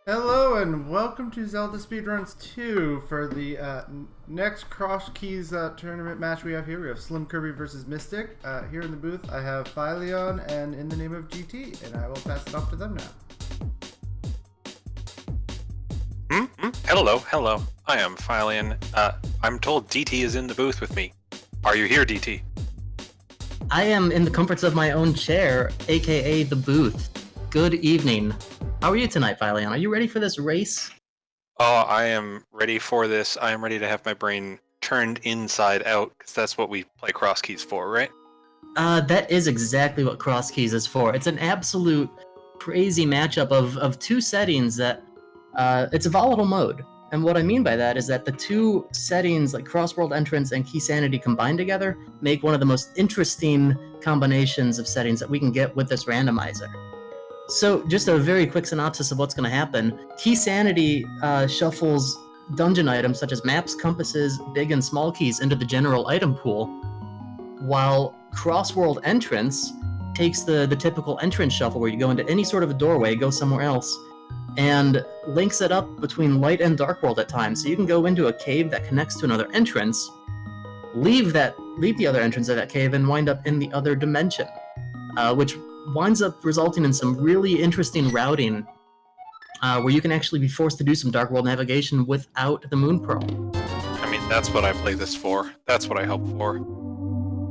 Hello and welcome to Zelda Speedruns 2 for the next Cross Keys tournament match we have here. We have SlimKirby versus Mystic. Here in the booth I have Phyleon and In the Name of GT, and I will pass it off to them now. Hello. I am Phyleon. I'm told DT is in the booth with me. Are you here, DT? I am in the comforts of my own chair, aka the booth. Good evening. How are you tonight, Phyleon? Are you ready for this race? Oh, I am ready for this. I am ready to have my brain turned inside out, because that's what we play Cross Keys for, right? That is exactly what Cross Keys is for. It's an absolute crazy matchup of two settings that, it's a volatile mode. And what I mean by that is that the two settings, like Crossworld Entrance and Keysanity combined together, make one of the most interesting combinations of settings that we can get with this randomizer. So, just a very quick synopsis of what's going to happen. Keysanity shuffles dungeon items such as maps, compasses, big and small keys into the general item pool, while Crossworld Entrance takes the typical entrance shuffle where you go into any sort of a doorway, go somewhere else, and links it up between light and dark world at times. So you can go into a cave that connects to another entrance, leave the other entrance of that cave, and wind up in the other dimension, which winds up resulting in some really interesting routing, where you can actually be forced to do some Dark World navigation without the Moon Pearl. I mean, that's what I play this for. That's what I hope for.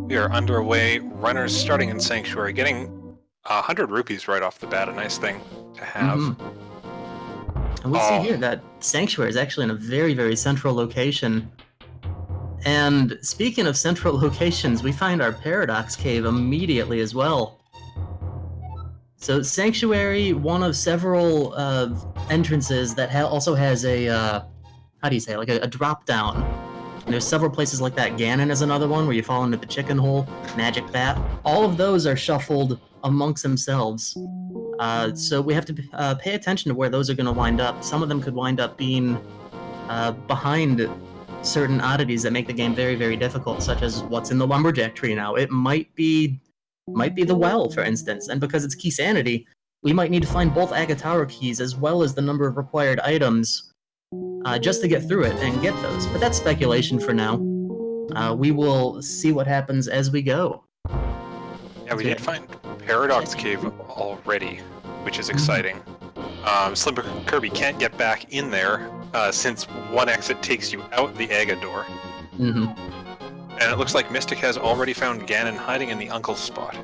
We are underway. Runners starting in Sanctuary, getting 100 rupees right off the bat. A nice thing to have. And we see here that Sanctuary is actually in a very, very central location. And speaking of central locations, we find our Paradox Cave immediately as well. So Sanctuary, one of several entrances that also has a, how do you say, like a drop down. And there's several places like that. Ganon is another one where you fall into the chicken hole, Magic Bat. All of those are shuffled amongst themselves. So we have to pay attention to where those are going to wind up. Some of them could wind up being behind certain oddities that make the game very, very difficult, such as what's in the Lumberjack tree now. It might be the well, for instance, and because it's Keysanity, we might need to find both Agatara keys as well as the number of required items just to get through it and get those. But that's speculation for now. We will see what happens as we go. Yeah, we did find Paradox Cave already, which is exciting. SlimKirby can't get back in there since one exit takes you out the Aga door. And it looks like Mystic has already found Ganon hiding in the uncle's spot.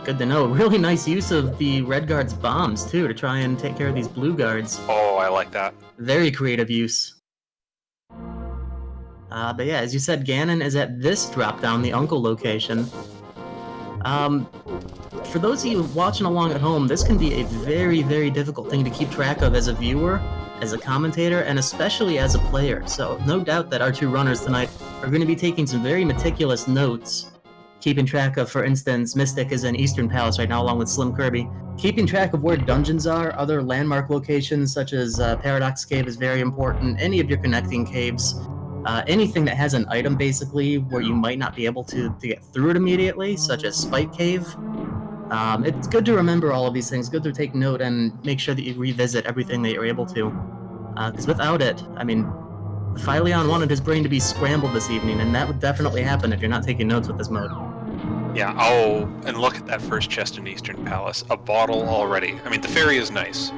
Good to know. Really nice use of the Red Guard's bombs, too, to try and take care of these Blue Guards. Oh, I like that. Very creative use. But yeah, as you said, Ganon is at this drop-down, the Uncle location. For those of you watching along at home, this can be a very, very difficult thing to keep track of as a viewer, as a commentator, and especially as a player. So no doubt that our two runners tonight are going to be taking some very meticulous notes, keeping track of, for instance, Mystic is in Eastern Palace right now along with SlimKirby. Keeping track of where dungeons are, other landmark locations such as Paradox Cave is very important, any of your connecting caves, anything that has an item basically where you might not be able to get through it immediately, such as Spike Cave. It's good to remember all of these things, good to take note and make sure that you revisit everything that you're able to. Because without it, I mean, Phyleon wanted his brain to be scrambled this evening, and that would definitely happen if you're not taking notes with this mode. Yeah, oh, and look at that first chest in Eastern Palace. A bottle already. I mean, the ferry is nice,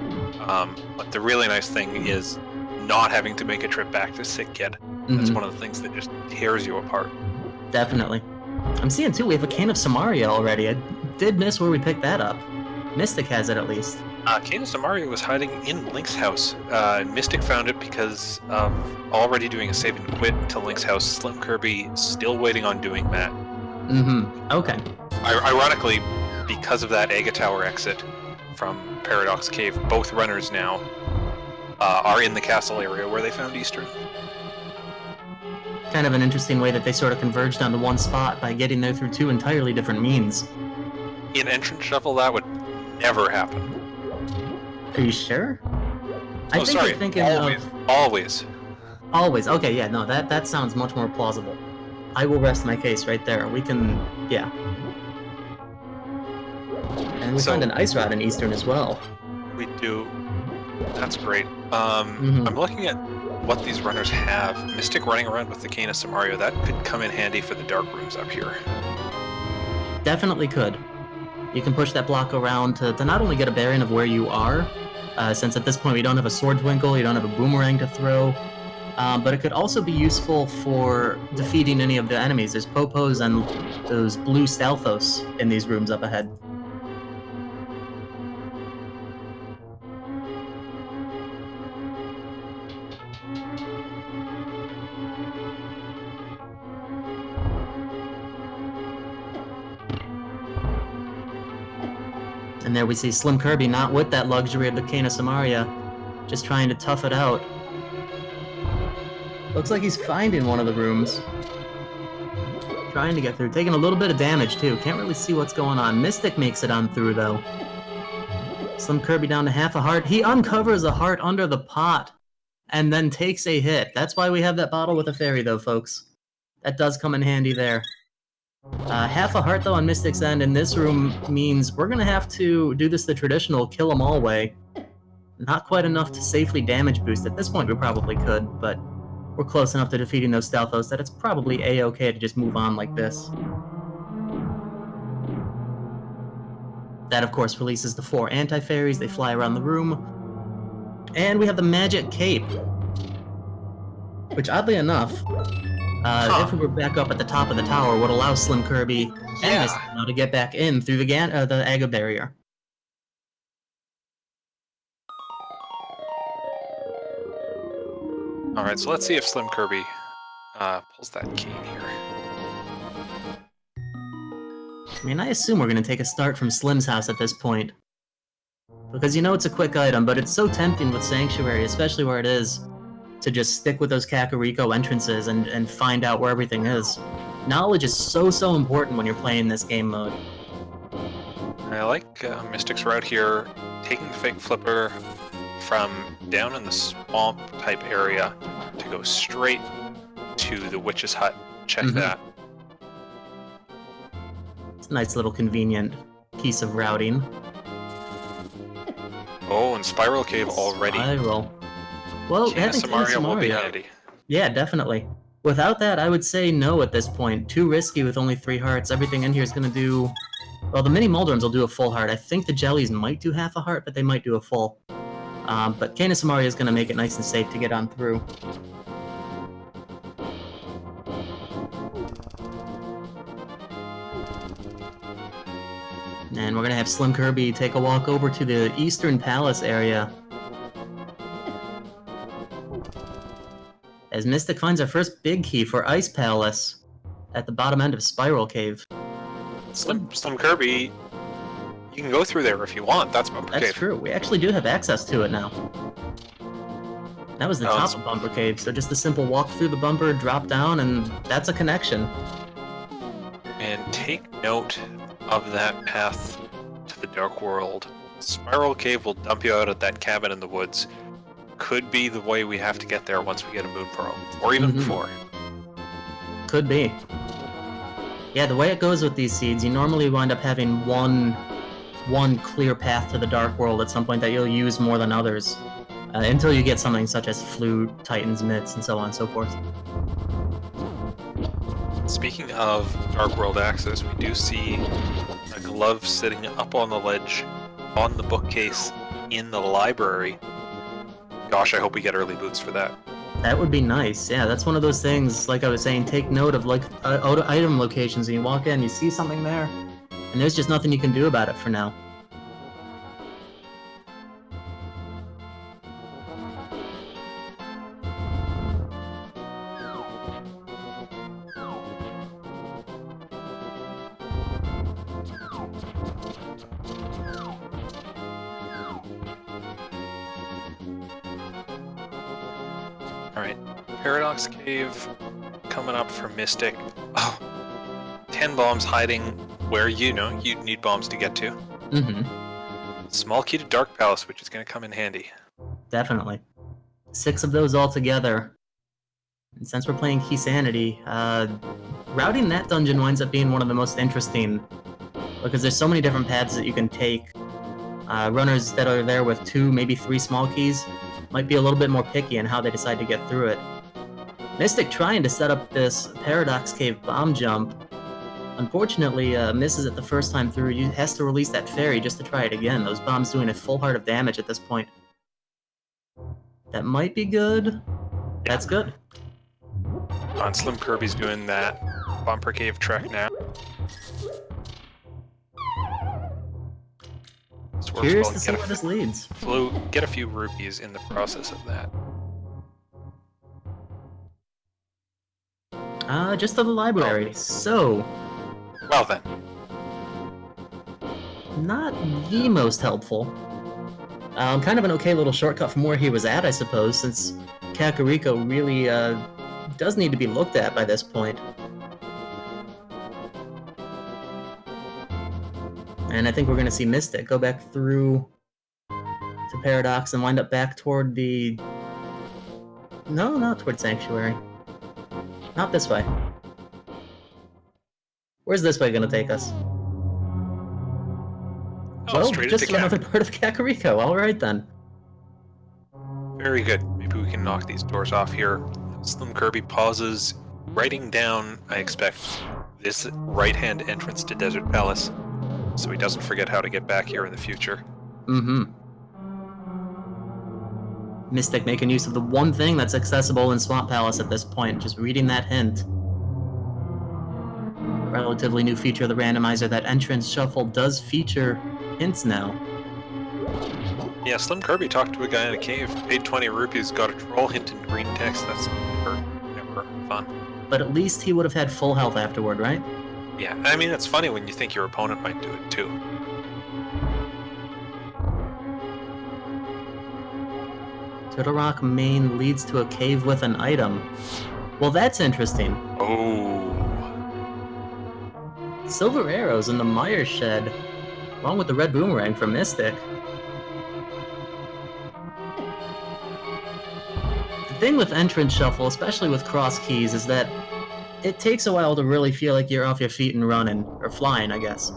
but the really nice thing is not having to make a trip back to Sick Kid. That's one of the things that just tears you apart. Definitely. I'm seeing, too, we have a Cane of Samaria already. I did miss where we picked that up. Mystic has it, at least. Cane of Samaria was hiding in Link's house. Mystic found it because of already doing a save and quit to Link's house. SlimKirby still waiting on doing that. Okay. Ironically, because of that Aga Tower exit from Paradox Cave, both runners now are in the castle area where they found Eastern. Kind of an interesting way that they sort of converged onto one spot by getting there through two entirely different means. In entrance shuffle, that would never happen. Are you sure? I think you're thinking Always. Always. Okay, yeah, no, that sounds much more plausible. I will rest my case right there. We can, yeah. And we found an ice rod in Eastern as well. we do. That's great. I'm looking at what these runners have. Mystic running around with the Cane of Samaria, that could come in handy for the dark rooms up here. Definitely could. You can push that block around to not only get a bearing of where you are, since at this point we don't have a Sword Twinkle, you don't have a Boomerang to throw, but it could also be useful for defeating any of the enemies. There's Popos and those blue Stalthos in these rooms up ahead. And there we see SlimKirby not with that luxury of the Cane of Samaria, just trying to tough it out. Looks like he's finding one of the rooms. Trying to get through, taking a little bit of damage too. Can't really see what's going on. Mystic makes it on through though. SlimKirby down to half a heart. He uncovers a heart under the pot and then takes a hit. That's why we have that bottle with a fairy though, folks. That does come in handy there. Half a heart though on Mystic's end in this room means we're gonna have to do this the traditional kill 'em all way. Not quite enough to safely damage boost. At this point we probably could, but we're close enough to defeating those Stalthos that it's probably a-okay to just move on like this. That of course releases the 4 anti-fairies, they fly around the room. And we have the magic cape. Which oddly enough, if we were back up at the top of the tower, would allow SlimKirby and Mystic now to get back in through the Aga barrier. Alright, so let's see if SlimKirby pulls that cane here. I mean, I assume we're going to take a start from Slim's house at this point. Because you know it's a quick item, but it's so tempting with Sanctuary, especially where it is, to just stick with those Kakariko entrances and find out where everything is. Knowledge is so important when you're playing this game mode. I like Mystic's route here, taking the Fake Flipper from down in the swamp type area to go straight to the witch's hut. Check that. It's a nice little convenient piece of routing. Oh, and Spiral Cave already. Spiral. Well, Cane of Samaria will be handy. Yeah, definitely. Without that, I would say no at this point. Too risky with only 3 hearts. Everything in here is going to do... Well, the mini Muldrums will do a full heart. I think the Jellies might do half a heart, but they might do a full. But Cane of Samaria is going to make it nice and safe to get on through. And we're going to have SlimKirby take a walk over to the Eastern Palace area. As Mystic finds our first big key for Ice Palace at the bottom end of Spiral Cave. SlimKirby, you can go through there if you want. That's Bumper Cave. That's true. We actually do have access to it now. That was the top of Bumper Cave, so just a simple walk through the bumper, drop down, and that's a connection. And take note of that path to the Dark World. Spiral Cave will dump you out at that cabin in the woods. Could be the way we have to get there once we get a Moon Pearl, or even before. Could be. Yeah, the way it goes with these seeds, you normally wind up having one clear path to the Dark World at some point that you'll use more than others, until you get something such as Flute, Titan's Mitts, and so on and so forth. Speaking of Dark World access, we do see a glove sitting up on the ledge, on the bookcase, in the library. Gosh, I hope we get early boots for that. That would be nice. Yeah, that's one of those things, like I was saying, take note of like item locations. And you walk in, you see something there, and there's just nothing you can do about it for now. Alright, Paradox Cave coming up for Mystic. Oh, 10 bombs hiding where you need bombs to get to. Small key to Dark Palace, which is going to come in handy. Definitely. 6 of those all together. And since we're playing Keysanity, routing that dungeon winds up being one of the most interesting, because there's so many different paths that you can take. Runners that are there with 2, maybe 3 small keys might be a little bit more picky in how they decide to get through it. Mystic trying to set up this Paradox Cave bomb jump. Unfortunately, misses it the first time through. He has to release that fairy just to try it again. Those bombs doing a full heart of damage at this point. That might be good. That's good. SlimKirby's doing that bumper cave trek now. Curious to see where this leads. Get a few rupees in the process of that. Just to the library. So, well then. Not the most helpful. Kind of an okay little shortcut from where he was at, I suppose, since Kakariko really does need to be looked at by this point. And I think we're going to see Mystic go back through to Paradox and wind up back toward the... No, not toward Sanctuary. Not this way. Where's this way going to take us? Oh, well, straight just into to another part of Kakariko. Alright then. Very good. Maybe we can knock these doors off here. SlimKirby pauses, writing down, I expect, this right-hand entrance to Desert Palace, so he doesn't forget how to get back here in the future. Mm-hmm. Mystic making use of the one thing that's accessible in Swamp Palace at this point, just reading that hint. Relatively new feature of the randomizer, that entrance shuffle does feature hints now. Yeah, SlimKirby talked to a guy in a cave, paid 20 rupees, got a troll hint in green text. That's never fun. But at least he would have had full health afterward, right? Yeah, I mean, it's funny when you think your opponent might do it too. Turtle Rock Main leads to a cave with an item. Well, that's interesting. Oh. Silver arrows in the Mire Shed, along with the red boomerang from Mystic. The thing with entrance shuffle, especially with cross keys, is that it takes a while to really feel like you're off your feet and running, or flying, I guess.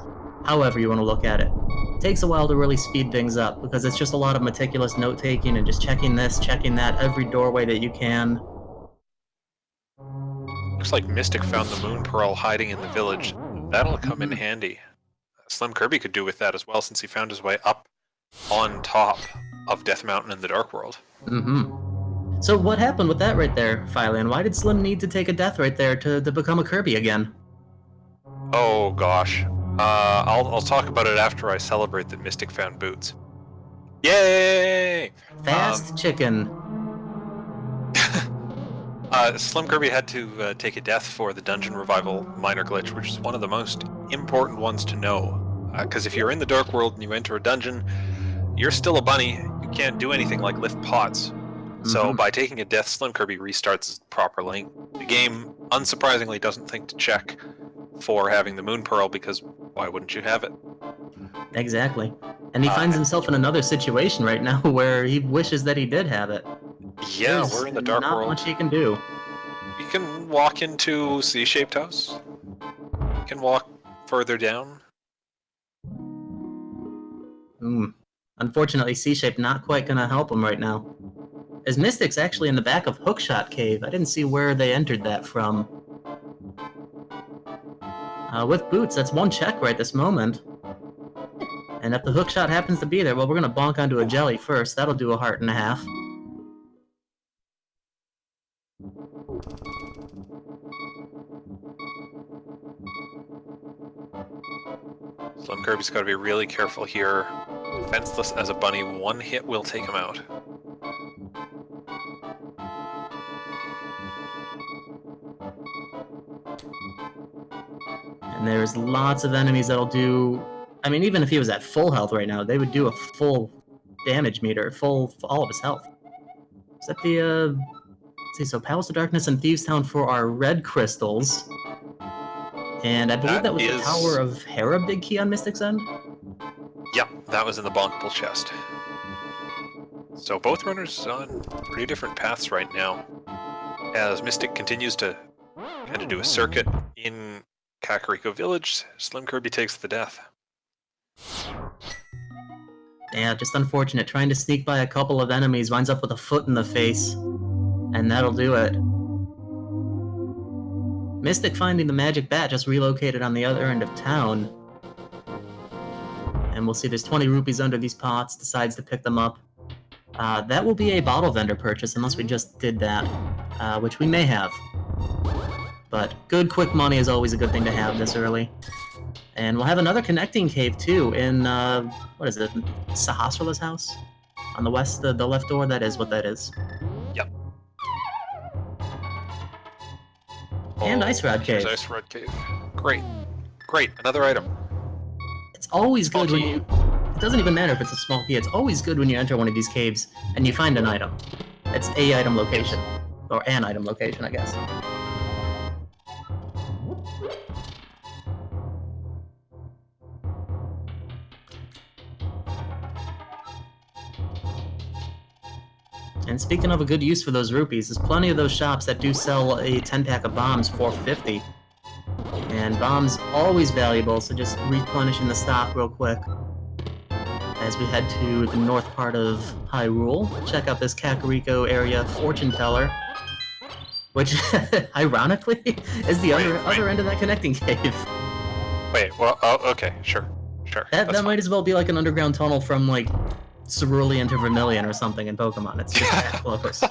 However you want to look at it. It takes a while to really speed things up, because it's just a lot of meticulous note-taking and just checking this, checking that, every doorway that you can. Looks like Mystic found the Moon Pearl hiding in the village. That'll come in handy. SlimKirby could do with that as well, since he found his way up on top of Death Mountain in the Dark World. Mm-hmm. So what happened with that right there, Phylian? Why did Slim need to take a death right there to become a Kirby again? Oh gosh. I'll talk about it after I celebrate that Mystic found boots. Yay! Fast chicken. SlimKirby had to take a death for the Dungeon Revival minor glitch, which is one of the most important ones to know. Because if you're in the Dark World and you enter a dungeon, you're still a bunny. You can't do anything like lift pots. So by taking a death, SlimKirby restarts properly. The game, unsurprisingly, doesn't think to check for having the Moon Pearl, because why wouldn't you have it? Exactly. And he finds himself in another situation right now where he wishes that he did have it. Yeah, There's we're in the Dark not World. much he can do. You can walk into C-shaped house. You can walk further down. Unfortunately, C-Shape not quite gonna help him right now. As Mystic's actually in the back of Hookshot Cave. I didn't see where they entered that from. With boots, that's one check right this moment. And if the hookshot happens to be there, well, we're gonna bonk onto a jelly first. That'll do a heart and a half. SlimKirby's got to be really careful here. Defenseless as a bunny, one hit will take him out. And there's lots of enemies that'll do... I mean, even if he was at full health right now, they would do a full damage meter, all of his health. Is that the, let's see, so Palace of Darkness and Thieves Town for our red crystals. And I believe that was the Tower of Hera big key on Mystic's end? Yep, that was in the bonkable chest. So both runners on pretty different paths right now. As Mystic continues to kind of do a circuit in Kakariko Village, SlimKirby takes the death. Yeah, just unfortunate. Trying to sneak by a couple of enemies, winds up with a foot in the face. And that'll do it. Mystic finding the magic bat just relocated on the other end of town. And we'll see there's 20 rupees under these pots, decides to pick them up. That will be a bottle vendor purchase, unless we just did that, which we may have. But good, quick money is always a good thing to have this early. And we'll have another connecting cave, too, in, what is it, Sahasrala's house? On the west, the left door, that is what that is. Yep. And Ice Rod Cave. Ice Rod Cave. Great. Great, another item. It's always good when you... It doesn't even matter if it's a small key, it's always good when you enter one of these caves and you find an item. It's a item location. Or an item location, I guess. And speaking of a good use for those rupees, there's plenty of those shops that do sell a 10-pack of bombs for 50. And bombs always valuable, so just replenishing the stock real quick. As we head to the north part of Hyrule, check out this Kakariko area fortune teller, which, ironically, is the other end of that connecting cave. Wait, well, oh, okay, sure. That might as well be like an underground tunnel from, like, Cerulean to Vermilion or something in Pokemon. It's just that close.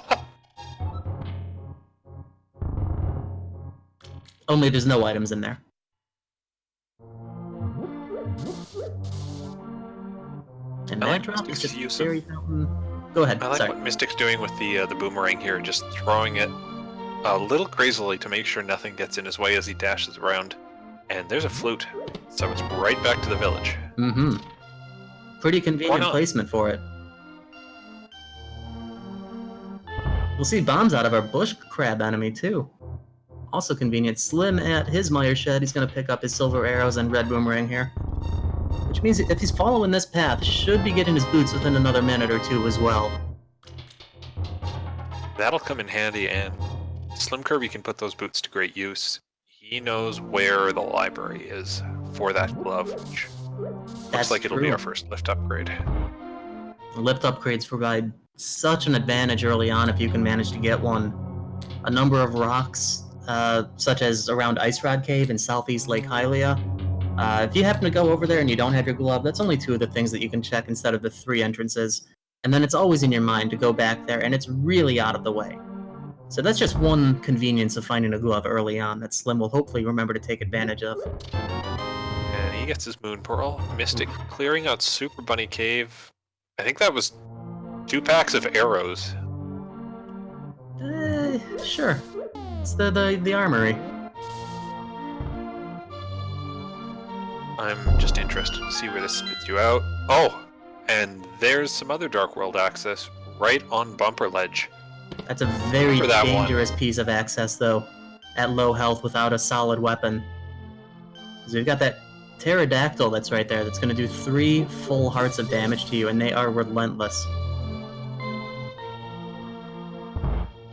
Only there's no items in there. And I like drop is Mystic's just use fairy fountain. Go ahead. I like Sorry. what Mystic's doing with the boomerang here, just throwing it a little crazily to make sure nothing gets in his way as he dashes around. And there's a flute, so it's right back to the village. Mm-hmm. Pretty convenient placement for it. We'll see bombs out of our bush crab enemy, too. Also convenient. Slim at his Mire Shed, he's going to pick up his silver arrows and red boomerang here. Which means if he's following this path, should be getting his boots within another minute or two as well. That'll come in handy, and SlimKirby can put those boots to great use. He knows where the library is for that glove, which looks like it'll be our first lift upgrade. Lift upgrades provide such an advantage early on if you can manage to get one. A number of rocks, such as around Ice Rod Cave in southeast Lake Hylia. If you happen to go over there and you don't have your glove, that's only 2 of the things that you can check instead of the 3 entrances. And then it's always in your mind to go back there, and it's really out of the way. So that's just one convenience of finding a glove early on that Slim will hopefully remember to take advantage of. And he gets his Moon Pearl. Mystic clearing out Super Bunny Cave. I think that was 2 packs of arrows. Sure. It's the armory. I'm just interested to see where this spits you out. Oh, and there's some other Dark World access right on Bumper Ledge. That's a very dangerous piece of access, though, at low health without a solid weapon. So we've got that pterodactyl that's right there that's going to do 3 full hearts of damage to you, and they are relentless.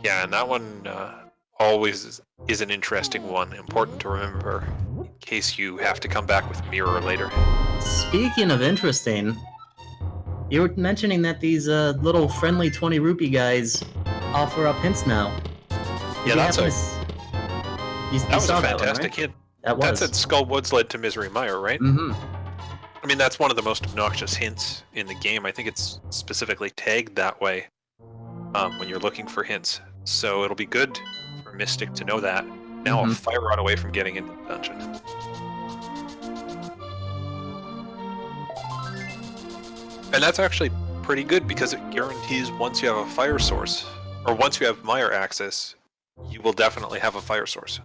Yeah, and that one always is an interesting one, important to remember in case you have to come back with Mirror later. Speaking of interesting, you were mentioning that these little friendly 20 rupee guys offer up hints now. Yeah, that was a fantastic one, right? hint. That was. That said Skull Woods led to Misery Mire, right? Mm-hmm. I mean, that's one of the most obnoxious hints in the game. I think it's specifically tagged that way when you're looking for hints. So it'll be good for Mystic to know that. Now a fire rod away from getting into the dungeon. And that's actually pretty good because it guarantees once you have a fire source, or once you have Mire access, you will definitely have a fire source.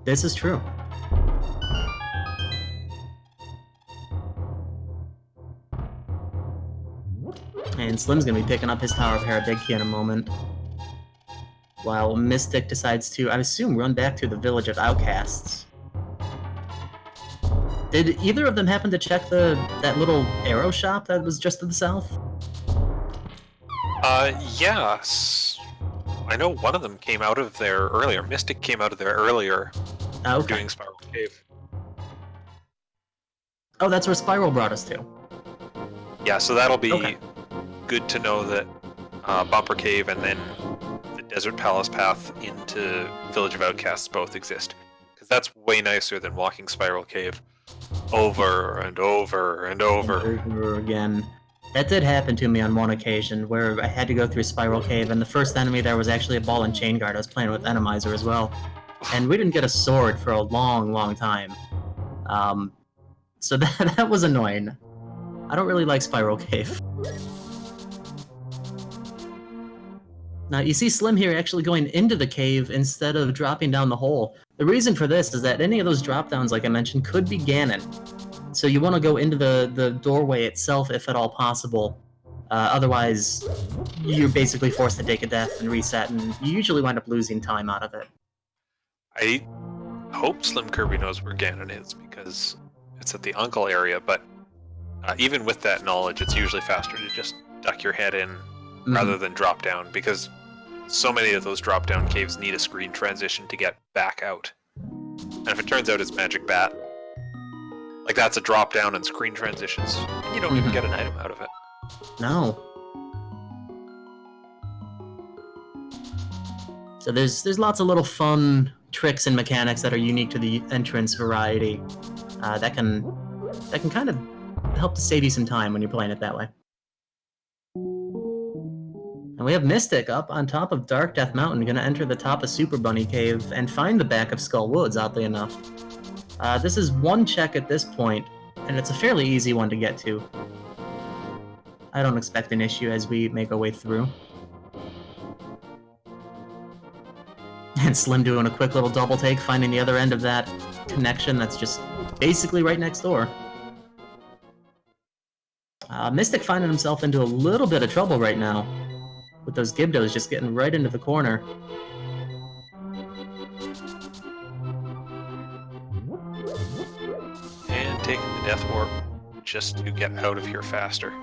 This is true. And Slim's gonna be picking up his Tower of Herabigki in a moment. While Mystic decides to, I assume, run back to the Village of Outcasts. Did either of them happen to check that little arrow shop that was just to the south? Yes. I know one of them came out of there earlier. Mystic came out of there earlier. Okay. Doing Spiral Cave. Oh, that's where Spiral brought us to. Yeah, so that'll be Okay. good to know that Bumper Cave and then the Desert Palace path into Village of Outcasts both exist. Because that's way nicer than walking Spiral Cave over and over and over. Over again. That did happen to me on one occasion where I had to go through Spiral Cave, and the first enemy there was actually a ball and chain guard. I was playing with Enemizer as well. And we didn't get a sword for a long, long time. So that was annoying. I don't really like Spiral Cave. Now, you see Slim here actually going into the cave instead of dropping down the hole. The reason for this is that any of those drop-downs, like I mentioned, could be Ganon. So you want to go into the doorway itself if at all possible. Otherwise, you're basically forced to take a death and reset, and you usually wind up losing time out of it. I hope SlimKirby knows where Ganon is, because it's at the Uncle area, but even with that knowledge, it's usually faster to just duck your head in rather than drop down, because so many of those drop down caves need a screen transition to get back out. And if it turns out it's Magic Bat, like that's a drop down and screen transitions, and you don't even get an item out of it. No. So there's lots of little fun tricks and mechanics that are unique to the entrance variety that can kind of help to save you some time when you're playing it that way. And we have Mystic up on top of Dark Death Mountain, going to enter the top of Super Bunny Cave and find the back of Skull Woods, oddly enough. This is one check at this point, and it's a fairly easy one to get to. I don't expect an issue as we make our way through. And Slim doing a quick little double take, finding the other end of that connection that's just basically right next door. Mystic finding himself into a little bit of trouble right now, with those Gibdos just getting right into the corner. And taking the Death Warp just to get out of here faster.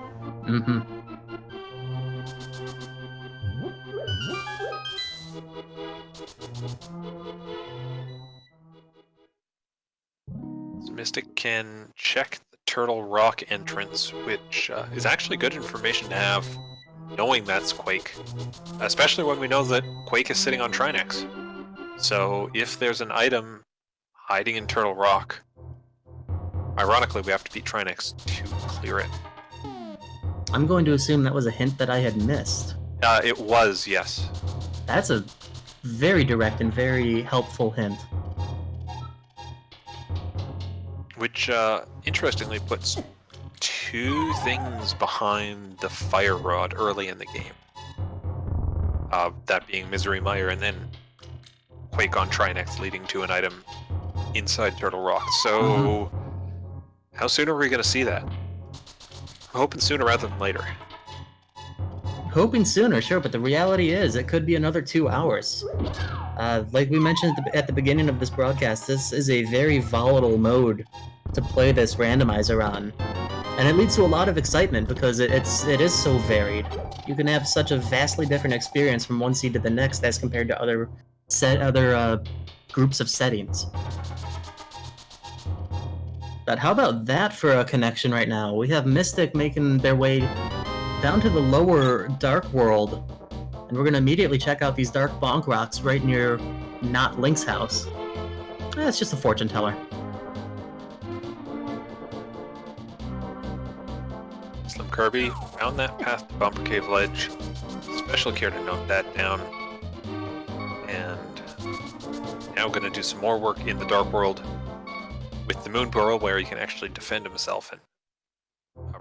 So Mystic can check the Turtle Rock entrance, which is actually good information to have, knowing that's Quake. Especially when we know that Quake is sitting on Trinex. So if there's an item hiding in Turtle Rock, ironically we have to beat Trinex to clear it. I'm going to assume that was a hint that I had missed. It was, yes. That's a very direct and very helpful hint. Which, interestingly, puts two things behind the Fire Rod early in the game. That being Misery Mire and then Quake on Trinex leading to an item inside Turtle Rock. So, how soon are we going to see that? I'm hoping sooner rather than later. Hoping sooner, sure, but the reality is it could be another 2 hours. Like we mentioned at the beginning of this broadcast, this is a very volatile mode to play this randomizer on. And it leads to a lot of excitement because it is so varied. You can have such a vastly different experience from one seed to the next as compared to other groups of settings. But how about that for a connection right now? We have Mystic making their way down to the lower Dark World, and we're going to immediately check out these dark bonk rocks right near not Link's house. It's just a fortune teller. SlimKirby found that path to Bumper Cave Ledge. Special care to note that down. And now going to do some more work in the Dark World with the Moon Burrow, where he can actually defend himself and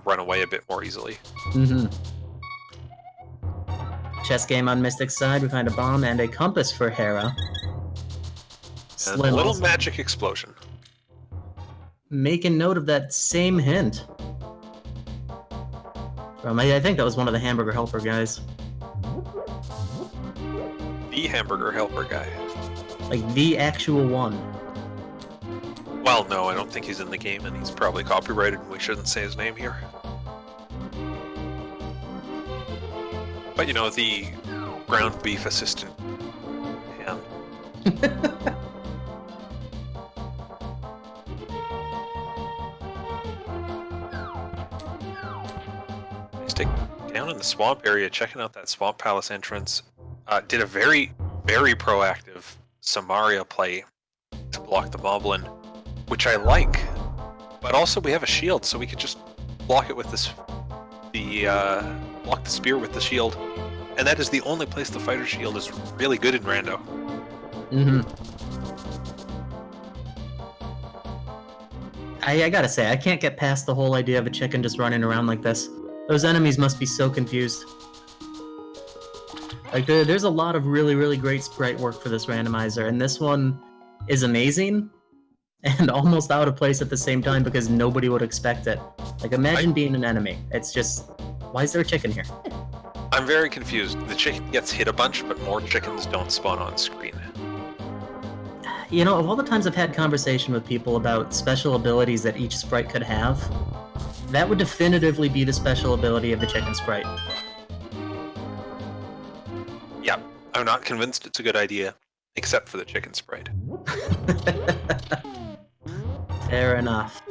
run away a bit more easily. Chess game on Mystic's side. We find a bomb and a compass for Hera. And a little magic explosion. Making note of that same hint. I think that was one of the Hamburger Helper guys. The Hamburger Helper guy. Like the actual one. Well, no, I don't think he's in the game, and he's probably copyrighted, and we shouldn't say his name here. But, you know, the ground beef assistant. Ham. Mystic down in the swamp area, checking out that Swamp Palace entrance. Did a very, very proactive Samaria play to block the Moblin, which I like. But also we have a shield, so we could just block it with this, block the spear with the shield. And that is the only place the fighter shield is really good in Rando. Mm-hmm. I gotta say, I can't get past the whole idea of a chicken just running around like this. Those enemies must be so confused. Like, there's a lot of really, really great sprite work for this randomizer, and this one is amazing, and almost out of place at the same time because nobody would expect it. Like, imagine being an enemy. It's just, why is there a chicken here? I'm very confused. The chicken gets hit a bunch, but more chickens don't spawn on screen. You know, of all the times I've had conversation with people about special abilities that each sprite could have, that would definitively be the special ability of the chicken sprite. Yeah, I'm not convinced it's a good idea, except for the chicken sprite. Fair enough.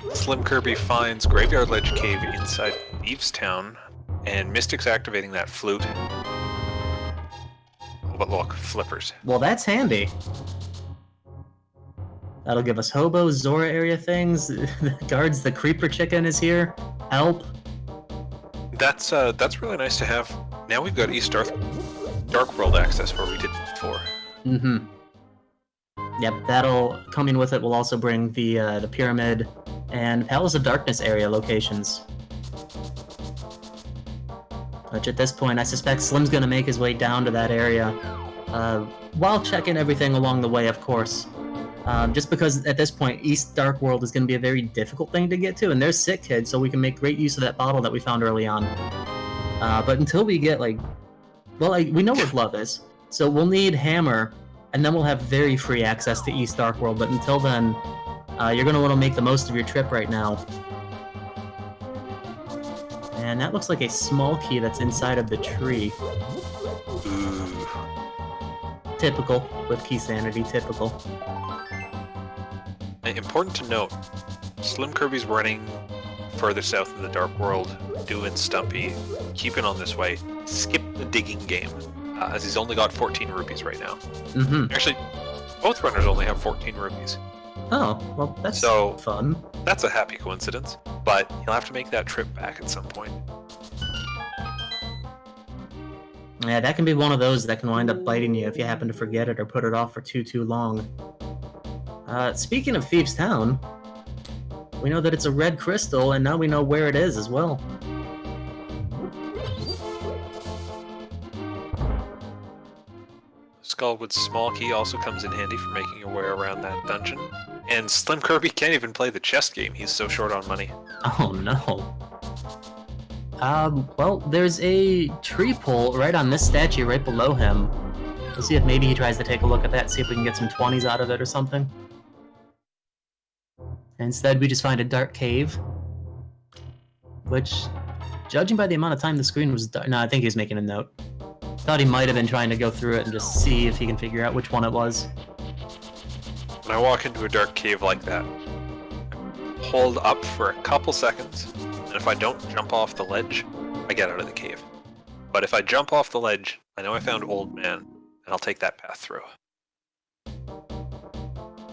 SlimKirby finds Graveyard Ledge Cave inside Thieves Town, and Mystic's activating that flute. Oh, but look, flippers. Well, that's handy. That'll give us hobos, Zora area things. Guards, the creeper chicken is here. Help. That's really nice to have. Now we've got East Dark World access where we didn't before. Mm-hmm. Yep, that'll coming with it will also bring the pyramid and Palace of Darkness area locations. Which at this point, I suspect Slim's gonna make his way down to that area, while checking everything along the way, of course. Just because at this point, East Dark World is going to be a very difficult thing to get to, and there's Sick Kid, so we can make great use of that bottle that we found early on. But until we get, we know where Glove is, so we'll need Hammer, and then we'll have very free access to East Dark World, but until then, you're going to want to make the most of your trip right now. And that looks like a small key that's inside of the tree. Ooh. Typical, with Keysanity, typical. Important to note, SlimKirby's running further south in the Dark World, doing Stumpy, keeping on this way. Skip the digging game, as he's only got 14 rupees right now. Mm-hmm. Actually, both runners only have 14 rupees. Oh, well, that's fun. That's a happy coincidence, but he'll have to make that trip back at some point. Yeah, that can be one of those that can wind up biting you if you happen to forget it or put it off for too long. Speaking of Thieves Town, we know that it's a red crystal, and now we know where it is as well. Skullwood's small key also comes in handy for making your way around that dungeon. And SlimKirby can't even play the chess game, he's so short on money. Oh no. Well, there's a tree pole right on this statue right below him. We'll see if maybe he tries to take a look at that, see if we can get some 20s out of it or something. Instead, we just find a dark cave. Which, judging by the amount of time the screen was dark... No, I think he was making a note. Thought he might have been trying to go through it and just see if he can figure out which one it was. When I walk into a dark cave like that, hold up for a couple seconds, and if I don't jump off the ledge, I get out of the cave. But if I jump off the ledge, I know I found Old Man, and I'll take that path through.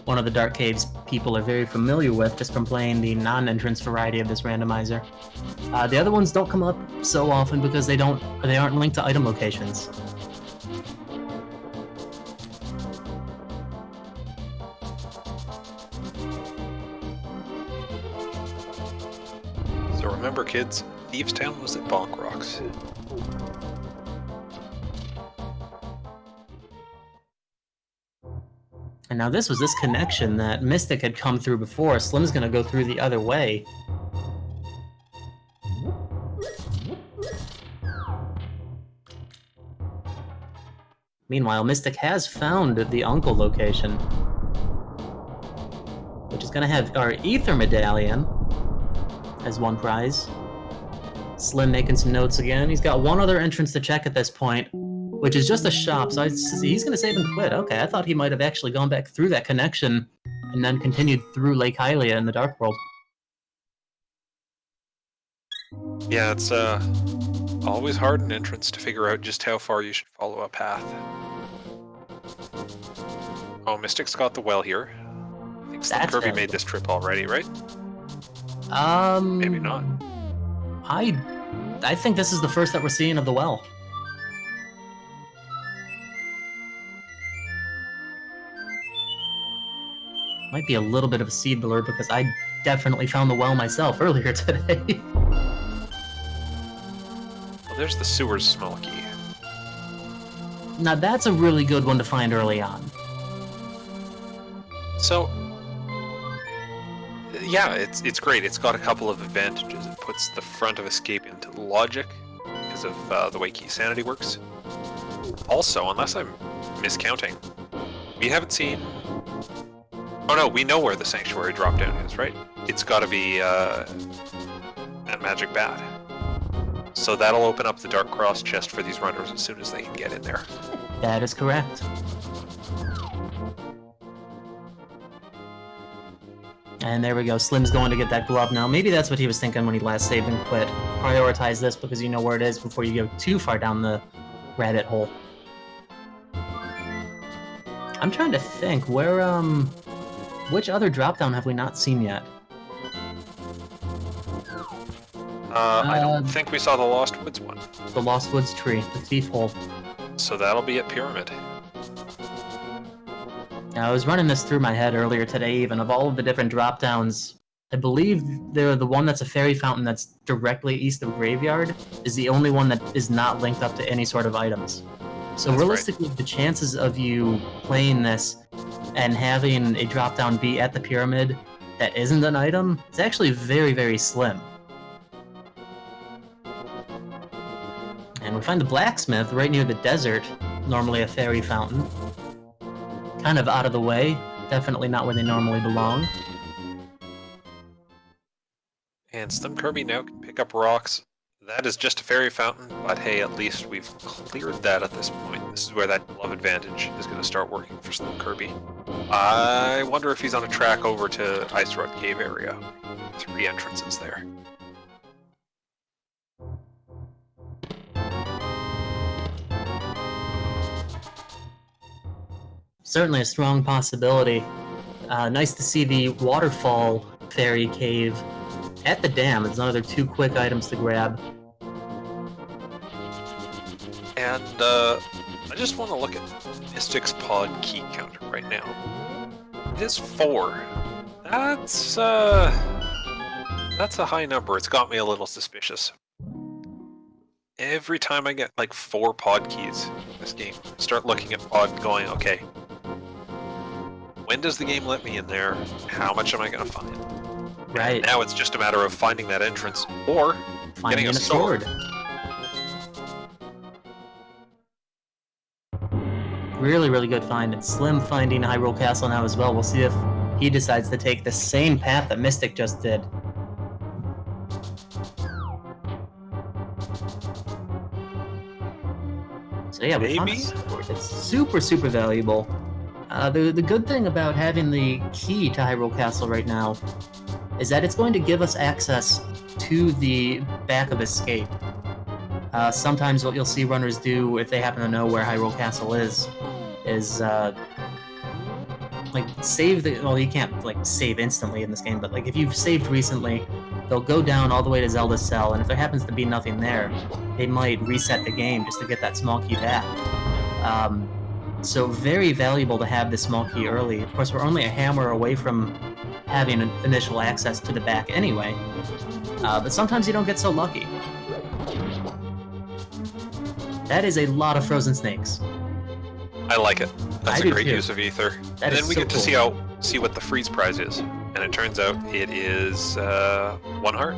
One of the dark caves people are very familiar with just from playing the non-entrance variety of this randomizer. The other ones don't come up so often because they aren't linked to item locations. So remember, kids, Thieves Town was at Bonk Rocks. And now this was this connection that Mystic had come through before. Slim's gonna go through the other way. Meanwhile, Mystic has found the Uncle location, which is gonna have our Ether Medallion as one prize. Slim making some notes again. He's got one other entrance to check at this point, which is just a shop, so he's going to save and quit. Okay, I thought he might have actually gone back through that connection and then continued through Lake Hylia in the Dark World. Yeah, it's always hard in entrance to figure out just how far you should follow a path. Oh, Mystic's got the well here. I think That's SlimKirby valuable. made this trip already, right? Maybe not. I think this is the first that we're seeing of the well. Might be a little bit of a seed blur because I definitely found the well myself earlier today. Well, there's the sewer's small key. Now that's a really good one to find early on. So, yeah, it's great. It's got a couple of advantages. It puts the front of escape into logic because of the way Keysanity works. Also, unless I'm miscounting, we haven't seen... Oh no, we know where the Sanctuary dropdown is, right? It's gotta be that magic bat. So that'll open up the Dark Cross chest for these runners as soon as they can get in there. That is correct. And there we go. Slim's going to get that glove now. Maybe that's what he was thinking when he last saved and quit. Prioritize this because you know where it is before you go too far down the rabbit hole. I'm trying to think where which other dropdown have we not seen yet? I don't think we saw the Lost Woods one. The Lost Woods tree, the thief hole. So that'll be at Pyramid. Now, I was running this through my head earlier today, even of all of the different dropdowns. I believe the one that's a fairy fountain that's directly east of Graveyard is the only one that is not linked up to any sort of items. So That's realistically, the chances of you playing this and having a dropdown be at the pyramid that isn't an item is actually very, very slim. And we find the blacksmith right near the desert, normally a fairy fountain. Kind of out of the way, definitely not where they normally belong. And SlimKirby now can pick up rocks. That is just a fairy fountain, but hey, at least we've cleared that at this point. This is where that glove advantage is going to start working for SlimKirby. I wonder if he's on a track over to Ice Road Cave area. 3 entrances there. Certainly a strong possibility. Nice to see the waterfall fairy cave at the dam. It's another 2 quick items to grab. And I just want to look at Mystic's pod key counter right now. It is 4. That's a high number. It's got me a little suspicious. Every time I get like 4 pod keys in this game, I start looking at pod going, okay, when does the game let me in there? How much am I going to find? Right. And now it's just a matter of finding that entrance or Finding getting a sword. Really, really good find. And Slim finding Hyrule Castle now as well. We'll see if he decides to take the same path that Mystic just did. So yeah, we found Maybe? a sword. It's super, super valuable. The good thing about having the key to Hyrule Castle right now is that it's going to give us access to the back of Escape. Sometimes what you'll see runners do, if they happen to know where Hyrule Castle is like save the... Well, you can't like save instantly in this game, but like if you've saved recently, they'll go down all the way to Zelda's Cell, and if there happens to be nothing there, they might reset the game just to get that small key back. So very valuable to have this small key early. Of course, we're only a hammer away from having initial access to the back anyway, but sometimes you don't get so lucky. That is a lot of frozen snakes. I like it. That's I a do great too. use of ether. That And is then we so get to see what the freeze prize is. And it turns out it is 1 heart.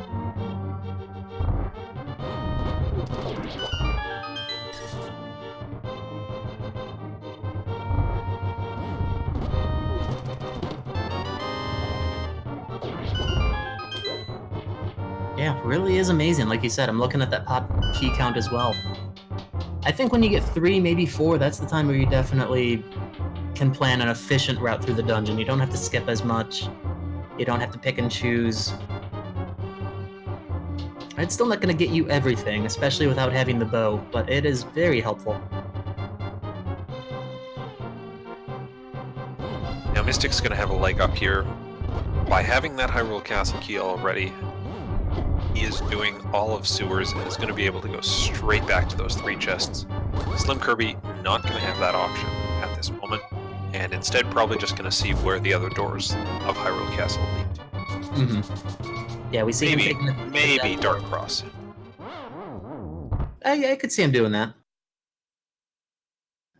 Yeah, really is amazing. Like you said, I'm looking at that pop key count as well. I think when you get 3, maybe 4, that's the time where you definitely can plan an efficient route through the dungeon. You don't have to skip as much. You don't have to pick and choose. It's still not going to get you everything, especially without having the bow, but it is very helpful. Now Mystic's going to have a leg up here. By having that Hyrule Castle key already, he is doing all of Sewers and is going to be able to go straight back to those 3 chests. SlimKirby not going to have that option at this moment, and instead probably just going to see where the other doors of Hyrule Castle lead to. Yeah, we see maybe, him taking maybe Dark Cross. I could see him doing that.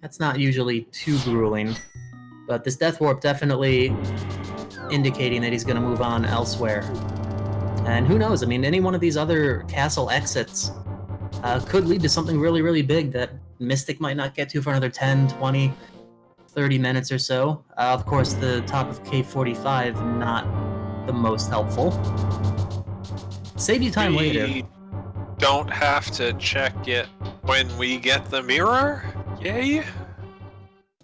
That's not usually too grueling, but this Death Warp definitely indicating that he's going to move on elsewhere. And who knows, I mean, any one of these other castle exits could lead to something really, really big that Mystic might not get to for another 10, 20, 30 minutes or so. Of course, the top of Cave 45, not the most helpful. Save you time later. We don't have to check it when we get the mirror? Yay?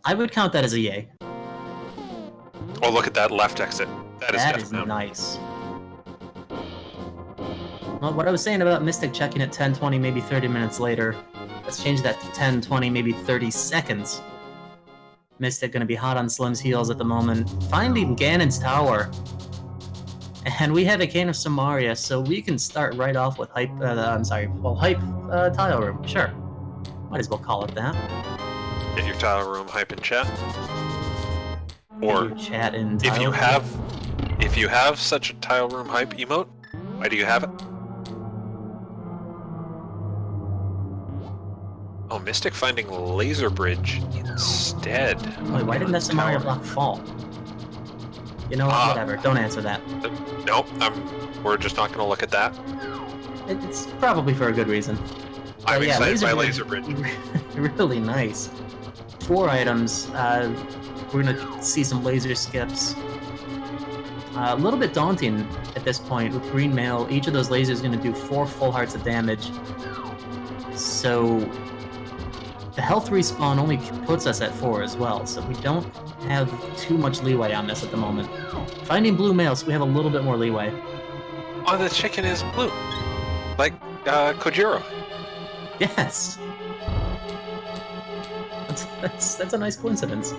I would count that as a yay. Oh, look at that left exit. That is nice. Well, what I was saying about Mystic checking at 10, 20, maybe 30 minutes later, let's change that to 10, 20, maybe 30 seconds. Mystic gonna be hot on Slim's heels at the moment, finding Ganon's tower. And we have a Cane of Samaria, so we can start right off with Hype Tile Room, sure. Might as well call it that. Get your tile room hype in chat. Or chat in if tile you room. if you have such a tile room hype emote, why do you have it? Oh, Mystic finding Laser Bridge instead. Wait, why didn't that Samaria block fall? You know what? Whatever. Don't answer that. Nope. We're just not going to look at that. It's probably for a good reason. I'm excited by Laser Bridge. Really nice. 4 items. We're gonna see some laser skips. A little bit daunting at this point with Green Mail. Each of those lasers is gonna do 4 full hearts of damage. So the health respawn only puts us at 4 as well, so we don't have too much leeway on this at the moment. Finding blue mail, so we have a little bit more leeway. Oh, the chicken is blue. Like, Kojiro. Yes! That's a nice coincidence.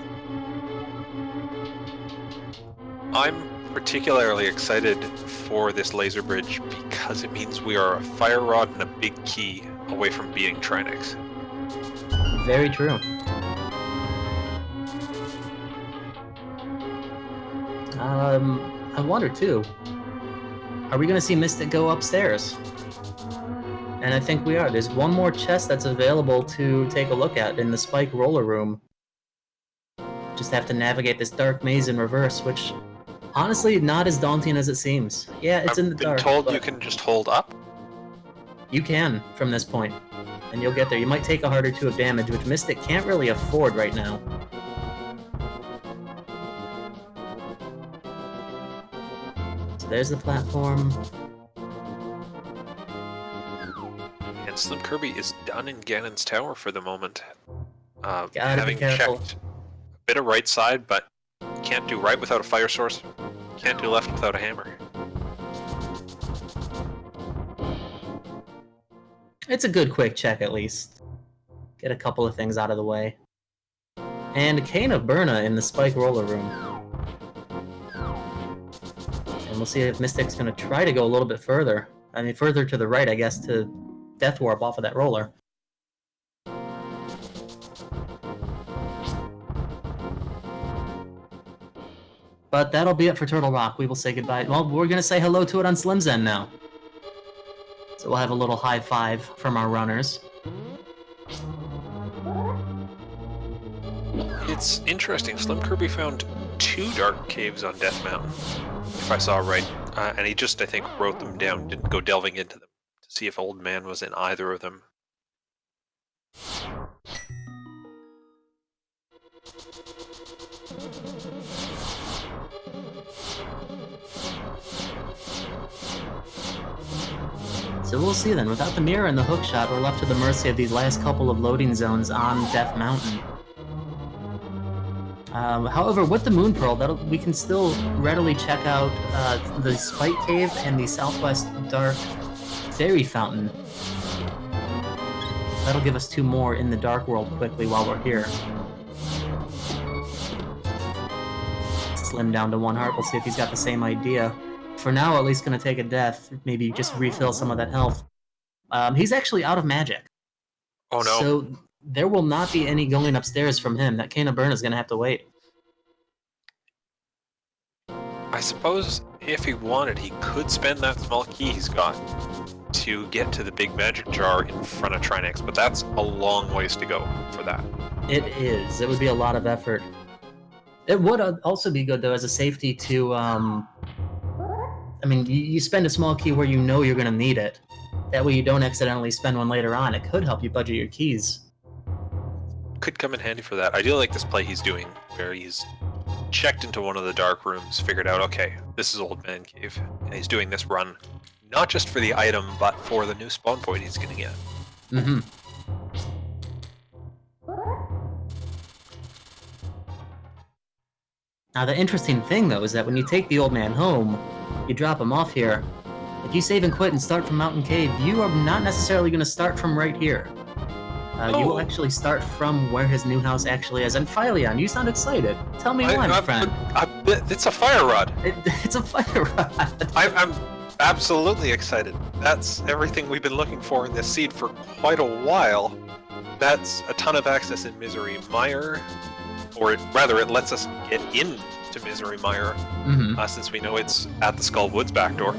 I'm particularly excited for this laser bridge because it means we are a fire rod and a big key away from beating Trinix. Very true. I wonder too, are we gonna see Mystic go upstairs? And I think we are. There's one more chest that's available to take a look at in the Spike Roller Room. Just have to navigate this dark maze in reverse, which honestly not as daunting as it seems. Yeah, it's in the dark. I've been told you can just hold up. You can from this point, and you'll get there. You might take a heart or 2 of damage, which Mystic can't really afford right now. So there's the platform. And SlimKirby is done in Ganon's tower for the moment. Having checked a bit of right side, but can't do right without a fire source. Can't do left without a hammer. It's a good quick check at least. Get a couple of things out of the way. And Cane of Burna in the Spike Roller Room. And we'll see if Mystic's gonna try to go a little bit further. I mean, further to the right, I guess, to Death Warp off of that roller. But that'll be it for Turtle Rock. We will say goodbye. Well, we're gonna say hello to it on Slim's End now. So we'll have a little high five from our runners. It's interesting. SlimKirby found 2 dark caves on Death Mountain, if I saw right. And he just, I think, wrote them down, didn't go delving into them to see if Old Man was in either of them. So we'll see then. Without the mirror and the hookshot, we're left to the mercy of these last couple of loading zones on Death Mountain. However, with the Moon Pearl, we can still readily check out the Spike Cave and the Southwest Dark Fairy Fountain. That'll give us 2 more in the Dark World quickly while we're here. Slim down to 1 heart. We'll see if he's got the same idea. For now, at least gonna take a death. Maybe just refill some of that health. He's actually out of magic. Oh no. So there will not be any going upstairs from him. That Cane of Burn is gonna have to wait. I suppose if he wanted, he could spend that small key he's got to get to the big magic jar in front of Trinex, but that's a long ways to go for that. It is. It would be a lot of effort. It would also be good, though, as a safety to, I mean, you spend a small key where you know you're going to need it. That way you don't accidentally spend one later on. It could help you budget your keys. Could come in handy for that. I do like this play he's doing, where he's checked into one of the dark rooms, figured out, okay, this is Old Man Cave, and he's doing this run, not just for the item, but for the new spawn point he's going to get. Mm-hmm. Now, the interesting thing, though, is that when you take the old man home, you drop him off here. If you save and quit and start from Mountain Cave, you are not necessarily going to start from right here. You will actually start from where his new house actually is. And Phyleon, you sound excited. Tell me why, my friend. It's a fire rod. It's a fire rod. I'm absolutely excited. That's everything we've been looking for in this seed for quite a while. That's a ton of access in Misery Mire, or rather, it lets us get into Misery Mire, since we know it's at the Skull Woods back door.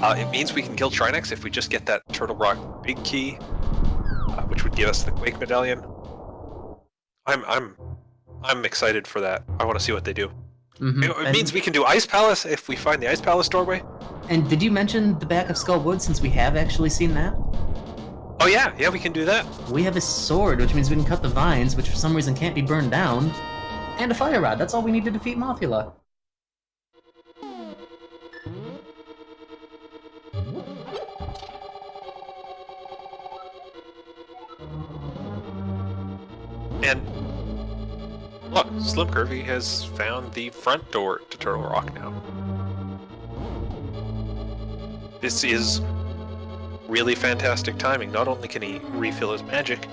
It means we can kill Trinex if we just get that Turtle Rock big key, which would give us the Quake Medallion. I'm excited for that. I want to see what they do. It means we can do Ice Palace if we find the Ice Palace doorway. And did you mention the back of Skull Woods, since we have actually seen that? Oh yeah, we can do that. We have a sword, which means we can cut the vines, which for some reason can't be burned down, and a fire rod. That's all we need to defeat Mothula. And look, SlimKirby has found the front door to Turtle Rock now. This is really fantastic timing. Not only can he refill his magic,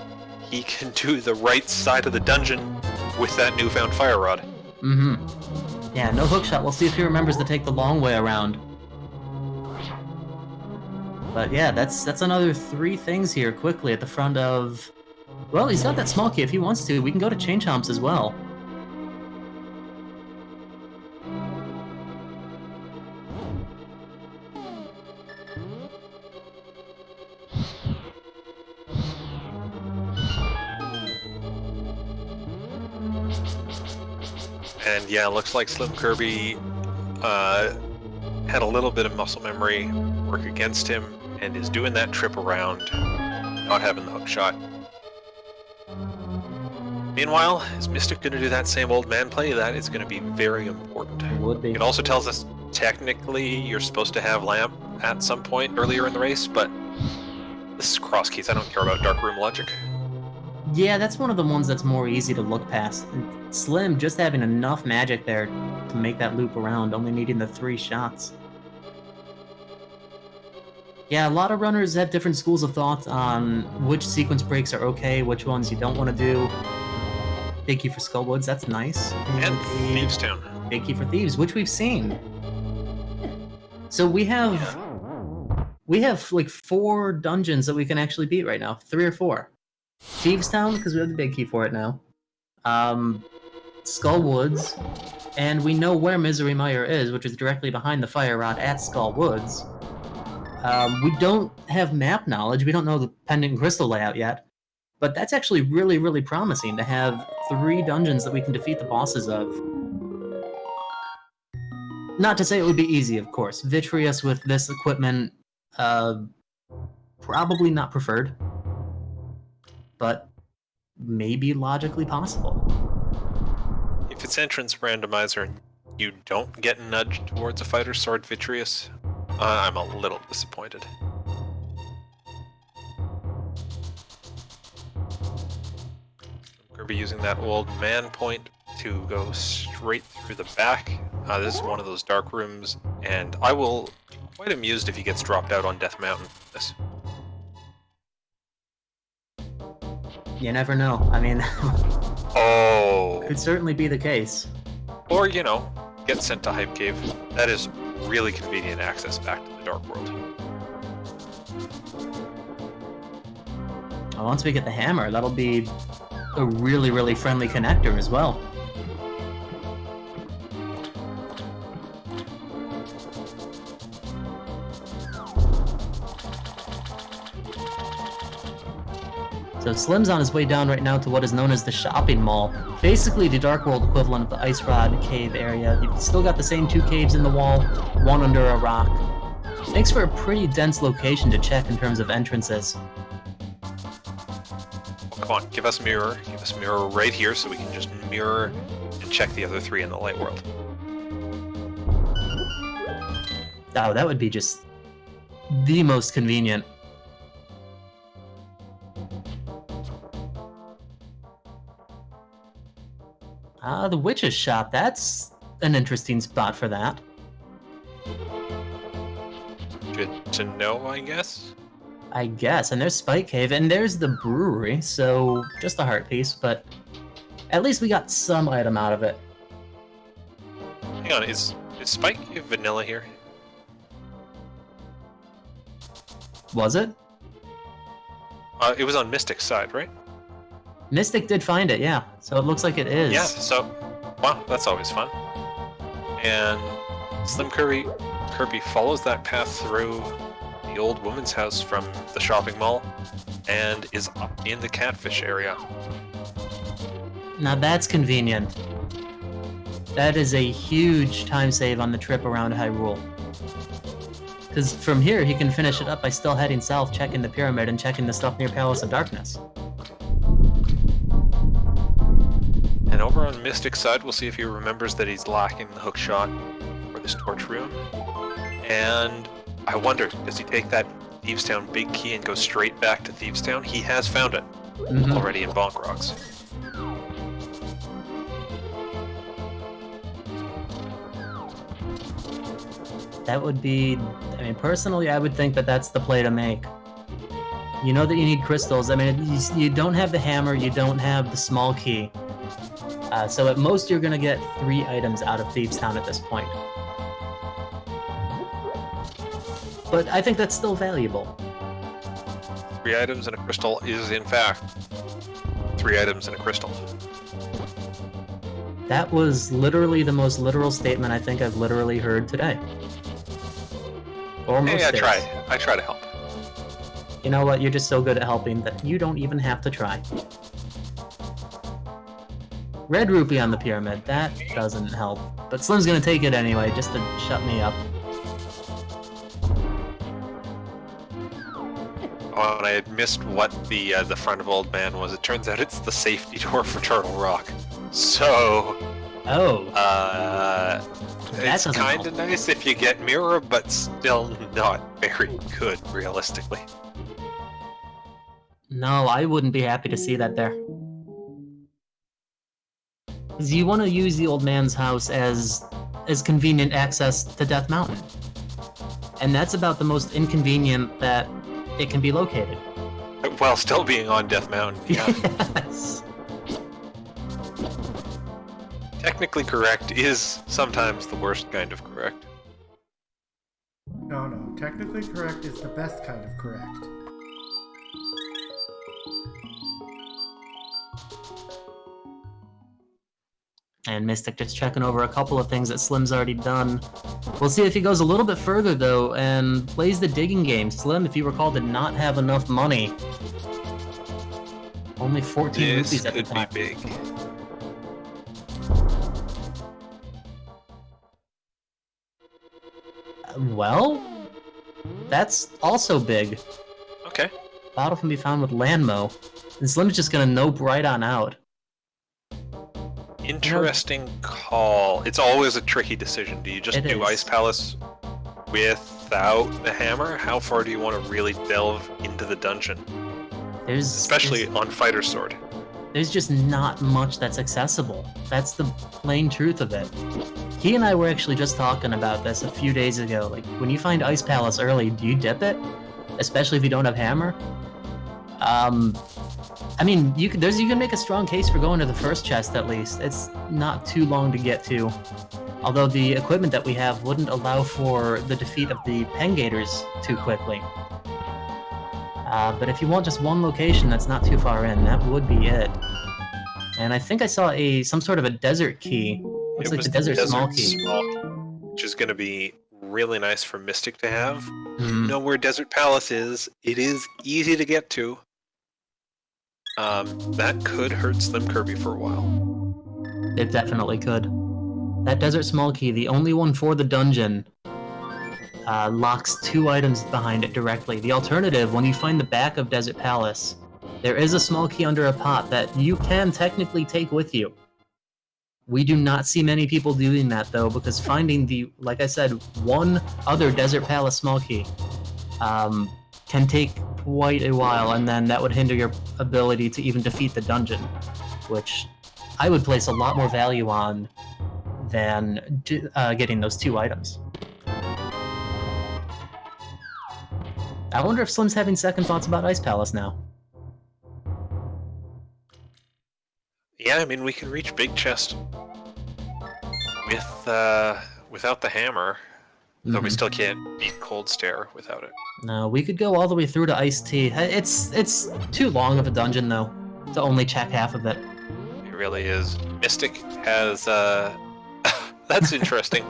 he can do the right side of the dungeon with that newfound fire rod. Yeah, no hookshot. We'll see if he remembers to take the long way around. But yeah, that's another 3 things here quickly at the front of... Well, he's got that small key. If he wants to, we can go to Chain Chomps as well. And yeah, looks like SlimKirby had a little bit of muscle memory work against him and is doing that trip around, not having the hook shot. Meanwhile, is Mystic going to do that same old man play? That is going to be very important. It would be. It also tells us technically you're supposed to have Lamp at some point earlier in the race, but this is Cross Keys. I don't care about Dark Room logic. Yeah, that's one of the ones that's more easy to look past. And Slim just having enough magic there to make that loop around, only needing the 3 shots. Yeah, a lot of runners have different schools of thought on which sequence breaks are okay, which ones you don't want to do. Big key for Skullwoods, that's nice. And Thieves Town. Big key for Thieves, which we've seen. So we have like 4 dungeons that we can actually beat right now. 3 or 4. Thieves Town, because we have the big key for it now. Skull Woods, and we know where Misery Mire is, which is directly behind the fire rod at Skull Woods. We don't have map knowledge. We don't know the Pendant Crystal layout yet. But that's actually really, really promising to have 3 dungeons that we can defeat the bosses of. Not to say it would be easy, of course. Vitreous with this equipment, probably not preferred. But maybe logically possible. If it's entrance randomizer and you don't get nudged towards a fighter sword Vitreous, I'm a little disappointed. Kirby using that old man point to go straight through the back. This is one of those dark rooms, and I will be quite amused if he gets dropped out on Death Mountain. This. You never know. I mean, Oh. could certainly be the case. Or, you know, get sent to Hype Cave. That is really convenient access back to the Dark World. Well, once we get the hammer, that'll be a really, really friendly connector as well. So Slim's on his way down right now to what is known as the shopping mall. Basically the Dark World equivalent of the Ice Rod cave area. You've still got the same 2 caves in the wall, one under a rock. Makes for a pretty dense location to check in terms of entrances. Come on, give us mirror. Give us mirror right here so we can just mirror and check the other 3 in the light world. Oh, that would be just the most convenient. The witch's shop, that's an interesting spot for that. Good to know, I guess. I guess, and there's Spike Cave, and there's the brewery, so just a heart piece, but at least we got some item out of it. Hang on, is Spike Cave vanilla here? Was it? It was on Mystic's side, right? Mystic did find it, yeah, so it looks like it is. Yeah, so, wow, that's always fun. And SlimKirby follows that path through the old woman's house from the shopping mall and is up in the catfish area. Now that's convenient. That is a huge time save on the trip around Hyrule. Because from here he can finish it up by still heading south, checking the pyramid and checking the stuff near Palace of Darkness. And over on Mystic's side, we'll see if he remembers that he's lacking the hook shot for this torch room. And I wonder, does he take that Thieves' Town big key and go straight back to Thieves' Town? He has found it already in Bonk Rocks. That would be, I mean, personally, I would think that that's the play to make. You know that you need crystals. I mean, you don't have the hammer, you don't have the small key. So at most, you're going to get 3 items out of Thieves' Town at this point. But I think that's still valuable. 3 items and a crystal is, in fact, 3 items and a crystal. That was literally the most literal statement I think I've literally heard today. Or most days. I try to help. You know what? You're just so good at helping that you don't even have to try. Red rupee on the pyramid. That doesn't help. But Slim's gonna take it anyway, just to shut me up. Oh, and I had missed what the front of Old Man was. It turns out it's the safety door for Turtle Rock. So... Oh. It's kind of nice if you get mirror, but still not very good, realistically. No, I wouldn't be happy to see that there. Because you want to use the old man's house as convenient access to Death Mountain. And that's about the most inconvenient that it can be located. While still being on Death Mountain, yeah. Yes. Technically correct is sometimes the worst kind of correct. No, technically correct is the best kind of correct. And Mystic just checking over a couple of things that Slim's already done. We'll see if he goes a little bit further, though, and plays the digging game. Slim, if you recall, did not have enough money. Only 14 rupees at the time. This could be big. Well, that's also big. Okay. Bottle can be found with Landmo. And Slim's just gonna nope right on out. Interesting call. It's always a tricky decision. Do you just do Ice Palace without the hammer? How far do you want to really delve into the dungeon? Especially on Fighter Sword. There's just not much that's accessible. That's the plain truth of it. He and I were actually just talking about this a few days ago. Like, when you find Ice Palace early, do you dip it? Especially if you don't have hammer? I mean, you can make a strong case for going to the first chest at least. It's not too long to get to. Although the equipment that we have wouldn't allow for the defeat of the Pengators too quickly. But if you want just one location that's not too far in, that would be it. And I think I saw some sort of a desert key. Looks like the desert small key. Which is going to be really nice for Mystic to have. You know where Desert Palace is. It is easy to get to. That could hurt SlimKirby for a while. It definitely could. That desert small key, the only one for the dungeon, locks 2 items behind it directly. The alternative, when you find the back of Desert Palace, there is a small key under a pot that you can technically take with you. We do not see many people doing that, though, because finding the, like I said, one other Desert Palace small key can take quite a while, and then that would hinder your ability to even defeat the dungeon, which I would place a lot more value on than getting those 2 items. I wonder if Slim's having second thoughts about Ice Palace now. Yeah, I mean, we can reach Big Chest without the hammer, though we still can't beat Cold Stare without it. No, we could go all the way through to Ice Tea. It's too long of a dungeon, though, to only check half of it. It really is. Mystic has, that's interesting.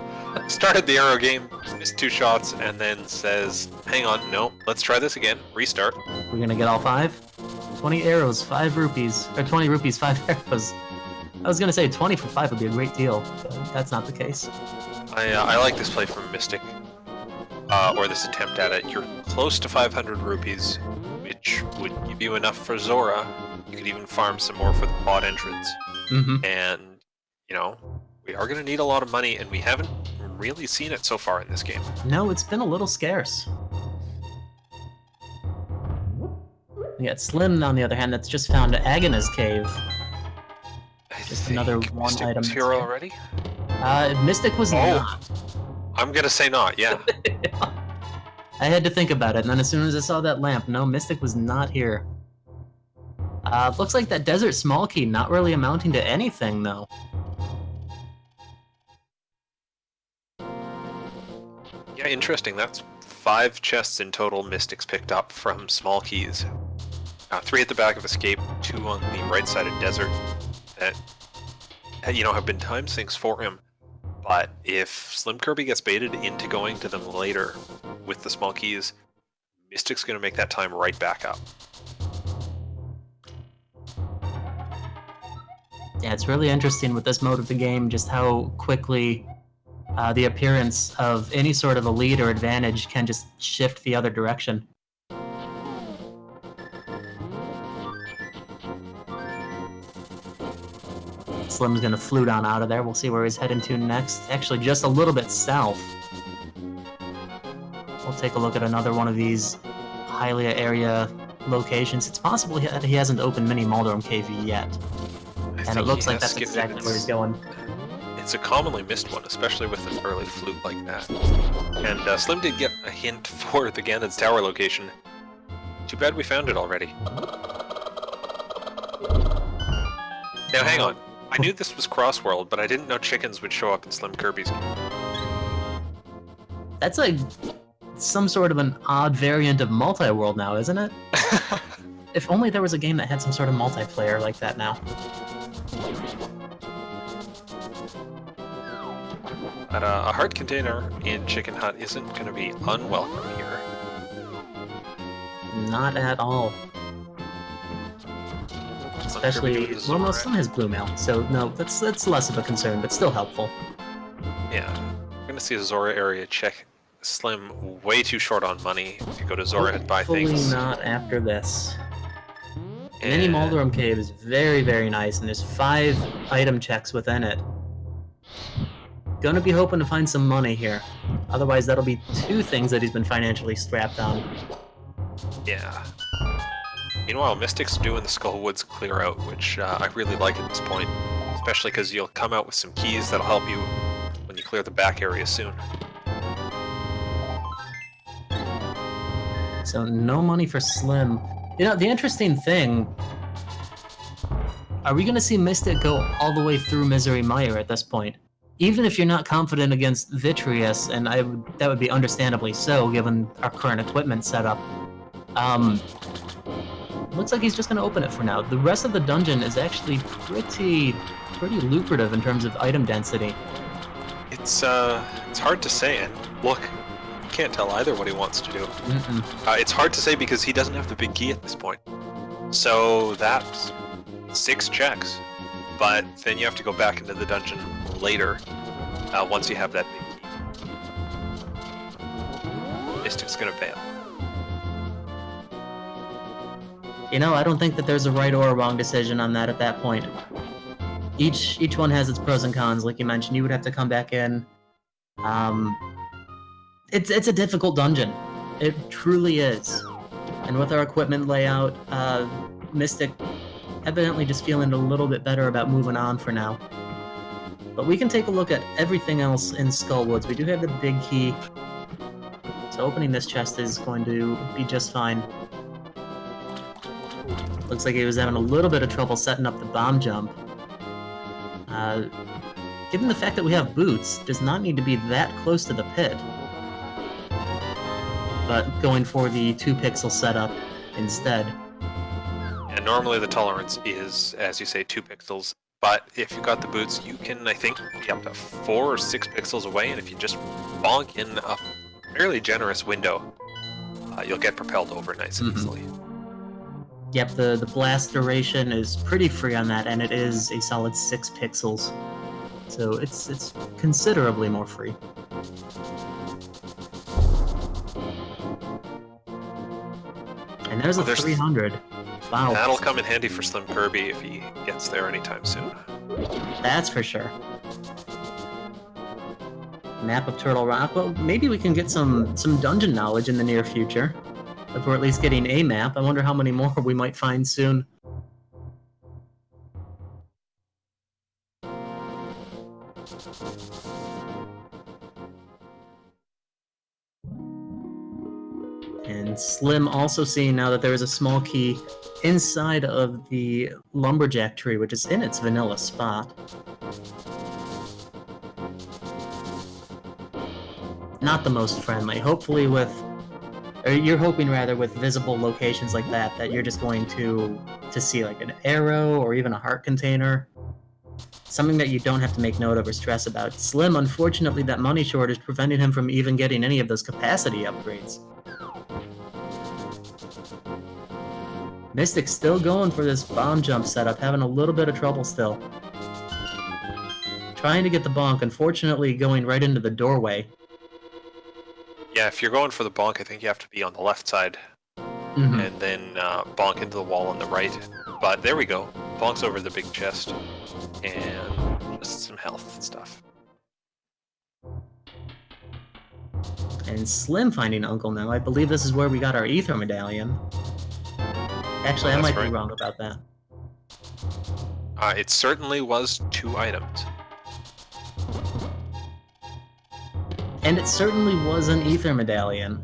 Started the arrow game, missed 2 shots, and then says, hang on, no, let's try this again, restart. We're gonna get all 5? 20 arrows, 5 rupees. Or 20 rupees, 5 arrows. I was gonna say 20 for 5 would be a great deal, but that's not the case. I like this play from Mystic, or this attempt at it. You're close to 500 rupees, which would give you enough for Zora. You could even farm some more for the bot entrance. And, you know, we are going to need a lot of money, and we haven't really seen it so far in this game. No, it's been a little scarce. We got Slim, on the other hand, that's just found Agana's Cave. Just another one Mystic item. Was here already? Mystic was not. I'm gonna say not, yeah. I had to think about it, and then as soon as I saw that lamp, no, Mystic was not here. Looks like that desert small key not really amounting to anything, though. Yeah, interesting. That's 5 chests in total Mystics picked up from small keys. 3 at the back of Escape, 2 on the right side of Desert that, you know, have been time sinks for him. But if SlimKirby gets baited into going to them later with the small keys, Mystic's going to make that time right back up. Yeah, it's really interesting with this mode of the game, just how quickly the appearance of any sort of a lead or advantage can just shift the other direction. Slim's gonna flute on out of there. We'll see where he's heading to next. Actually, just a little bit south. We'll take a look at another one of these Hylia area locations. It's possible that he hasn't opened Mini Maldorm Cave yet. And it looks like that's exactly where he's going. It's a commonly missed one, especially with an early flute like that. And Slim did get a hint for the Ganon's Tower location. Too bad we found it already. Now hang on. I knew this was Crossworld, but I didn't know chickens would show up in SlimKirby's game. That's like some sort of an odd variant of multi-world now, isn't it? If only there was a game that had some sort of multiplayer like that now. But a heart container in Chicken Hut isn't going to be unwelcome here. Not at all. Especially, well, no, Slim has Blue Mail, so no, that's less of a concern, but still helpful. Yeah, we're going to see a Zora area check. Slim way too short on money to go to Zora and buy things. Hopefully not after this. Mini Maldorm Cave is very, very nice, and there's 5 item checks within it. Gonna be hoping to find some money here. Otherwise, that'll be 2 things that he's been financially strapped on. Yeah. Meanwhile, Mystic's doing the Skullwoods clear out, which I really like at this point. Especially because you'll come out with some keys that'll help you when you clear the back area soon. So no money for Slim. You know, the interesting thing Are we going to see Mystic go all the way through Misery Mire at this point? Even if you're not confident against Vitreous, and that would be understandably so, given our current equipment setup, looks like he's just going to open it for now. The rest of the dungeon is actually pretty lucrative in terms of item density. It's hard to say, and look, you can't tell either what he wants to do. It's hard to say because he doesn't have the big key at this point. So that's 6 checks, but then you have to go back into the dungeon later once you have that big key. Mystic's gonna bail. You know, I don't think that there's a right or a wrong decision on that at that point. Each one has its pros and cons, like you mentioned. You would have to come back in. It's a difficult dungeon. It truly is. And with our equipment layout, Mystic evidently just feeling a little bit better about moving on for now. But we can take a look at everything else in Skullwoods. We do have the big key, so opening this chest is going to be just fine. Looks like he was having a little bit of trouble setting up the bomb jump. Given the fact that we have boots, does not need to be that close to the pit. But going for the 2-pixel setup instead. And normally the tolerance is, as you say, 2 pixels. But if you got the boots, you can, I think, be up to 4 or 6 pixels away. And if you just bonk in a fairly generous window, you'll get propelled over nice and easily. Yep, the blast duration is pretty free on that, and it is a solid 6 pixels. So it's considerably more free. And there's a 300. Wow. That'll come in handy for SlimKirby if he gets there anytime soon. That's for sure. Map of Turtle Rock. Well, maybe we can get some dungeon knowledge in the near future. If we're at least getting a map. I wonder how many more we might find soon. And Slim also seeing now that there is a small key inside of the lumberjack tree, which is in its vanilla spot. Not the most friendly. Hopefully you're hoping rather with visible locations like that you're just going to see like an arrow or even a heart container. Something that you don't have to make note of or stress about. Slim, unfortunately, that money shortage is preventing him from even getting any of those capacity upgrades. Mystic's still going for this bomb jump setup, having a little bit of trouble still. Trying to get the bonk, unfortunately going right into the doorway. Yeah, if you're going for the bonk, I think you have to be on the left side. And then bonk into the wall on the right. But there we go. Bonk's over the big chest. And just some health stuff. And Slim finding Uncle now. I believe this is where we got our Ether Medallion. Actually, I might be wrong about that. It certainly was 2 items. And it certainly was an Ether Medallion,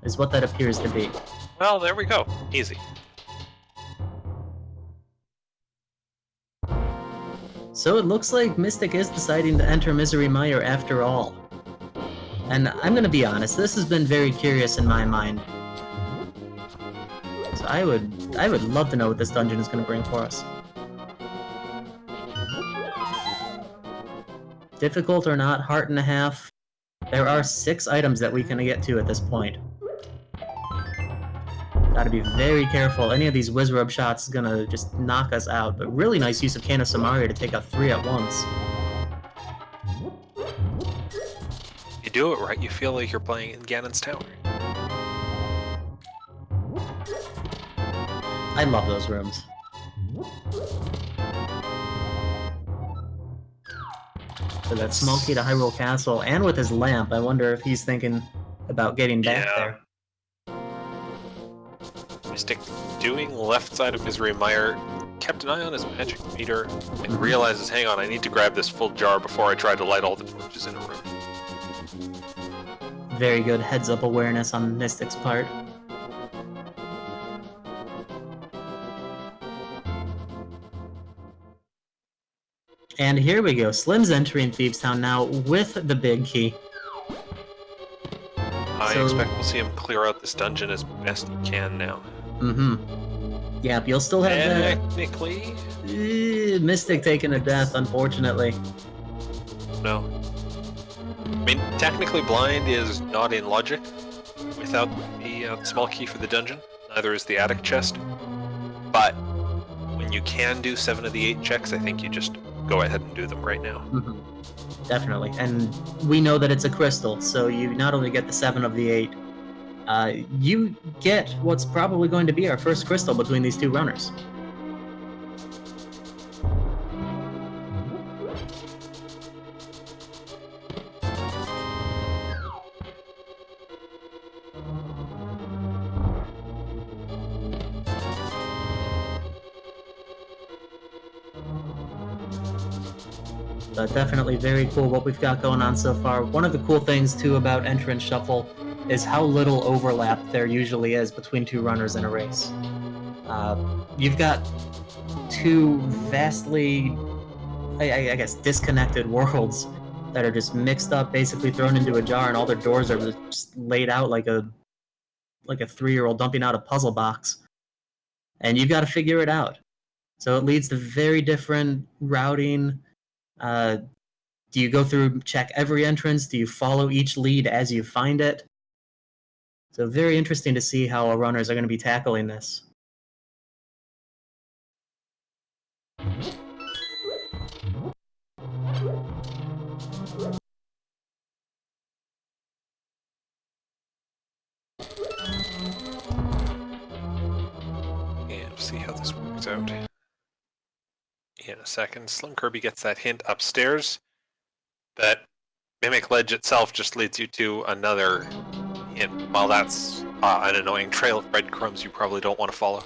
is what that appears to be. Well, there we go. Easy. So it looks like Mystic is deciding to enter Misery Mire after all. And I'm gonna be honest, this has been very curious in my mind. So I would love to know what this dungeon is gonna bring for us. Difficult or not, heart and a half. There are 6 items that we can get to at this point. Gotta be very careful. Any of these Wizrub shots is gonna just knock us out, but really nice use of Cane of Samaria to take out 3 at once. You do it right, you feel like you're playing in Ganon's Tower. I love those rooms. So that small key to Hyrule Castle, and with his lamp, I wonder if he's thinking about getting back there. Mystic doing left side of Misery Mire, kept an eye on his magic meter, and realizes, hang on, I need to grab this full jar before I try to light all the torches in a room. Very good heads-up awareness on Mystic's part. And here we go. Slim's entering Thieves Town now with the big key. I expect we'll see him clear out this dungeon as best he can now. Yep, you'll still have Technically? Mystic taking a death, unfortunately. No. I mean, technically blind is not in logic without the small key for the dungeon. Neither is the attic chest. But when you can do 7 of the 8 checks, I think you just go ahead and do them right now. Definitely. And we know that it's a crystal, so you not only get the 7 of the 8, you get what's probably going to be our first crystal between these two runners. But definitely very cool what we've got going on so far. One of the cool things, too, about Entrance Shuffle is how little overlap there usually is between two runners in a race. You've got two vastly, I guess, disconnected worlds that are just mixed up, basically thrown into a jar, and all their doors are just laid out like a 3-year-old dumping out a puzzle box. And you've got to figure it out. So it leads to very different routing. Do you go through, check every entrance? Do you follow each lead as you find it? So very interesting to see how our runners are going to be tackling this. And see how this works out. In a second, SlimKirby gets that hint upstairs. That Mimic Ledge itself just leads you to another hint. While that's an annoying trail of breadcrumbs you probably don't want to follow.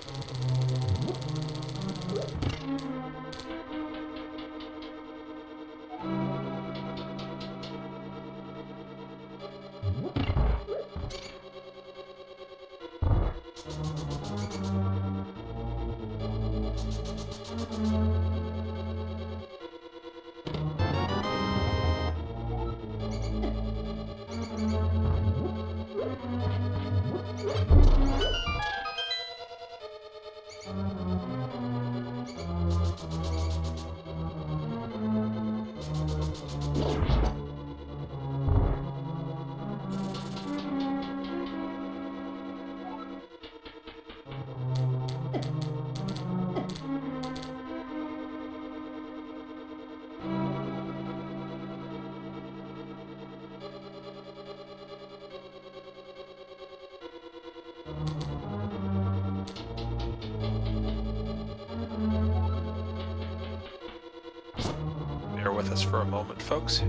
Bear with us for a moment, folks.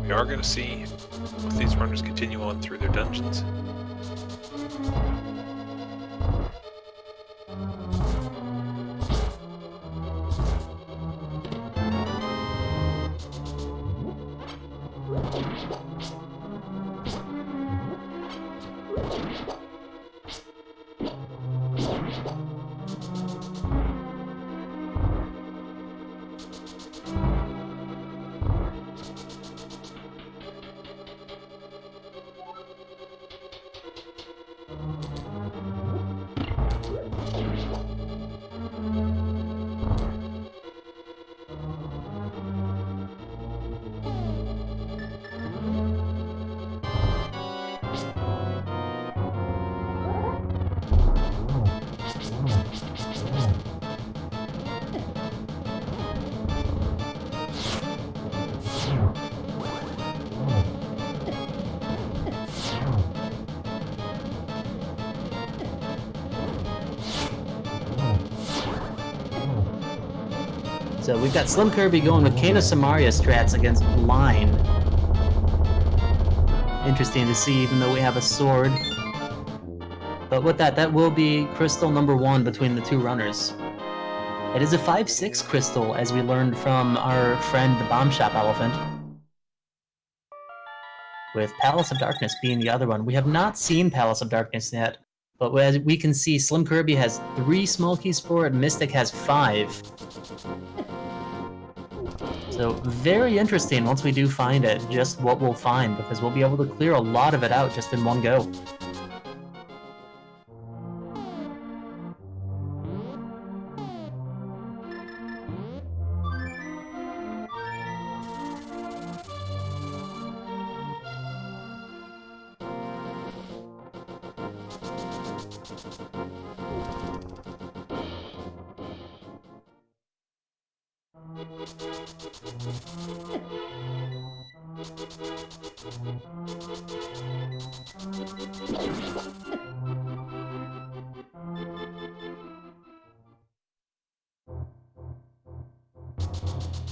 We are going to see if these runners continue on through their dungeons. So we've got SlimKirby going with Kano Samaria strats against Blind. Interesting to see, even though we have a sword. But with that, that will be crystal number 1 between the two runners. It is a 5/6 crystal, as we learned from our friend the Bomb Shop Elephant. With Palace of Darkness being the other one. We have not seen Palace of Darkness yet, but as we can see, SlimKirby has 3 small keys for it, Mystic has 5. So very interesting once we do find it, just what we'll find, because we'll be able to clear a lot of it out just in one go.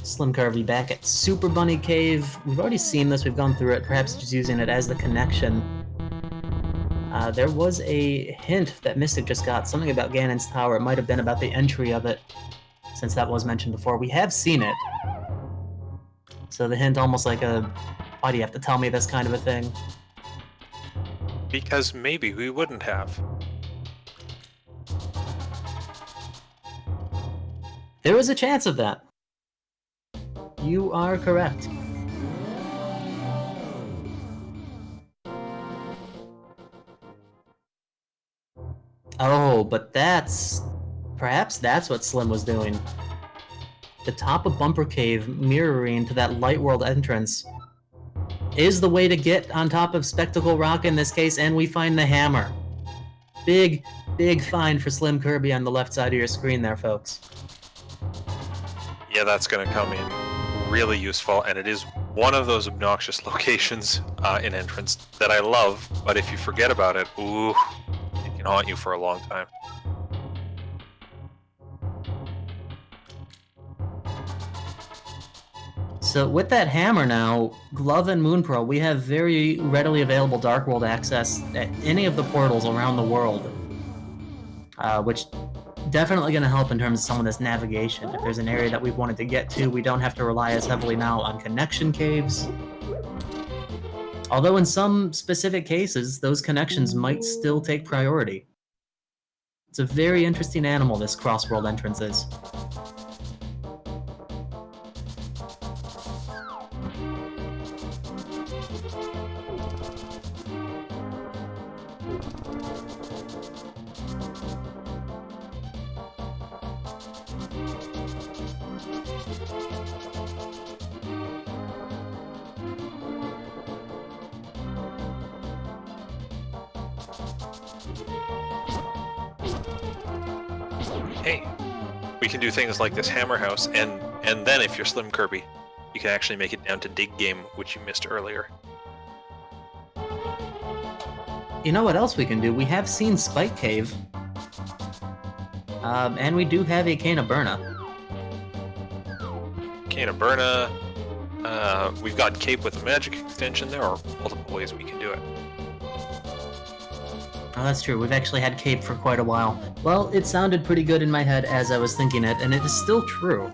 SlimKirby back at Super Bunny Cave. We've already seen this, we've gone through it, perhaps just using it as the connection. There was a hint that Mystic just got, something about Ganon's Tower. It might have been about the entry of it, since that was mentioned before. We have seen it. So the hint almost like a, why do you have to tell me this kind of a thing? Because maybe we wouldn't have. There was a chance of that. You are correct. Oh, but that's... perhaps that's what Slim was doing. The top of Bumper Cave, mirroring to that Light World entrance, is the way to get on top of Spectacle Rock in this case, and we find the hammer. Big, big find for SlimKirby on the left side of your screen there, folks. Yeah, that's going to come in really useful, and it is one of those obnoxious locations in entrance that I love, but if you forget about it, ooh, it can haunt you for a long time. So with that hammer now, Glove and Moonpearl, we have very readily available Dark World access at any of the portals around the world, which definitely going to help in terms of some of this navigation. If there's an area that we've wanted to get to, we don't have to rely as heavily now on connection caves. Although in some specific cases, those connections might still take priority. It's a very interesting animal, this Crossworld entrance is. Hey, we can do things like this hammer house, and then if you're SlimKirby, you can actually make it down to Dig Game, which you missed earlier. You know what else we can do? We have seen Spike Cave. And we do have a Cane of Burna. Cane of Burna, we've got Cape with a magic extension. There are multiple ways we can do it. Oh, that's true. We've actually had Cape for quite a while. Well, it sounded pretty good in my head as I was thinking it, and it is still true.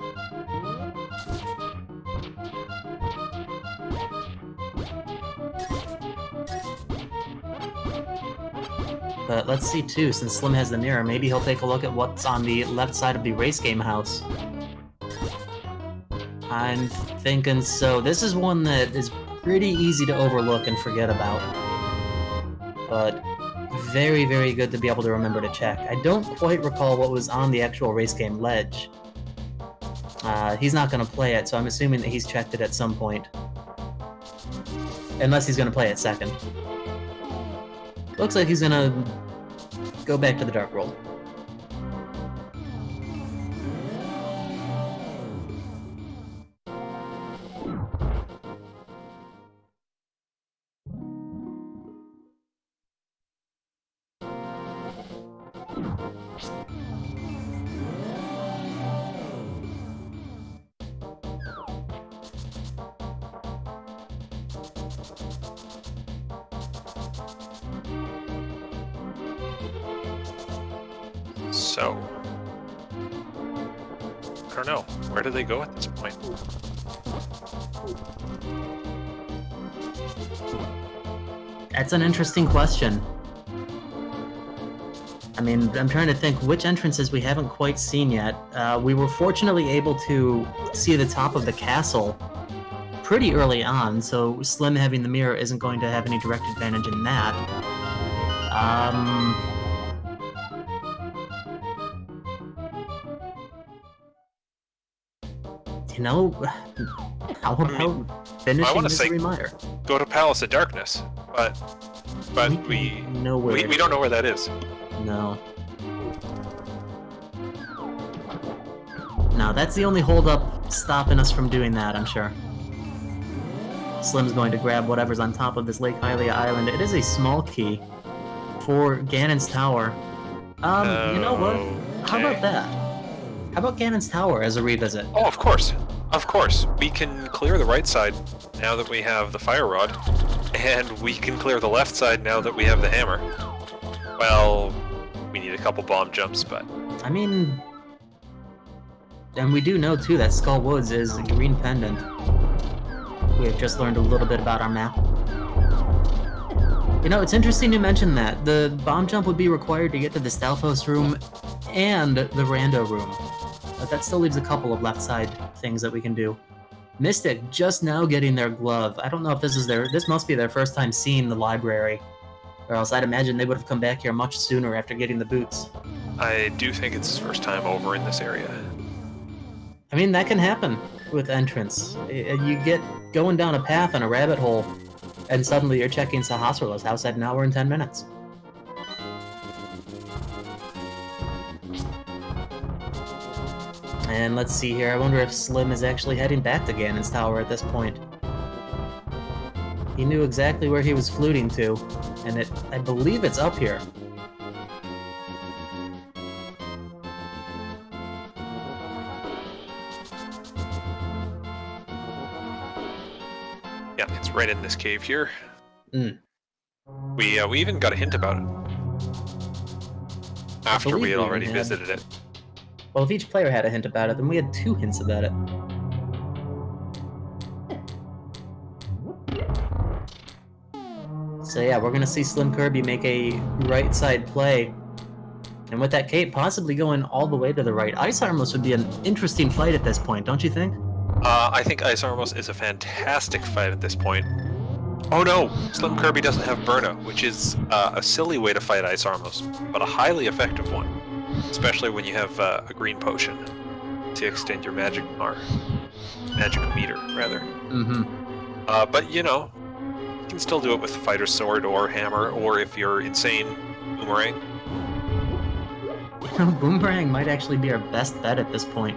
But let's see too, since Slim has the mirror, maybe he'll take a look at what's on the left side of the race game house. I'm thinking so. This is one that is pretty easy to overlook and forget about. But very, very good to be able to remember to check. I don't quite recall what was on the actual race game ledge. He's not going to play it, so I'm assuming that he's checked it at some point. Unless he's going to play it second. Looks like he's going to go back to the Dark World. So, I don't know. Where do they go at this point? That's an interesting question. I mean, I'm trying to think which entrances we haven't quite seen yet. We were fortunately able to see the top of the castle pretty early on, so Slim having the mirror isn't going to have any direct advantage in that. You know, how about finishing Misery Mire? Go to Palace of Darkness, but we don't know where that is. No. No, that's the only holdup stopping us from doing that, I'm sure. Slim's going to grab whatever's on top of this Lake Hylia island. It is a small key for Ganon's Tower. You know what? How about that? How about Ganon's Tower as a revisit? Oh, of course. Of course. We can clear the right side now that we have the fire rod, and we can clear the left side now that we have the hammer. Well, we need a couple bomb jumps, but... I mean... And we do know, too, that Skull Woods is a green pendant. We have just learned a little bit about our map. You know, it's interesting you mention that. The bomb jump would be required to get to the Stalfos room and the Rando room. But that still leaves a couple of left side things that we can do. Mystic just now getting their glove. I don't know if this must be their first time seeing the library. Or else I'd imagine they would have come back here much sooner after getting the boots. I do think it's his first time over in this area. I mean, that can happen with entrance. You get going down a path on a rabbit hole, and suddenly you're checking Sahasrarla's house at an hour and 10 minutes. And let's see here, I wonder if Slim is actually heading back to Ganon's Tower at this point. He knew exactly where he was fluting to, and I believe it's up here. Yeah, it's right in this cave here. Mm. We even got a hint about it after we had already visited it. Well, if each player had a hint about it, then we had 2 hints about it. So yeah, we're gonna see SlimKirby make a right side play. And with that cape possibly going all the way to the right, Ice Armos would be an interesting fight at this point, don't you think? I think Ice Armos is a fantastic fight at this point. Oh no! SlimKirby doesn't have Burna, which is a silly way to fight Ice Armos, but a highly effective one. Especially when you have a green potion to extend your magic meter, rather. Mm-hmm. But you know, you can still do it with Fighter's Sword or Hammer, or if you're insane, Boomerang. You know, Boomerang might actually be our best bet at this point.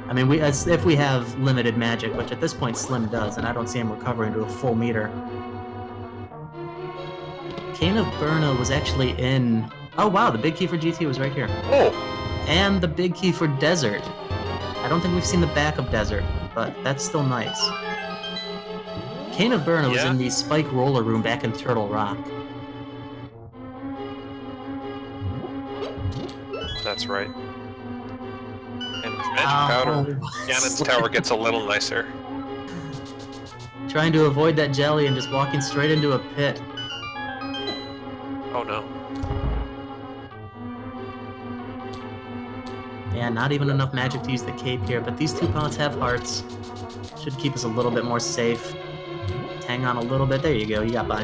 I mean, if we have limited magic, which at this point Slim does, and I don't see him recovering to a full meter. Cane of Burna was actually in... Oh wow, the big key for GT was right here. Oh! And the big key for Desert. I don't think we've seen the back of Desert, but that's still nice. Cane of Burna was in the Spike Roller room back in Turtle Rock. That's right. And with Magic Powder, Ganon's Tower gets a little nicer. Trying to avoid that jelly and just walking straight into a pit. Oh no. Yeah, not even enough magic to use the cape here, but these 2 pots have hearts. Should keep us a little bit more safe. Hang on a little bit. There you go, you got by.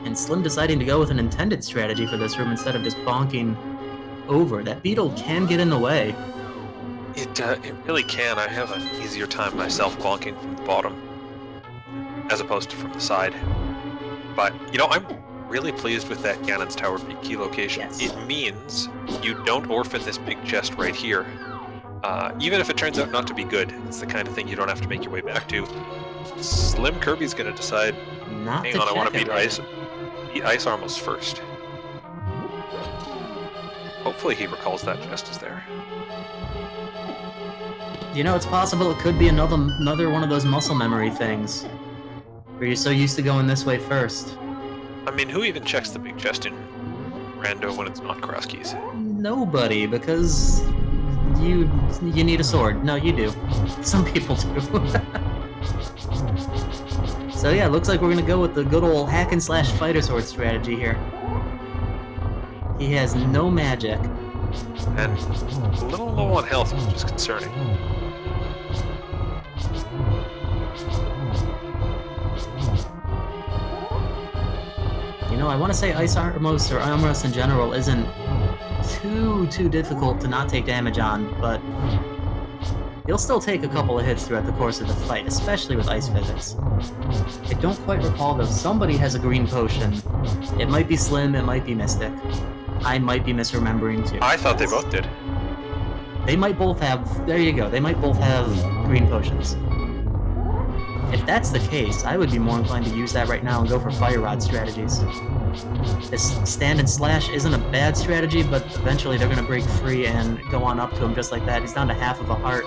And Slim deciding to go with an intended strategy for this room instead of just bonking over. That beetle can get in the way. It really can. I have an easier time myself bonking from the bottom as opposed to from the side. But, you know, I'm really pleased with that Ganon's Tower big key location. Yes. It means you don't orphan this big chest right here. Even if it turns out not to be good, it's the kind of thing you don't have to make your way back to. SlimKirby's going to decide, hang on, I want to beat Ice Armos first. Hopefully he recalls that chest is there. You know, it's possible it could be another one of those muscle memory things, where you're so used to going this way first. I mean, who even checks the big chest in Rando when it's not cross keys? Nobody, because you need a sword. No, you do. Some people do. So yeah, looks like we're gonna go with the good old hack and slash fighter sword strategy here. He has no magic. And a little low on health, which is concerning. You know, I want to say Ice Armos or Armos in general isn't too difficult to not take damage on, but you'll still take a couple of hits throughout the course of the fight, especially with ice physics. I don't quite recall though, somebody has a green potion. It might be Slim, it might be Mystic. I might be misremembering too. I thought they both did. They might both have, there you go, they might both have green potions. If that's the case, I would be more inclined to use that right now and go for Fire Rod strategies. This stand and slash isn't a bad strategy, but eventually they're going to break free and go on up to him just like that. He's down to half of a heart.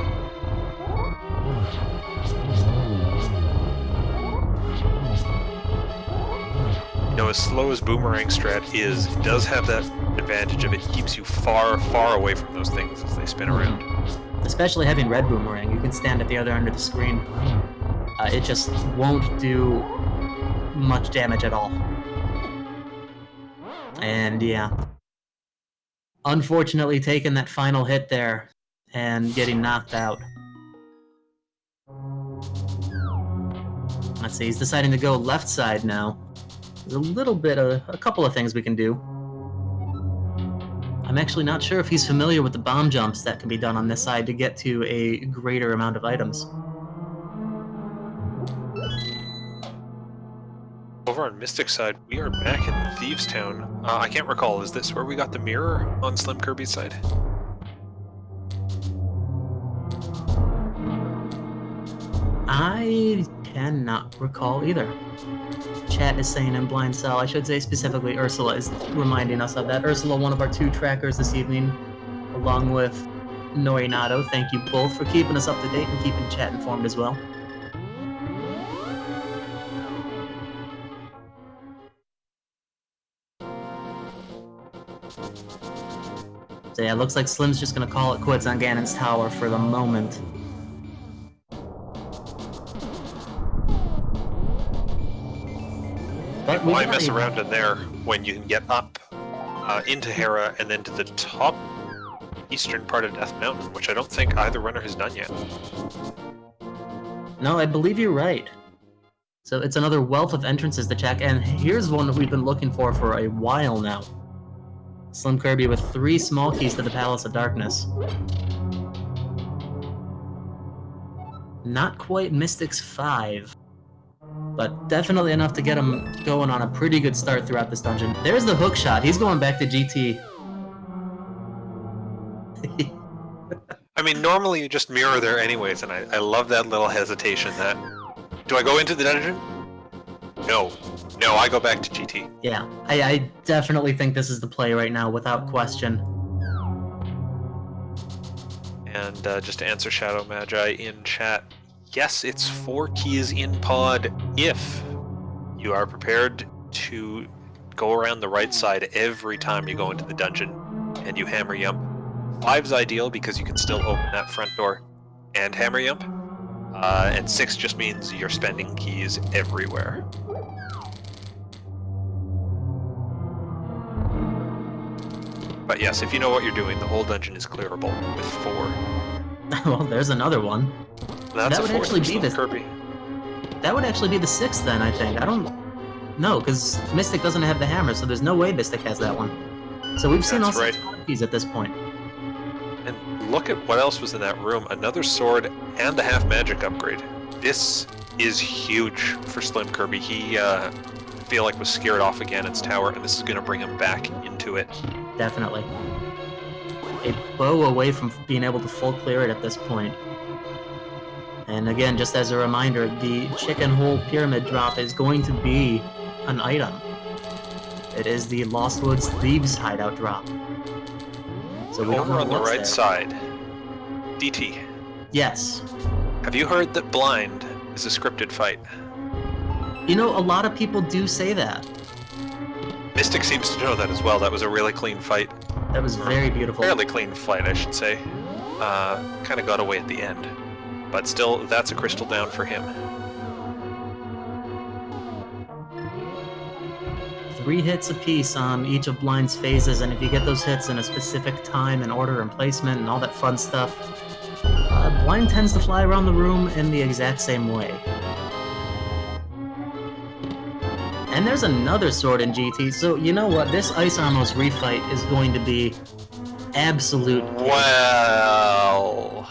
You know, as slow as Boomerang strat is, it does have that advantage of it keeps you far, far away from those things as they spin around. Especially having red Boomerang, you can stand at the other end of the screen. It just won't do much damage at all. And yeah, unfortunately taking that final hit there and getting knocked out. Let's see, he's deciding to go left side now. There's a little bit of a couple of things we can do. I'm actually not sure if he's familiar with the bomb jumps that can be done on this side to get to a greater amount of items. Over on Mystic side, we are back in Thieves Town. I can't recall, is this where we got the mirror on SlimKirby's side? I cannot recall either. Chat is saying in Blind Cell, I should say specifically Ursula is reminding us of that. Ursula, one of our 2 trackers this evening, along with Norinato. Thank you both for keeping us up to date and keeping chat informed as well. So yeah, it looks like Slim's just gonna call it quits on Ganon's Tower for the moment. But why mess around in there when you can get up into Hera and then to the top eastern part of Death Mountain, which I don't think either runner has done yet. No, I believe you're right. So it's another wealth of entrances to check, and here's one that we've been looking for a while now. SlimKirby with 3 small keys to the Palace of Darkness. Not quite Mystic's 5, but definitely enough to get him going on a pretty good start throughout this dungeon. There's the hook shot. He's going back to GT. I mean, normally you just mirror there anyways, and I love that little hesitation that, do I go into the dungeon? No, I go back to GT. Yeah, I definitely think this is the play right now, without question. And just to answer Shadow Magi in chat, yes, it's 4 keys in pod if you are prepared to go around the right side every time you go into the dungeon and you hammer yump. 5's ideal because you can still open that front door and hammer yump. And 6 just means you're spending keys everywhere. But yes, if you know what you're doing, the whole dungeon is clearable with 4. Well, there's another one. That's that would actually be the Kirby. That would actually be the 6th then, I think. I don't know, because Mystic doesn't have the hammer, so there's no way Mystic has that one. So we've seen all 6 keys at this point. And look at what else was in that room. Another sword and a half magic upgrade. This is huge for SlimKirby. He, I feel like, was scared off of Ganon's Tower, and this is going to bring him back into it. Definitely. A bow away from being able to full clear it at this point. And again, just as a reminder, the Chicken Hole Pyramid drop is going to be an item. It is the Lost Woods Thieves hideout drop. So we Over on the right side, DT. Yes. Have you heard that Blind is a scripted fight? You know, a lot of people do say that. Mystic seems to know that as well. That was a really clean fight. That was very beautiful. Fairly clean fight, I should say. kind of got away at the end. But still, that's a crystal down for him. 3 hits apiece on each of Blind's phases, and if you get those hits in a specific time and order and placement and all that fun stuff, Blind tends to fly around the room in the exact same way. And there's another sword in GT, so you know what? This Ice Armos refight is going to be absolute. Well,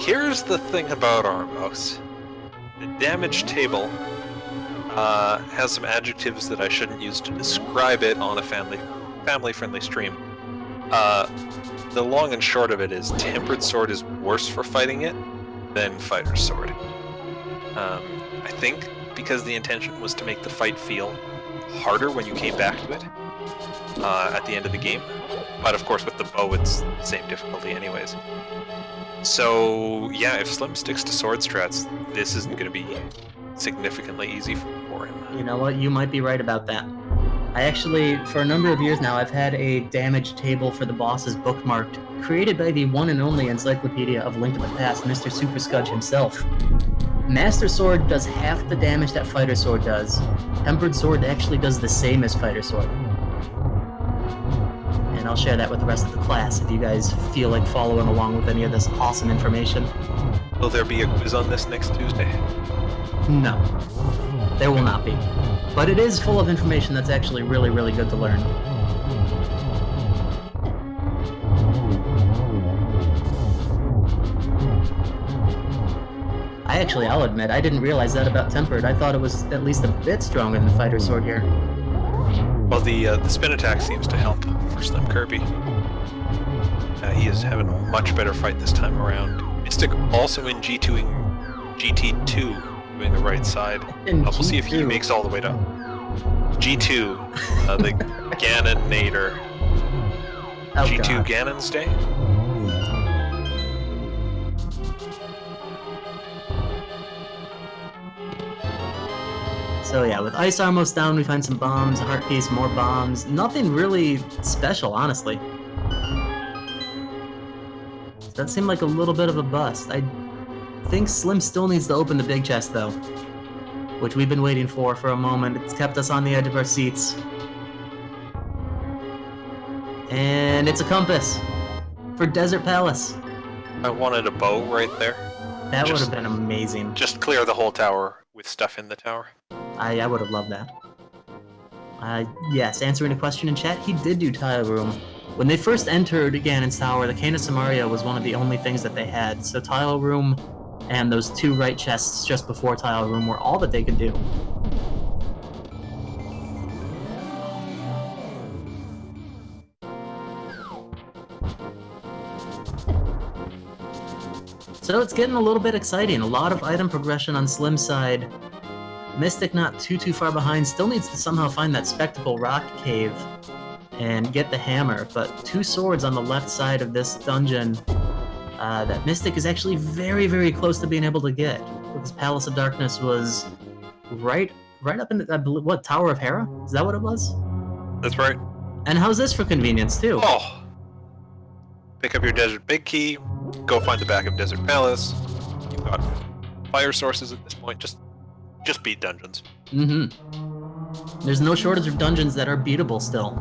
here's the thing about Armos. The damage table has some adjectives that I shouldn't use to describe it on a family-friendly stream. The long and short of it is Tempered Sword is worse for fighting it than Fighter's Sword. I think because the intention was to make the fight feel harder when you came back to it at the end of the game. But of course with the bow it's the same difficulty anyways. So yeah, if Slim sticks to sword strats, this isn't going to be significantly easy for him. You know what? You might be right about that. I actually, for a number of years now, I've had a damage table for the bosses bookmarked, created by the one and only encyclopedia of Link to the Past, Mr. Super Scudge himself. Master Sword does half the damage that Fighter Sword does. Tempered Sword actually does the same as Fighter Sword. And I'll share that with the rest of the class if you guys feel like following along with any of this awesome information. Will there be a quiz on this next Tuesday? No, there will not be. But it is full of information that's actually really, really good to learn. I'll admit, I didn't realize that about Tempered. I thought it was at least a bit stronger than Fighter Sword here. Well, the spin attack seems to help for SlimKirby. He is having a much better fight this time around. Mystic also in GT2 doing the right side. We'll see if he makes all the way to G2, the Ganonnator. Oh, G2 God. Ganon's Day? So yeah, with Ice Armos down, we find some bombs, a heart piece, more bombs. Nothing really special, honestly. That seemed like a little bit of a bust. I think Slim still needs to open the big chest, though, which we've been waiting for a moment. It's kept us on the edge of our seats. And it's a compass for Desert Palace. I wanted a bow right there. That would have been amazing. Just clear the whole tower with stuff in the tower. I would have loved that. Yes, answering a question in chat, he did do Tile Room. When they first entered Ganon's Tower, the Cane of Samaria was one of the only things that they had, so Tile Room and those 2 right chests just before Tile Room were all that they could do. So it's getting a little bit exciting. A lot of item progression on Slim's side. Mystic not too far behind, still needs to somehow find that Spectacle Rock Cave and get the hammer, but 2 swords on the left side of this dungeon that Mystic is actually very, very close to being able to get. Because Palace of Darkness was right up in the, what, Tower of Hera? Is that what it was? That's right. And how's this for convenience, too? Oh! Pick up your Desert Big Key, go find the back of Desert Palace. You've got fire sources at this point, just beat dungeons. Mm-hmm. There's no shortage of dungeons that are beatable still.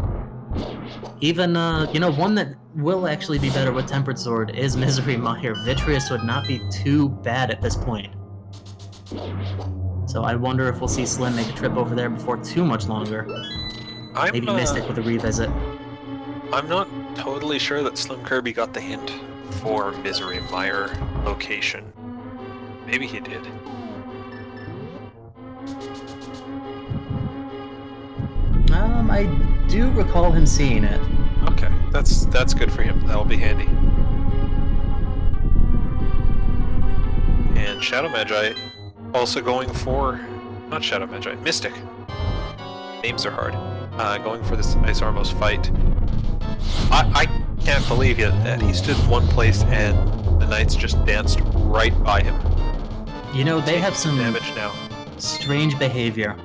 Even, one that will actually be better with Tempered Sword is Misery Mire. Vitreous would not be too bad at this point. So I wonder if we'll see Slim make a trip over there before too much longer. Maybe Mystic with a revisit. I'm not totally sure that SlimKirby got the hint for Misery Mire location. Maybe he did. I do recall him seeing it. Okay, that's good for him. That'll be handy. And Shadow Magi also going for... not Shadow Magi, Mystic. Names are hard. Going for this Ice Armos fight. I can't believe it that he stood in one place and the Knights just danced right by him. You know, they have some damage now. Strange behavior.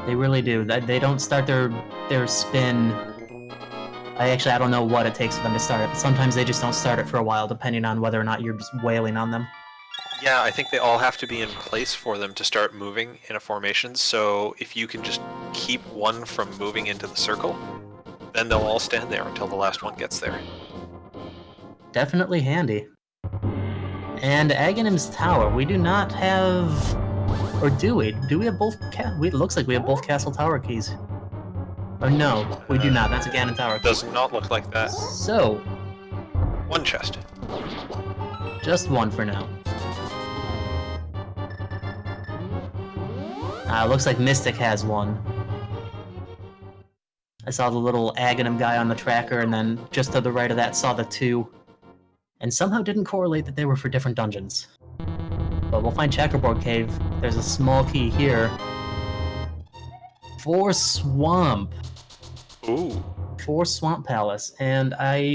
They really do. They don't start their spin I don't know what it takes for them to start it, but sometimes they just don't start it for a while, depending on whether or not you're just wailing on them. Yeah, I think they all have to be in place for them to start moving in a formation, so if you can just keep one from moving into the circle, then they'll all stand there until the last one gets there. Definitely handy. And Aghanim's Tower, we do not have... Or do we? Do we have both... It looks like we have both Castle Tower keys. Or no, we do not. That's a Ganon Tower key. Does not look like that. So... One chest. Just one for now. Looks like Mystic has one. I saw the little Aghanim guy on the tracker, and then just to the right of that saw the two. And somehow didn't correlate that they were for different dungeons. But we'll find Checkerboard Cave. There's a small key here. For Swamp. Ooh. For Swamp Palace. And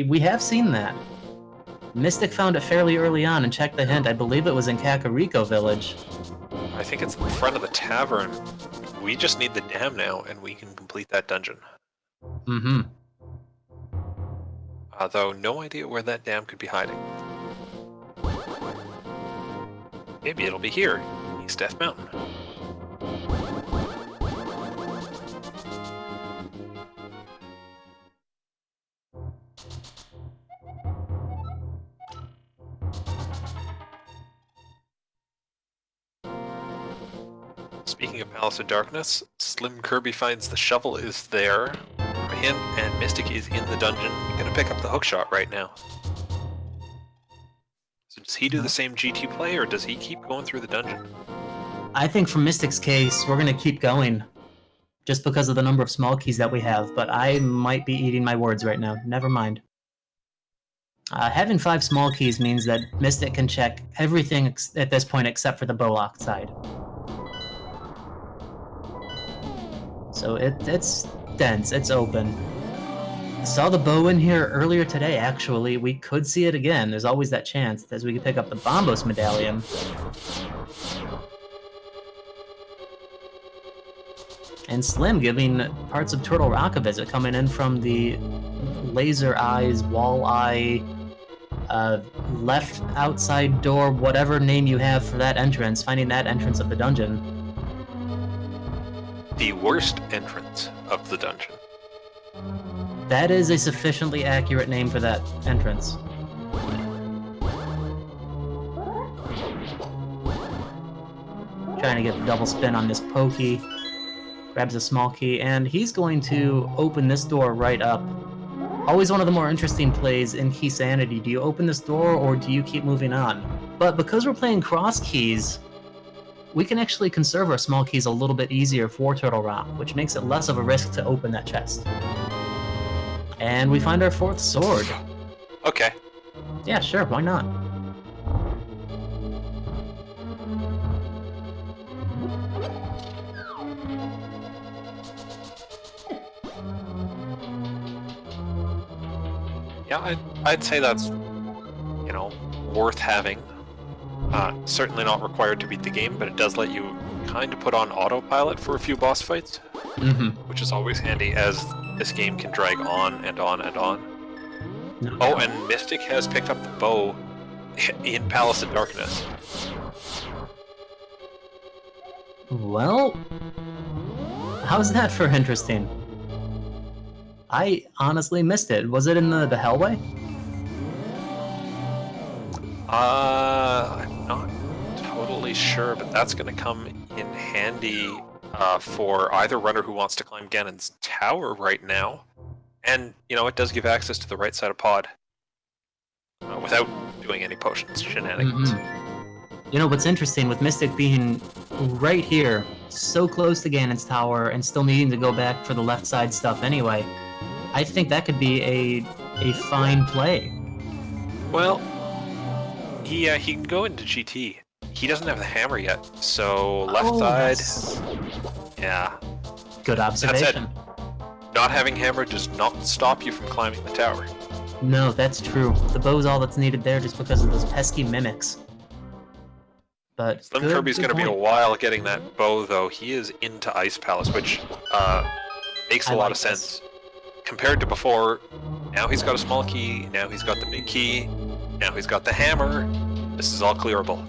we have seen that. Mystic found it fairly early on and checked the hint. I believe it was in Kakariko Village. I think it's in front of the tavern. We just need the dam now, and we can complete that dungeon. Mm-hmm. Though no idea where that dam could be hiding. Maybe it'll be here, East Death Mountain. Speaking of Palace of Darkness, SlimKirby finds the shovel is there for him, and Mystic is in the dungeon. Gonna pick up the hookshot right now. So does he do the same GT play, or does he keep going through the dungeon? I think for Mystic's case, we're going to keep going. Just because of the number of small keys that we have, but I might be eating my words right now. Never mind. Having 5 small keys means that Mystic can check everything at this point except for the Bolok side. So it's dense, it's open. Saw the bow in here earlier today, actually. We could see it again. There's always that chance, as we could pick up the Bombos Medallion. And Slim giving parts of Turtle Rock a visit, coming in from the Laser Eyes, Wall Eye, left outside door, whatever name you have for that entrance, finding that entrance of the dungeon. The worst entrance of the dungeon. That is a sufficiently accurate name for that entrance. Trying to get the double spin on this pokey. Grabs a small key, and he's going to open this door right up. Always one of the more interesting plays in Keysanity. Do you open this door, or do you keep moving on? But because we're playing cross keys, we can actually conserve our small keys a little bit easier for Turtle Rock, which makes it less of a risk to open that chest. And we find our 4th sword. Okay. Yeah, sure, why not? Yeah, I'd say that's, worth having. Certainly not required to beat the game, but it does let you kind of put on autopilot for a few boss fights, which is always handy, as this game can drag on and on and on. No. Oh, and Mystic has picked up the bow in Palace of Darkness. Well, how's that for interesting? I honestly missed it. Was it in the hallway? I'm not totally sure, but that's going to come in handy for either runner who wants to climb Ganon's tower right now. And, it does give access to the right side of pod without doing any potions shenanigans. What's interesting, with Mystic being right here, so close to Ganon's tower, and still needing to go back for the left side stuff anyway, I think that could be a fine play. Well, he can go into GT. He doesn't have the hammer yet, so left side. Yeah. Good observation. Not having hammer does not stop you from climbing the tower. No, that's true. The bow's all that's needed there, just because of those pesky mimics. But SlimKirby's going to be a while getting that bow, though. He is into Ice Palace, which makes a lot of sense. compared to before, now he's got a small key, now he's got the big key, now he's got the hammer. This is all clearable.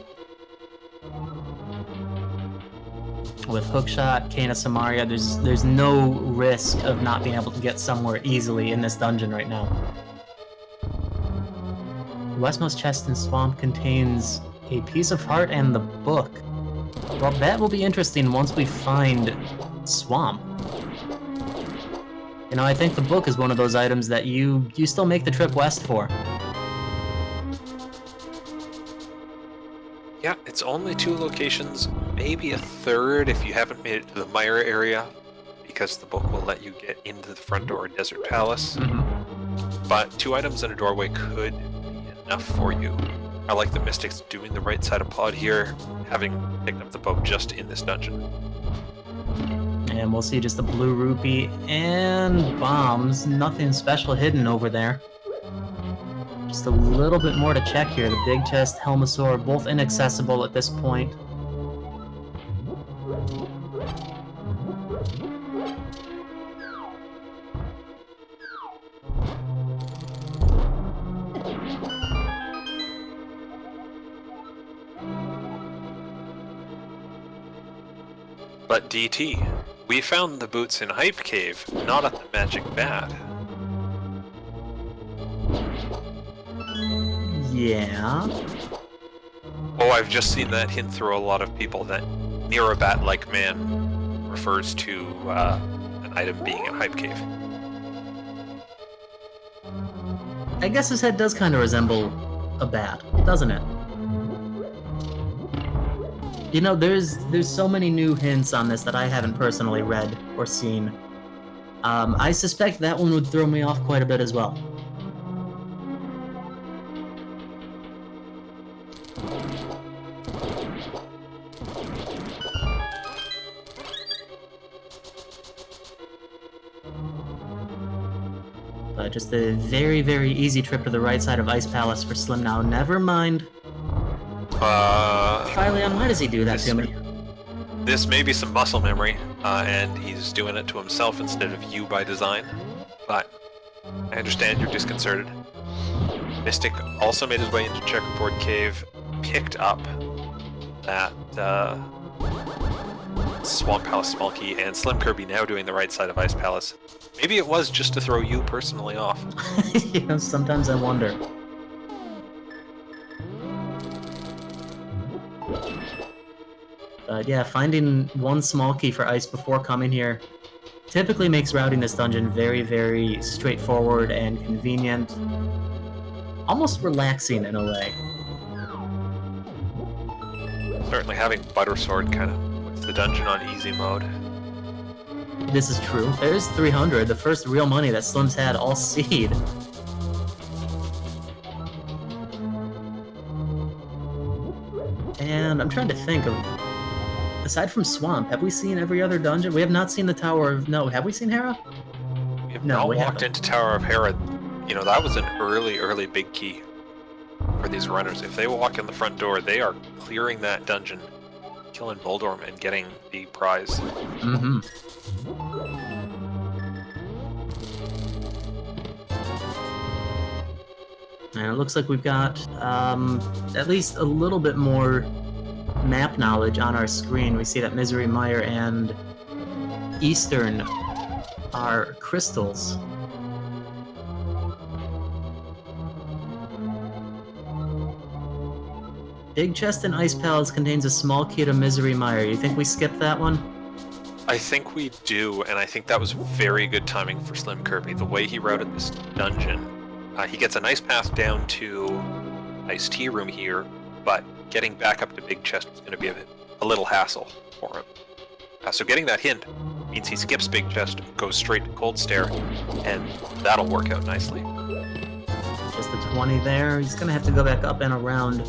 With Hookshot, Kana Samaria, there's no risk of not being able to get somewhere easily in this dungeon right now. The westmost chest in Swamp contains a piece of heart and the book. Well, that will be interesting once we find Swamp. You know, I think the book is one of those items that you still make the trip west for. Yeah, it's only 2 locations, maybe a third if you haven't made it to the Mire area, because the book will let you get into the front door of Desert Palace. But 2 items and a doorway could be enough for you. I like the Mystics doing the right side of pod here, having picked up the book just in this dungeon. And we'll see just a blue rupee and bombs. Nothing special hidden over there. Just a little bit more to check here. The big chest, Helmosaur, both inaccessible at this point. But DT, we found the boots in Hype Cave, not at the Magic Bat. Yeah. Oh, I've just seen that hint through a lot of people that near a bat-like man refers to an item being in Hype Cave. I guess his head does kind of resemble a bat, doesn't it? You know, there's so many new hints on this that I haven't personally read or seen. I suspect that one would throw me off quite a bit as well. Just a very, very easy trip to the right side of Ice Palace for Slim now. Never mind. Fyleon, why does he do that to me? This may be some muscle memory, and he's doing it to himself instead of you by design, but I understand you're disconcerted. Mystic also made his way into Checkerboard Cave, picked up that Swamp Palace small key, and SlimKirby now doing the right side of Ice Palace. Maybe it was just to throw you personally off. You know, sometimes I wonder. But yeah, finding one small key for ice before coming here typically makes routing this dungeon very, very straightforward and convenient. Almost relaxing in a way. Certainly having Buttersword kind of puts the dungeon on easy mode. This is true. There's 300, the first real money that Slim's had all seed. And I'm trying to think of, aside from Swamp, have we seen every other dungeon? We have not seen the Tower of... No, have we seen Hera? We have not walked into Tower of Hera. You know, that was an early big key for these runners. If they walk in the front door, they are clearing that dungeon, killing Moldorm, and getting the prize. Mm-hmm. And it looks like we've got at least a little bit more map knowledge on our screen. We see that Misery Mire and Eastern are crystals. Big Chest in Ice Palace contains a small key to Misery Mire. You think we skipped that one? I think we do, and I think that was very good timing for SlimKirby. The way he routed this dungeon, he gets a nice path down to Ice Tea Room here, but getting back up to Big Chest is going to be a little hassle for him. So getting that hint means he skips Big Chest, goes straight to Cold Stare, and that'll work out nicely. Just the 20 there. He's going to have to go back up and around.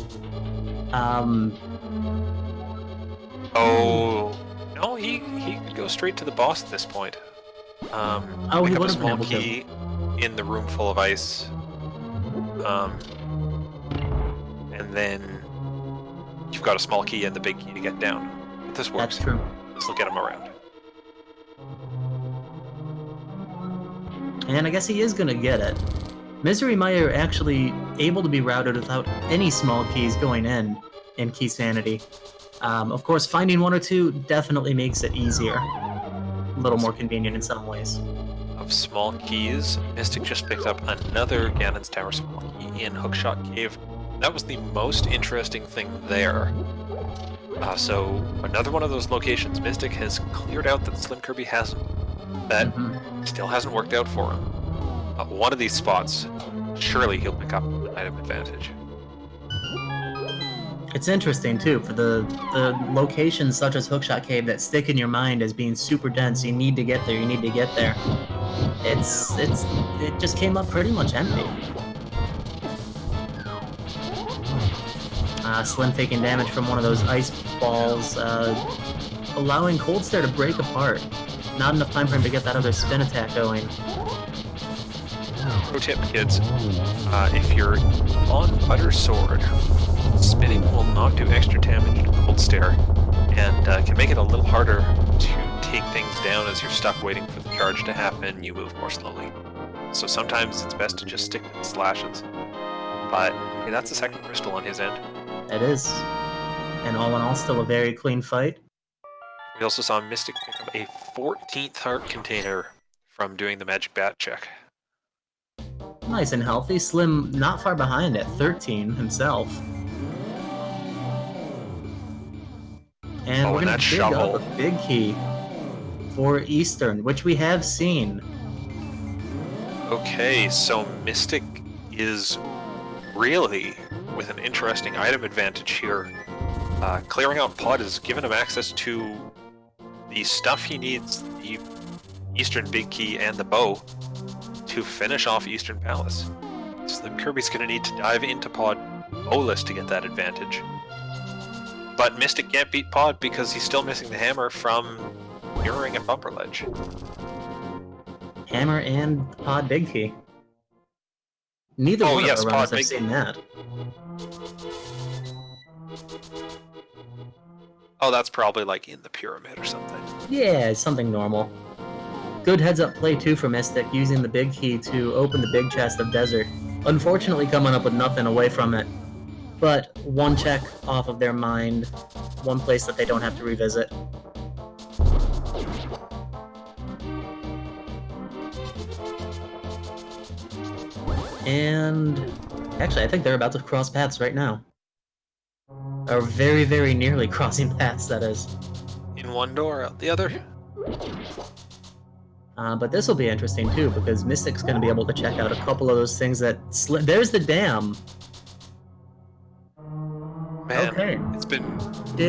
Oh, no, he could go straight to the boss at this point. Pick up a small key in the room full of ice. And then you've got a small key and the big key to get down. But this works. That's true. This will get him around. And I guess he is going to get it. Misery Meyer actually able to be routed without any small keys going in Keysanity. Of course, finding one or two definitely makes it easier. A little more convenient in some ways. Of small keys, Mystic just picked up another Ganon's Tower small key in Hookshot Cave. That was the most interesting thing there. So another one of those locations Mystic has cleared out that SlimKirby hasn't. That still hasn't worked out for him. One of these spots, surely he'll pick up an item advantage. It's interesting too, for the locations such as Hookshot Cave that stick in your mind as being super dense. You need to get there. You need to get there. It just came up pretty much empty. Slim taking damage from one of those ice balls, allowing Cold Stare to break apart. Not enough time for him to get that other spin attack going. Pro tip, kids, if you're on Butter Sword, spinning will not do extra damage to Cold Stare, and can make it a little harder to take things down as you're stuck waiting for the charge to happen. You move more slowly. So sometimes it's best to just stick to the slashes. But hey, that's a second crystal on his end. It is. And all in all, still a very clean fight. We also saw Mystic pick up a 14th heart container from doing the magic bat check. Nice and healthy. Slim not far behind at 13 himself. And we're going to dig up a big key for Eastern, which we have seen. Okay, so Mystic is really with an interesting item advantage here. Clearing out Pod has given him access to the stuff he needs, the Eastern Big Key and the bow, to finish off Eastern Palace. SlimKirby's going to need to dive into Pod bowless to get that advantage. But Mystic can't beat Pod because he's still missing the hammer from mirroring a bumper ledge. Hammer and Pod Big Key. Neither one of the runners have seen that. Oh, that's probably like in the pyramid or something. Yeah, it's something normal. Good heads-up play too for Mystic, using the big key to open the big chest of Desert. Unfortunately coming up with nothing away from it. But one check off of their mind, one place that they don't have to revisit. And actually, I think they're about to cross paths right now. Or very, very nearly crossing paths, that is. In one door, out the other. But this will be interesting too, because Mystic's going to be able to check out a couple of those things that... There's the dam! Man, okay. It's been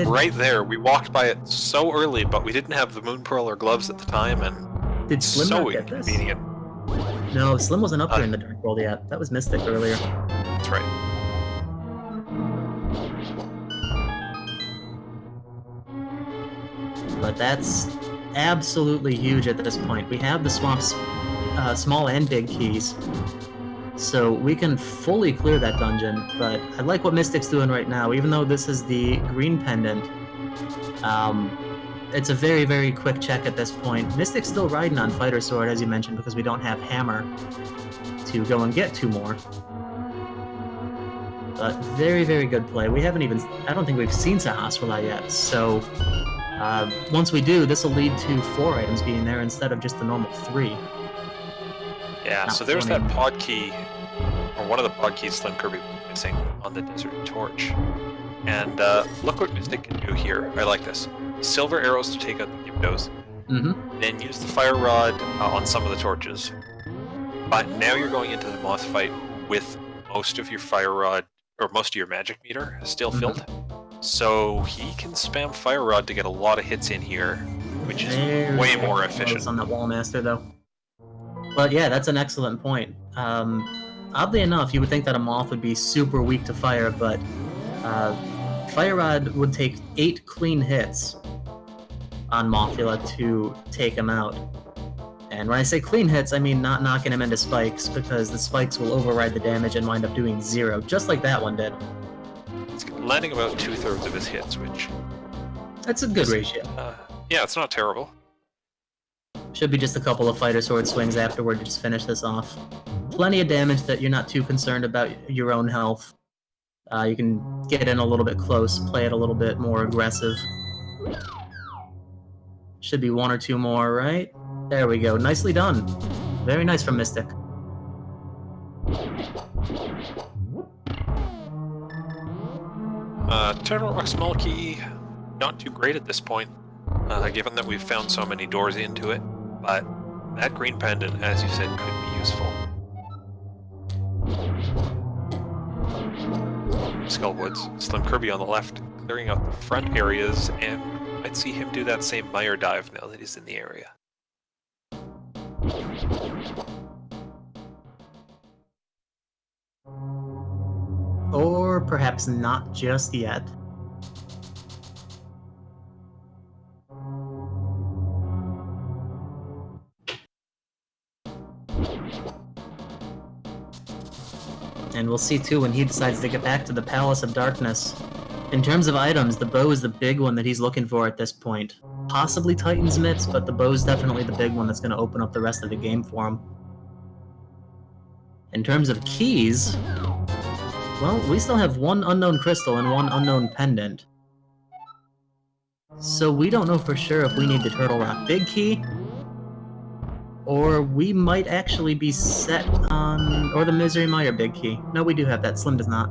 right there. We walked by it so early, but we didn't have the Moon Pearl or gloves at the time, and did Slim so not get inconvenient. This? No, Slim wasn't up there in the Dark World yet. That was Mystic earlier. That's right. But that's absolutely huge at this point. We have the swamps, small and big keys, so we can fully clear that dungeon. But I like what Mystic's doing right now. Even though this is the green pendant, it's a very, very quick check at this point. Mystic's still riding on Fighter Sword, as you mentioned, because we don't have Hammer to go and get two more. But very, very good play. We haven't even... I don't think we've seen Sahasrahla yet, so... once we do, this will lead to 4 items being there instead of just the normal 3. Yeah, so there's that pod key, or one of the pod keys SlimKirby was missing on the Desert Torch. And look what Mystic can do here. I like this. Silver arrows to take out the Gibdos. Then use the Fire Rod on some of the torches. But now you're going into the Moth fight with most of your Fire Rod, or most of your magic meter still filled. So he can spam Fire Rod to get a lot of hits in here, which is way more efficient. On that Wall Master, though. But yeah, that's an excellent point. Oddly enough, you would think that a Moth would be super weak to fire, but Fire Rod would take 8 clean hits on Mothula to take him out. And when I say clean hits, I mean not knocking him into spikes, because the spikes will override the damage and wind up doing 0, just like that one did. It's landing about 2/3 of his hits, which... That's a good ratio. Yeah, it's not terrible. Should be just a couple of fighter sword swings afterward to just finish this off. Plenty of damage that you're not too concerned about your own health. You can get in a little bit close, play it a little bit more aggressive. Should be one or two more, right? There we go. Nicely done. Very nice from Mystic. Turtle Rock Small Key, not too great at this point, given that we've found so many doors into it, but that green pendant, as you said, could be useful. Skullwoods, SlimKirby on the left, clearing out the front areas, and I'd see him do that same Mire dive now that he's in the area. Or perhaps not just yet. And we'll see too when he decides to get back to the Palace of Darkness. In terms of items, the bow is the big one that he's looking for at this point. Possibly Titan's Mitts, but the bow's definitely the big one that's going to open up the rest of the game for him. In terms of keys, well, we still have one unknown crystal and one unknown pendant. So we don't know for sure if we need the Turtle Rock Big Key, or we might actually be set on... or the Misery Mire Big Key. No, we do have that. Slim does not.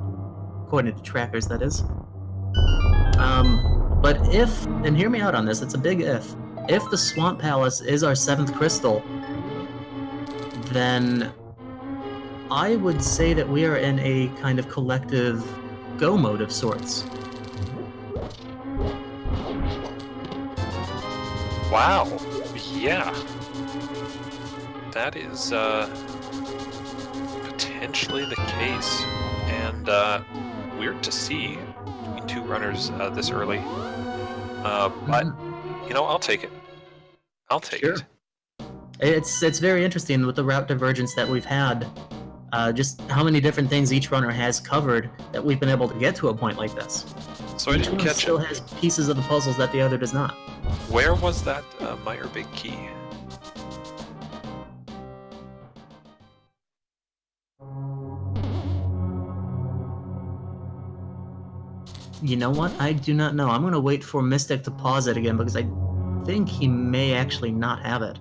According to trackers, that is. But if... and hear me out on this, it's a big if. If the Swamp Palace is our 7th crystal, then I would say that we are in a kind of collective go mode of sorts. Wow. Yeah. That is potentially the case, and weird to see between two runners this early. But you know, I'll take it. I'll take it. It's very interesting with the route divergence that we've had. Just how many different things each runner has covered that we've been able to get to a point like this. So I didn't catch still has pieces of the puzzles that the other does not. Where was that Mire Big Key? You know what? I do not know. I'm going to wait for Mystic to pause it again because I think he may actually not have it.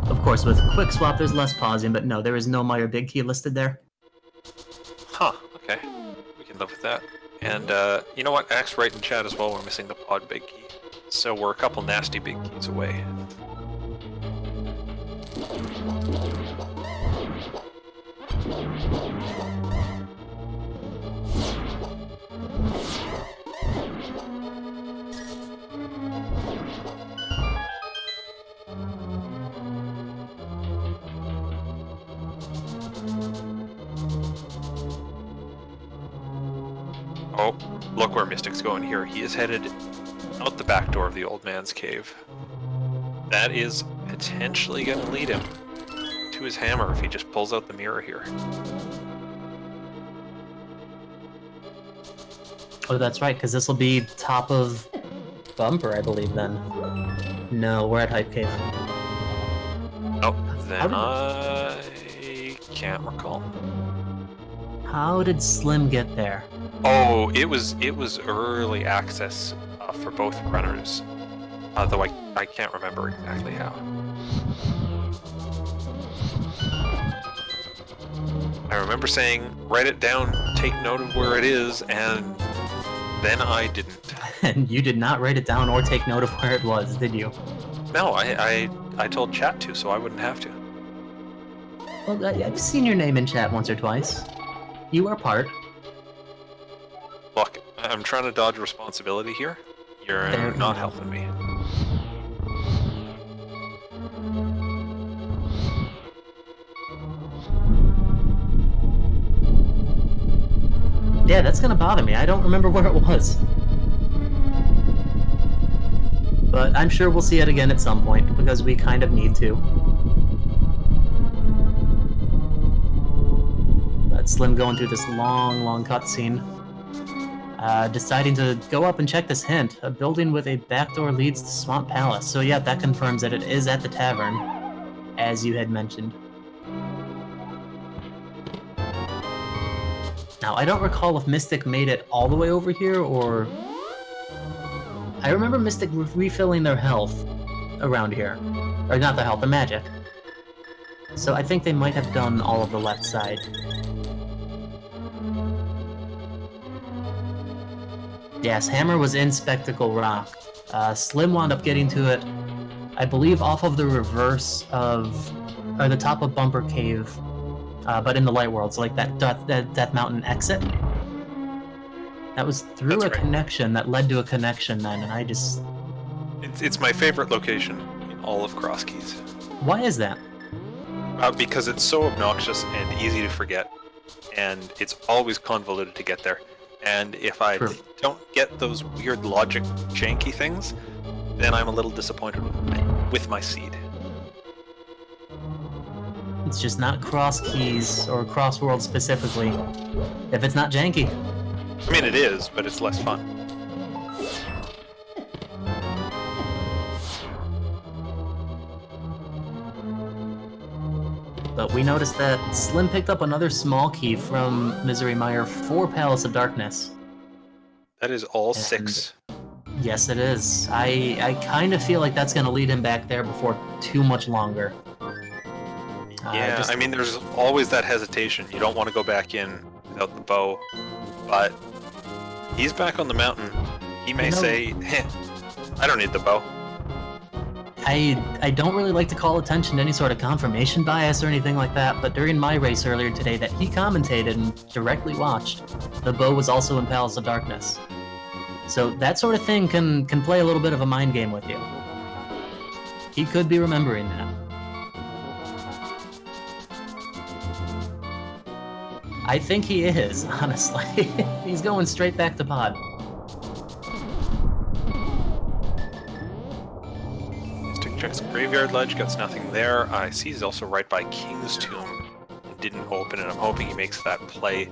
Of course, with Quick Swap, there's less pausing, but no, there is no Mire Big Key listed there. Huh, okay. We can live with that. And, you know what? Axe right in chat as well, we're missing the Pod Big Key. So we're a couple nasty big keys away. Oh, look where Mystic's going here. He is headed out the back door of the old man's cave. That is potentially going to lead him to his hammer if he just pulls out the mirror here. Oh, that's right, because this will be top of Bumper, I believe, then. No, we're at Hype Cave. Oh, then I can't recall. How did Slim get there? Oh, it was early access for both runners, though I can't remember exactly how. I remember saying, write it down, take note of where it is, and then I didn't. And you did not write it down or take note of where it was, did you? No, I told chat to, so I wouldn't have to. Well, I've seen your name in chat once or twice. You are part. Look, I'm trying to dodge responsibility here. You're not helping me. Yeah, that's gonna bother me. I don't remember where it was. But I'm sure we'll see it again at some point, because we kind of need to. But Slim going through this long cutscene. Deciding to go up and check this hint. A building with a back door leads to Swamp Palace. So yeah, that confirms that it is at the tavern, as you had mentioned. Now, I don't recall if Mystic made it all the way over here, or... I remember Mystic refilling their health around here. Or not their health, their magic. So I think they might have done all of the left side. Yes, Hammer was in Spectacle Rock. Slim wound up getting to it, I believe, off of the reverse of... or the top of Bumper Cave, but in the Light Worlds, like that Death Mountain exit. That was through a connection that led to a connection then, and I just... It's my favorite location in all of Cross Keys. Why is that? Because it's so obnoxious and easy to forget, and it's always convoluted to get there. And if I don't get those weird logic janky things, then I'm a little disappointed with my seed. It's just not Cross Keys, or Crossworld specifically, if it's not janky. I mean, it is, but it's less fun. But we noticed that Slim picked up another small key from Misery Mire for Palace of Darkness. That is all 6. Yes, it is. I kind of feel like that's going to lead him back there before too much longer. Yeah, I mean, there's always that hesitation. You don't want to go back in without the bow, but he's back on the mountain. He may say, I don't need the bow. I don't really like to call attention to any sort of confirmation bias or anything like that, but during my race earlier today that he commentated and directly watched, the bow was also in Palace of Darkness. So that sort of thing can play a little bit of a mind game with you. He could be remembering that. I think he is, honestly. He's going straight back to pod. Checks Graveyard Ledge, gets nothing there. I see he's also right by King's Tomb. It didn't open, and I'm hoping he makes that play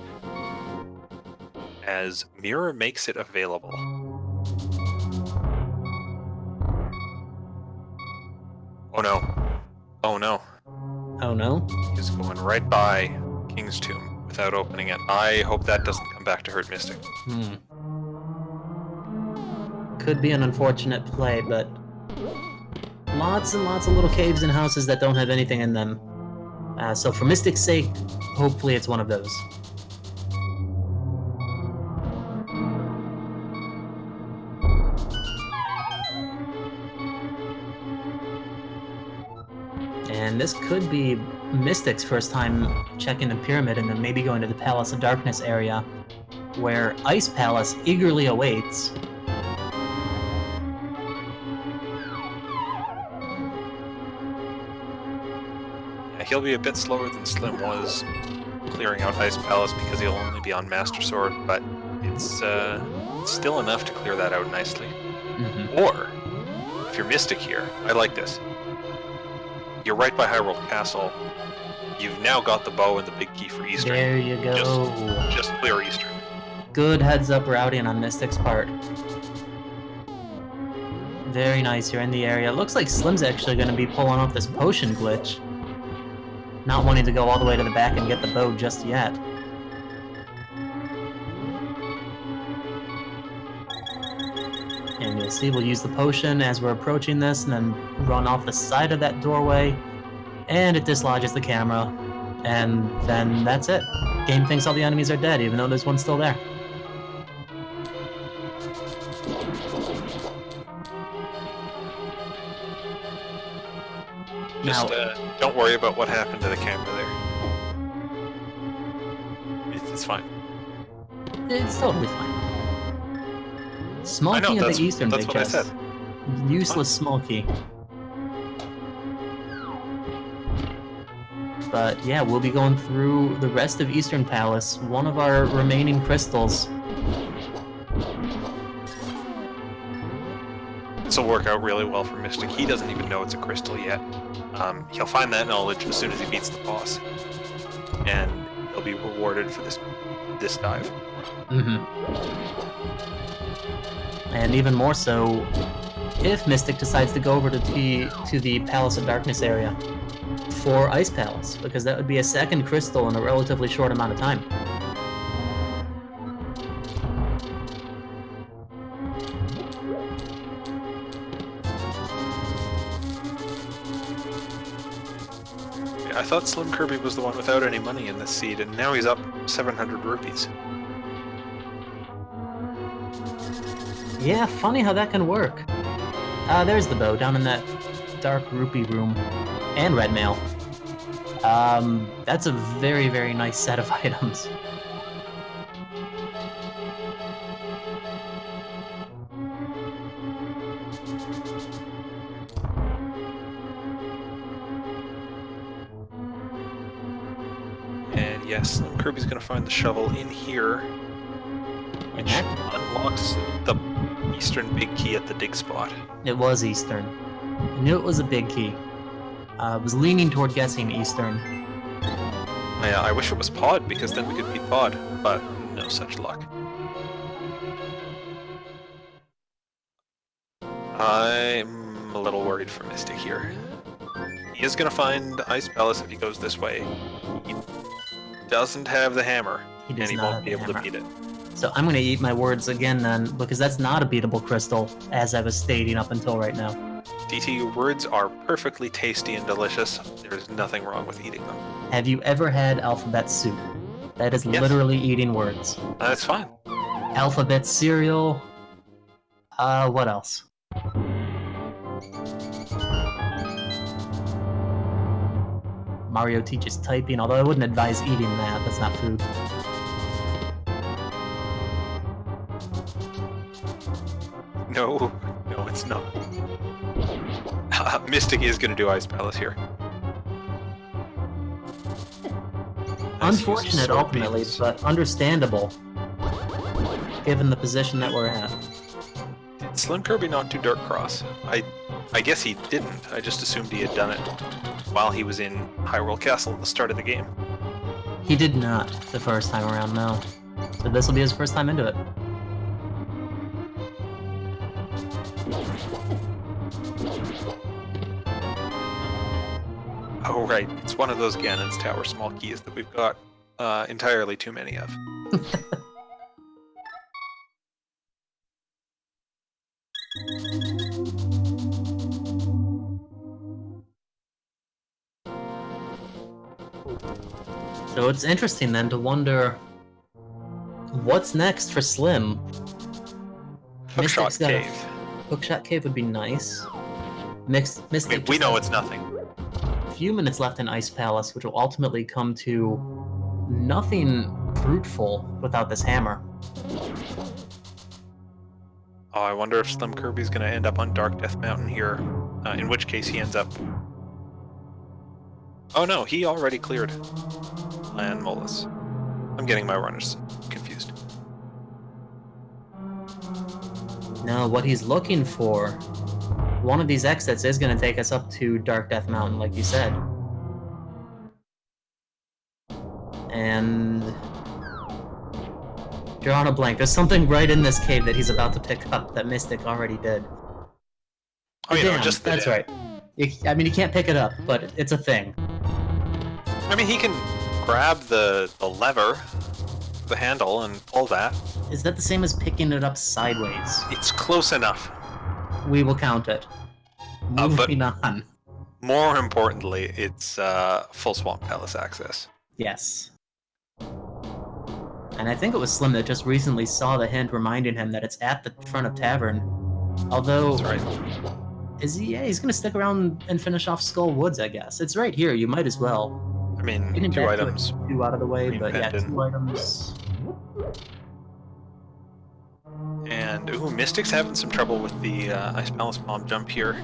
as Mirror makes it available. Oh no. Oh no. Oh no? He's going right by King's Tomb without opening it. I hope that doesn't come back to hurt Mystic. Could be an unfortunate play, but... lots and lots of little caves and houses that don't have anything in them. So for Mystic's sake, hopefully it's one of those. And this could be Mystic's first time checking the pyramid and then maybe going to the Palace of Darkness area, where Ice Palace eagerly awaits. He'll be a bit slower than Slim was clearing out Ice Palace because he'll only be on Master Sword, but it's still enough to clear that out nicely. Or, if you're Mystic here, I like this. You're right by Hyrule Castle. You've now got the bow and the big key for Eastern. There you go. Just clear Eastern. Good heads up routing on Mystic's part. Very nice, you're in the area. Looks like Slim's actually going to be pulling off this potion glitch. Not wanting to go all the way to the back and get the bow just yet. And you'll see we'll use the potion as we're approaching this and then run off the side of that doorway. And it dislodges the camera. And then that's it. Game thinks all the enemies are dead, even though there's one still there. Just don't worry about what happened to the camera there. It's fine. It's totally fine. Small key at the Eastern big chest. That's what I said. Useless small key. But yeah, we'll be going through the rest of Eastern Palace, one of our remaining crystals. This will work out really well for Mystic. He doesn't even know it's a crystal yet. He'll find that knowledge as soon as he beats the boss. And they'll be rewarded for this dive. Mm-hmm. And even more so, if Mystic decides to go over to the Palace of Darkness area for Ice Palace, because that would be a second crystal in a relatively short amount of time. I thought SlimKirby was the one without any money in this seed, and now he's up 700 rupees. Yeah, funny how that can work. There's the bow down in that dark rupee room. And red mail. That's a very, very nice set of items. And yes, SlimKirby's gonna find the shovel in here, which unlocks the eastern big key at the dig spot. It was Eastern. I knew it was a big key. I was leaning toward guessing Eastern. Yeah, I wish it was Pod, because then we could beat Pod, but no such luck. I'm a little worried for Mystic here. He is gonna find Ice Palace if he goes this way. He doesn't have the hammer, and he won't be able to beat it. So I'm gonna eat my words again then, because that's not a beatable crystal, as I was stating up until right now. DT, your words are perfectly tasty and delicious. There's nothing wrong with eating them. Have you ever had alphabet soup? That is literally eating words. That's fine. Alphabet cereal. What else? Mario teaches typing, although I wouldn't advise eating that. That's not food. No, it's not. Mystic is going to do Ice Palace here. Unfortunate, ultimately, but understandable, given the position that we're at. Did SlimKirby not do Dirt Cross? I guess he didn't. I just assumed he had done it while he was in Hyrule Castle at the start of the game. He did not the first time around, no. So this will be his first time into it. Oh right, it's one of those Ganon's Tower small keys that we've got entirely too many of. So it's interesting then to wonder what's next for Slim. Hookshot Cave. Hookshot Cave would be nice. Mystic. We know it's nothing. A few minutes left in Ice Palace, which will ultimately come to nothing fruitful without this hammer. Oh, I wonder if SlimKirby's going to end up on Dark Death Mountain here, in which case he ends up... Oh no, he already cleared Lan Molas. I'm getting my runners confused. No, what he's looking for, one of these exits is going to take us up to Dark Death Mountain, like you said. And... drawing a blank. There's something right in this cave that he's about to pick up that Mystic already did. Oh, you know, just that's right. I mean, you can't pick it up, but it's a thing. I mean, he can grab the lever, the handle, and pull that. Is that the same as picking it up sideways? It's close enough. We will count it. Moving on. More importantly, it's full Swamp Palace access. Yes. And I think it was Slim that just recently saw the hint reminding him that it's at the front of Tavern. Although... That's right. Is he? Yeah, he's gonna stick around and finish off Skull Woods, I guess. It's right here, you might as well. I mean, 2 items. 2 out of the way, but yeah, 2 items. And, ooh, Mystic's having some trouble with the Ice Palace bomb jump here.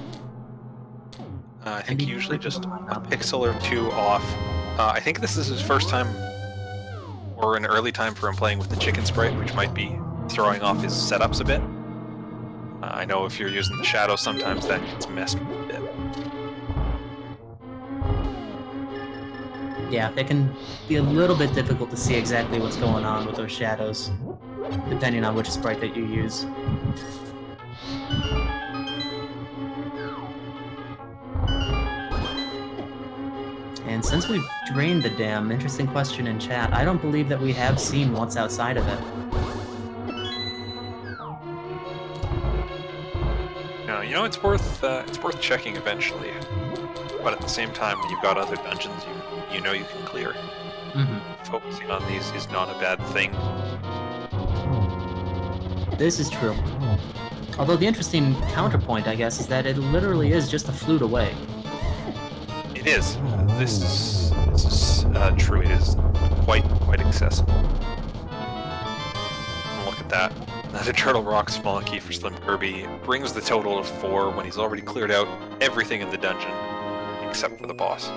I think usually just a pixel or 2 off. I think this is his first time, or an early time for him playing with the chicken sprite, which might be throwing off his setups a bit. I know if you're using the shadow, sometimes that gets messed with a bit. Yeah, it can be a little bit difficult to see exactly what's going on with those shadows, depending on which sprite that you use. And since we've drained the dam, interesting question in chat, I don't believe that we have seen what's outside of it. No, you know, it's worth checking eventually. But at the same time, when you've got other dungeons you know you can clear. Focusing on these is not a bad thing. This is true. Although the interesting counterpoint, I guess, is that it literally is just a flute away. It is. This is true. It is quite accessible. And look at that. Another Turtle Rock small key for SlimKirby brings the total of 4 when he's already cleared out everything in the dungeon except for the boss.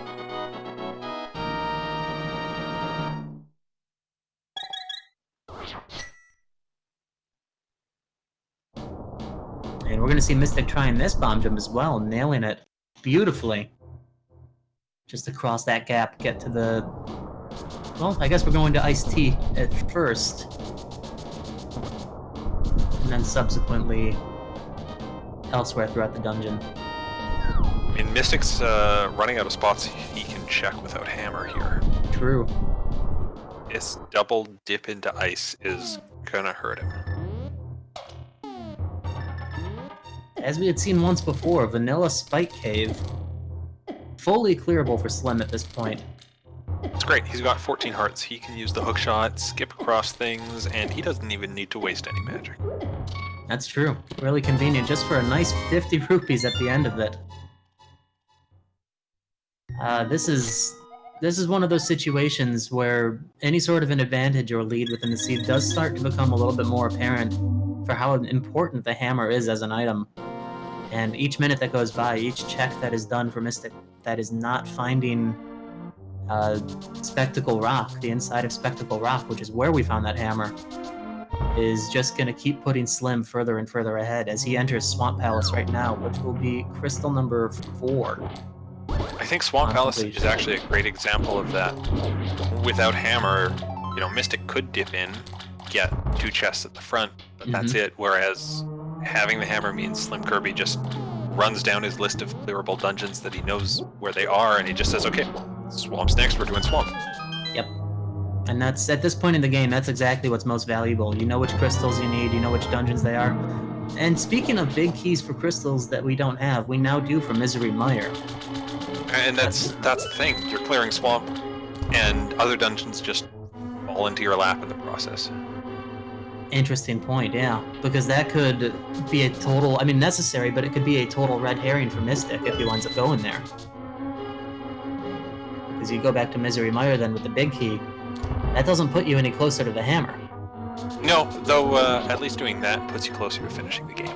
And we're going to see Mystic trying this bomb jump as well, nailing it beautifully. Just across that gap, get to the... Well, I guess we're going to Iced Tea at first. And then subsequently elsewhere throughout the dungeon. I mean, Mystic's running out of spots he can check without hammer here. True. This double dip into ice is gonna hurt him. As we had seen once before, Vanilla Spike Cave. Fully clearable for Slim at this point. It's great. He's got 14 hearts. He can use the hookshot, skip across things, and he doesn't even need to waste any magic. That's true. Really convenient, just for a nice 50 rupees at the end of it. This is one of those situations where any sort of an advantage or lead within the seed does start to become a little bit more apparent for how important the hammer is as an item. And each minute that goes by, each check that is done for Mystic that is not finding Spectacle Rock, the inside of Spectacle Rock, which is where we found that hammer, is just going to keep putting Slim further and further ahead as he enters Swamp Palace right now, which will be crystal number 4. I think Swamp Palace is actually a great example of that. Without hammer, you know, Mystic could dip in, get 2 chests at the front, but that's it. Whereas having the hammer means SlimKirby just runs down his list of clearable dungeons that he knows where they are, and he just says, okay, Swamp's next, we're doing Swamp. Yep. And that's, at this point in the game, that's exactly what's most valuable. You know which crystals you need, you know which dungeons they are. And speaking of big keys for crystals that we don't have, we now do for Misery Mire. And that's the thing, you're clearing Swamp, and other dungeons just fall into your lap in the process. Interesting point, yeah. Because that could be a total, I mean necessary, but it could be a total red herring for Mystic if he winds up going there. Because you go back to Misery Mire then with the big key, that doesn't put you any closer to the hammer. No, though at least doing that puts you closer to finishing the game.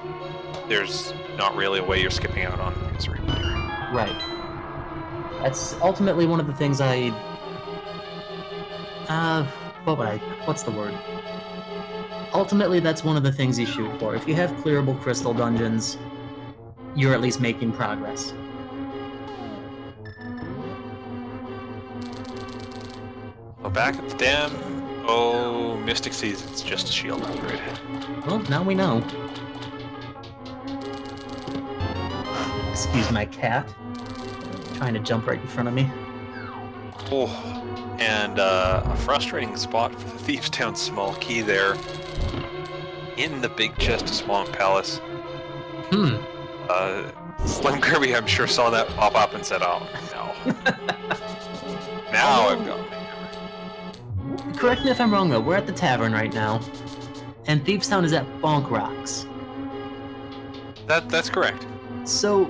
There's not really a way you're skipping out on Misery Mire. Right. That's ultimately one of the things what's the word? Ultimately, that's one of the things you shoot for. If you have clearable crystal dungeons, you're at least making progress. Well, back at the dam, oh, Mystic sees it's just a shield upgrade. Well, now we know. Excuse my cat. Trying to jump right in front of me. Oh, and a frustrating spot for the Thieves Town small key there. In the big chest of Swamp Palace. SlimKirby, I'm sure, saw that pop up and said, oh, no. Now I've got my hammer. Correct me if I'm wrong, though. We're at the tavern right now. And Thieves Town is at Bonk Rocks. That's correct. So,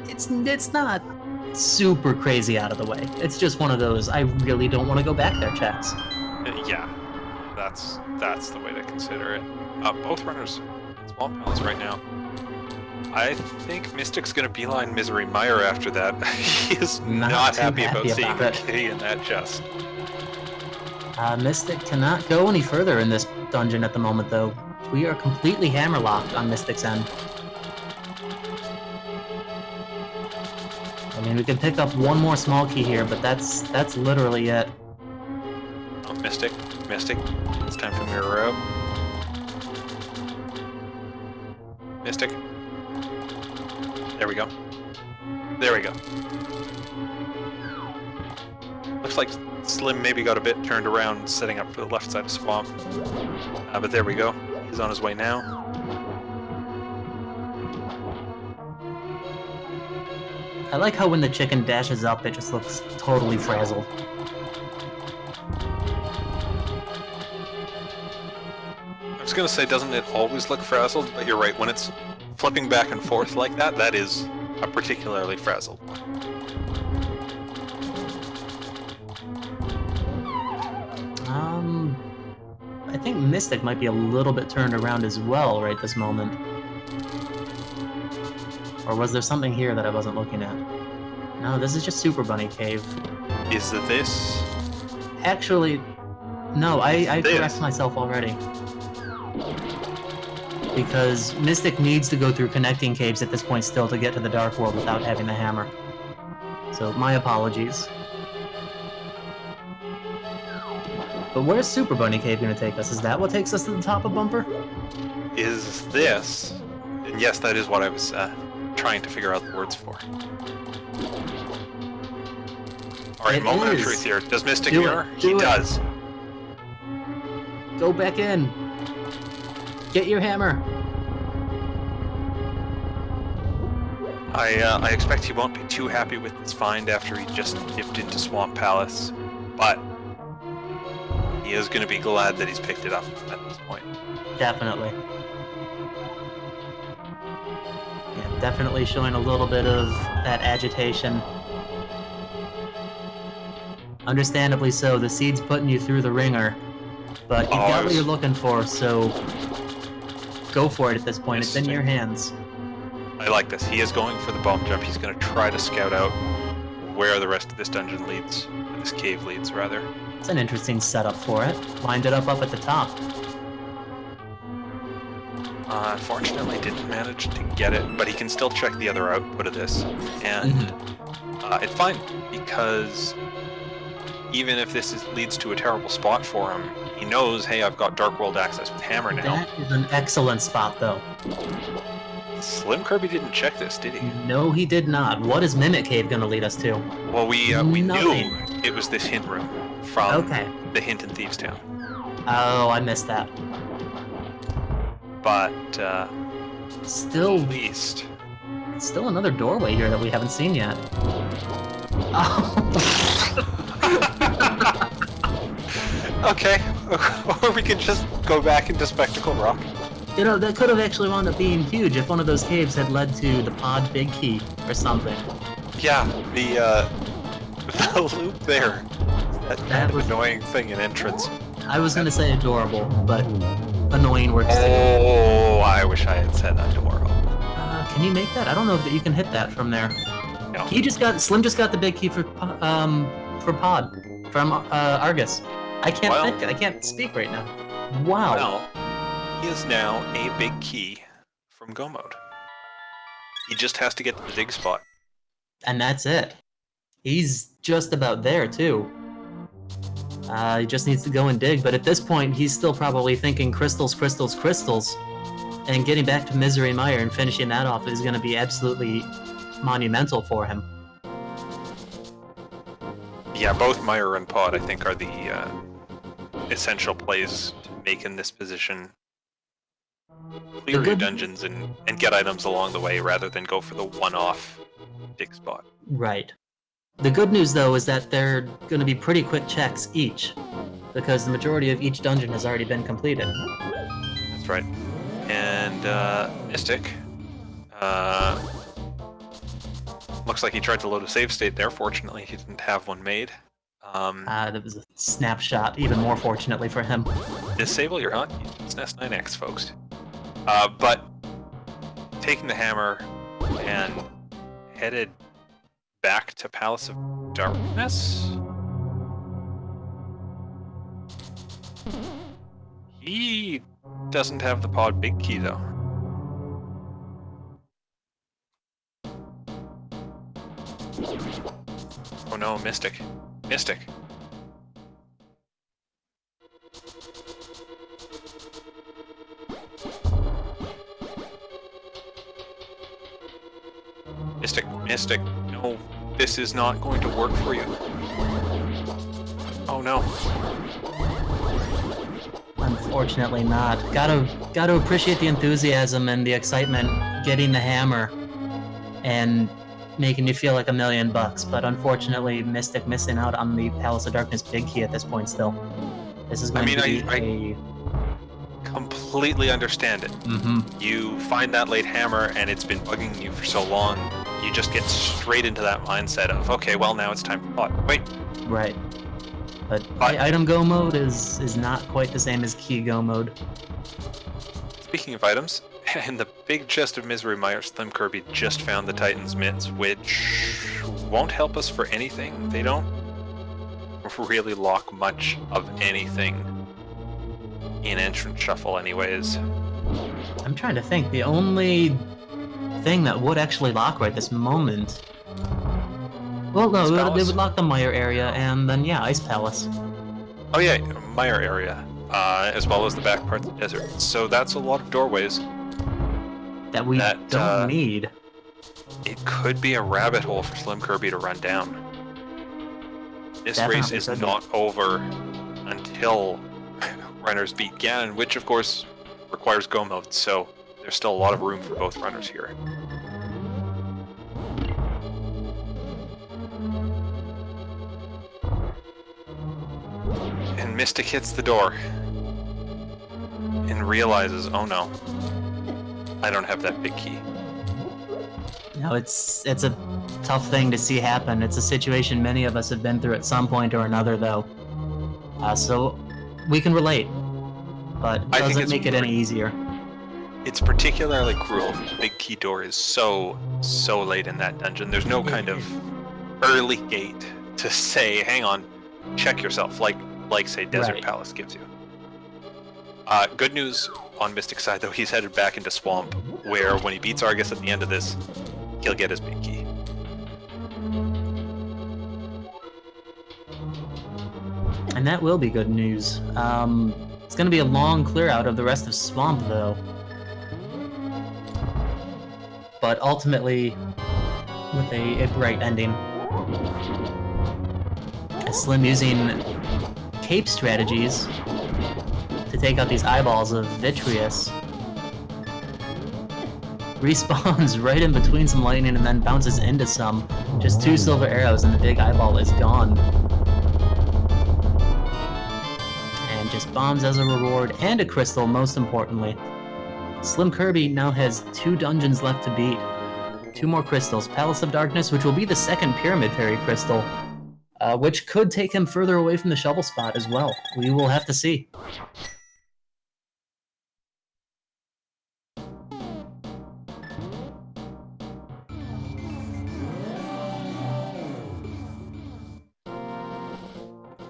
it's not super crazy out of the way. It's just one of those, I really don't want to go back there checks. Yeah, that's the way to consider it. Both runners in Swamp Palace right now. I think Mystic's gonna beeline Misery Mire after that. He is not happy about seeing the kitty in that chest. Mystic cannot go any further in this dungeon at the moment, though. We are completely hammerlocked on Mystic's end. I And we can pick up one more small key here, but that's literally it. Oh, Mystic. It's time to mirror out. Mystic. There we go. Looks like Slim maybe got a bit turned around, setting up for the left side of Swamp. But there we go. He's on his way now. I like how when the chicken dashes up, it just looks totally frazzled. I was gonna say, doesn't it always look frazzled? But you're right, when it's flipping back and forth like that, that is a particularly frazzled one. I think Mystic might be a little bit turned around as well right this moment. Or was there something here that I wasn't looking at? No, this is just Super Bunny Cave. Is this? Actually, no, I correct myself already. Because Mystic needs to go through connecting caves at this point still to get to the Dark World without having the hammer. So, my apologies. But where's Super Bunny Cave going to take us? Is that what takes us to the top of Bumper? Is this? And yes, that is what I was trying to figure out the words for. Alright, moment of truth here. Does Mystic mirror? He does. Go back in. Get your hammer. I expect he won't be too happy with this find after he just dipped into Swamp Palace, but he is going to be glad that he's picked it up at this point. Definitely. Yeah, definitely showing a little bit of that agitation. Understandably so, the seed's putting you through the ringer, but you've got what you're looking for, so go for it at this point. It's in your hands. I like this. He is going for the bomb jump. He's going to try to scout out where the rest of this dungeon leads, this cave leads, rather. It's an interesting setup for it. Lined it up at the top. Unfortunately, didn't manage to get it, but he can still check the other output of this. And it's fine, because even if this leads to a terrible spot for him, he knows, hey, I've got Dark World access with Hammer now. That is an excellent spot, though. SlimKirby didn't check this, did he? No, he did not. What is Mimic Cave going to lead us to? Well, we knew it was this hint room from the hint in Thieves' Town. Oh, I missed that. But, still, at least... Still another doorway here that we haven't seen yet. Okay, or we can just go back into Spectacle Rock. You know, that could have actually wound up being huge if one of those caves had led to the pod big key or something. Yeah, the loop there. That was annoying thing in entrance. I was gonna say adorable, but annoying works too. Oh, I wish I had said adorable. Can you make that? I don't know that you can hit that from there. No. Slim just got the big key for pod from Argus. I can't speak right now. Wow. Well, he is now a big key from Go Mode. He just has to get to the dig spot. And that's it. He's just about there, too. He just needs to go and dig, but at this point, he's still probably thinking crystals, crystals, crystals. And getting back to Misery Mire and finishing that off is going to be absolutely monumental for him. Yeah, both Mire and Pod, I think, are the essential plays to make in this position. Clear your dungeons and get items along the way rather than go for the one-off dig spot. Right. The good news, though, is that they're going to be pretty quick checks each, because the majority of each dungeon has already been completed. That's right. And Mystic looks like he tried to load a save state there. Fortunately, he didn't have one made. That was a snapshot, even more fortunately for him. Disable your hotkey. It's SNES 9X, folks. But taking the hammer and headed back to Palace of Darkness. He doesn't have the pod big key, though. no, Mystic. Mystic. Mystic, Mystic, no, this is not going to work for you. Oh no. Unfortunately not. Gotta appreciate the enthusiasm and the excitement getting the hammer and making you feel like $1,000,000, but unfortunately Mystic missing out on the Palace of Darkness big key at this point still. This is going to be I completely understand it. You find that late hammer and it's been bugging you for so long, you just get straight into that mindset of, okay, well now it's time for pot. Wait. Right. But item go mode is not quite the same as key go mode. Speaking of items, in the big chest of Misery Mire, SlimKirby just found the Titan's Mitts, which won't help us for anything. They don't really lock much of anything in Entrance Shuffle anyways. I'm trying to think. The only thing that would actually lock right this moment... Well, no, they would lock the Mire area, and then, yeah, Ice Palace. Oh yeah, Mire area, as well as the back parts of the desert. So that's a lot of doorways. That we don't need. It could be a rabbit hole for SlimKirby to run down. This race is not over until runners beat Ganon, which of course requires go mode, so there's still a lot of room for both runners here. And Mystic hits the door and realizes, oh no, I don't have that big key. No, it's a tough thing to see happen. It's a situation many of us have been through at some point or another, though. So we can relate, but it doesn't make it any easier. It's particularly cruel. The big key door is so late in that dungeon. There's no kind of early gate to say, hang on, check yourself, like say Desert Palace gives you. Good news on Mystic's side, though, he's headed back into Swamp, where when he beats Argus at the end of this, he'll get his big key. And that will be good news. It's going to be a long clear out of the rest of Swamp, though. But ultimately, with a bright ending. Slim using cape strategies to take out these eyeballs of Vitreous. Respawns right in between some lightning and then bounces into some. Just 2 silver arrows and the big eyeball is gone. And just bombs as a reward and a crystal, most importantly. SlimKirby now has 2 dungeons left to beat. 2 more crystals. Palace of Darkness, which will be the second Pyramid Fairy crystal. Which could take him further away from the shovel spot as well. We will have to see.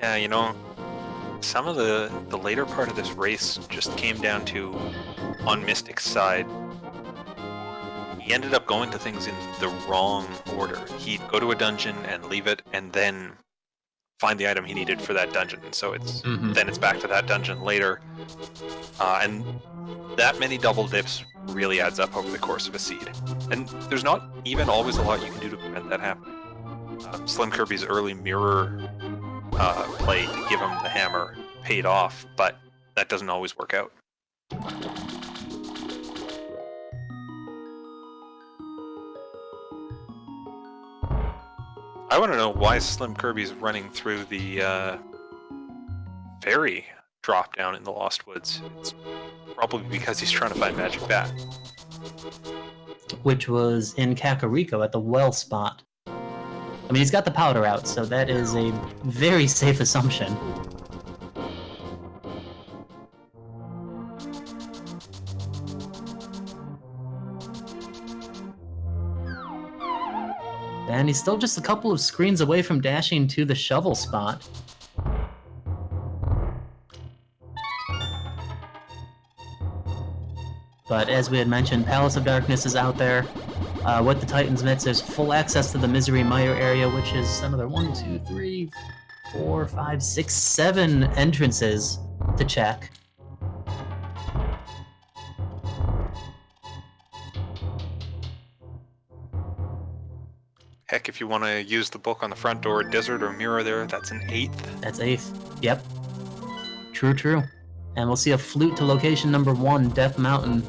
Yeah, you know, some of the later part of this race just came down to, on Mystic's side, he ended up going to things in the wrong order. He'd go to a dungeon and leave it, and then find the item he needed for that dungeon. And so it's then it's back to that dungeon later. And that many double dips really adds up over the course of a seed. And there's not even always a lot you can do to prevent that happening. SlimKirby's early mirror play to give him the hammer paid off, but that doesn't always work out. I want to know why SlimKirby's running through the fairy drop down in the Lost Woods. It's probably because he's trying to find Magic Bat. Which was in Kakariko at the well spot. I mean, he's got the powder out, so that is a very safe assumption. And he's still just a couple of screens away from dashing to the shovel spot. But as we had mentioned, Palace of Darkness is out there. With the Titan's Mitts, there's full access to the Misery Mire area, which is another 1, 2, 3, 4, 5, 6, 7 entrances to check. Heck, if you want to use the book on the front door, Desert or Mirror there, that's an 8th. That's 8th. Yep. True. And we'll see a flute to location number 1, Death Mountain.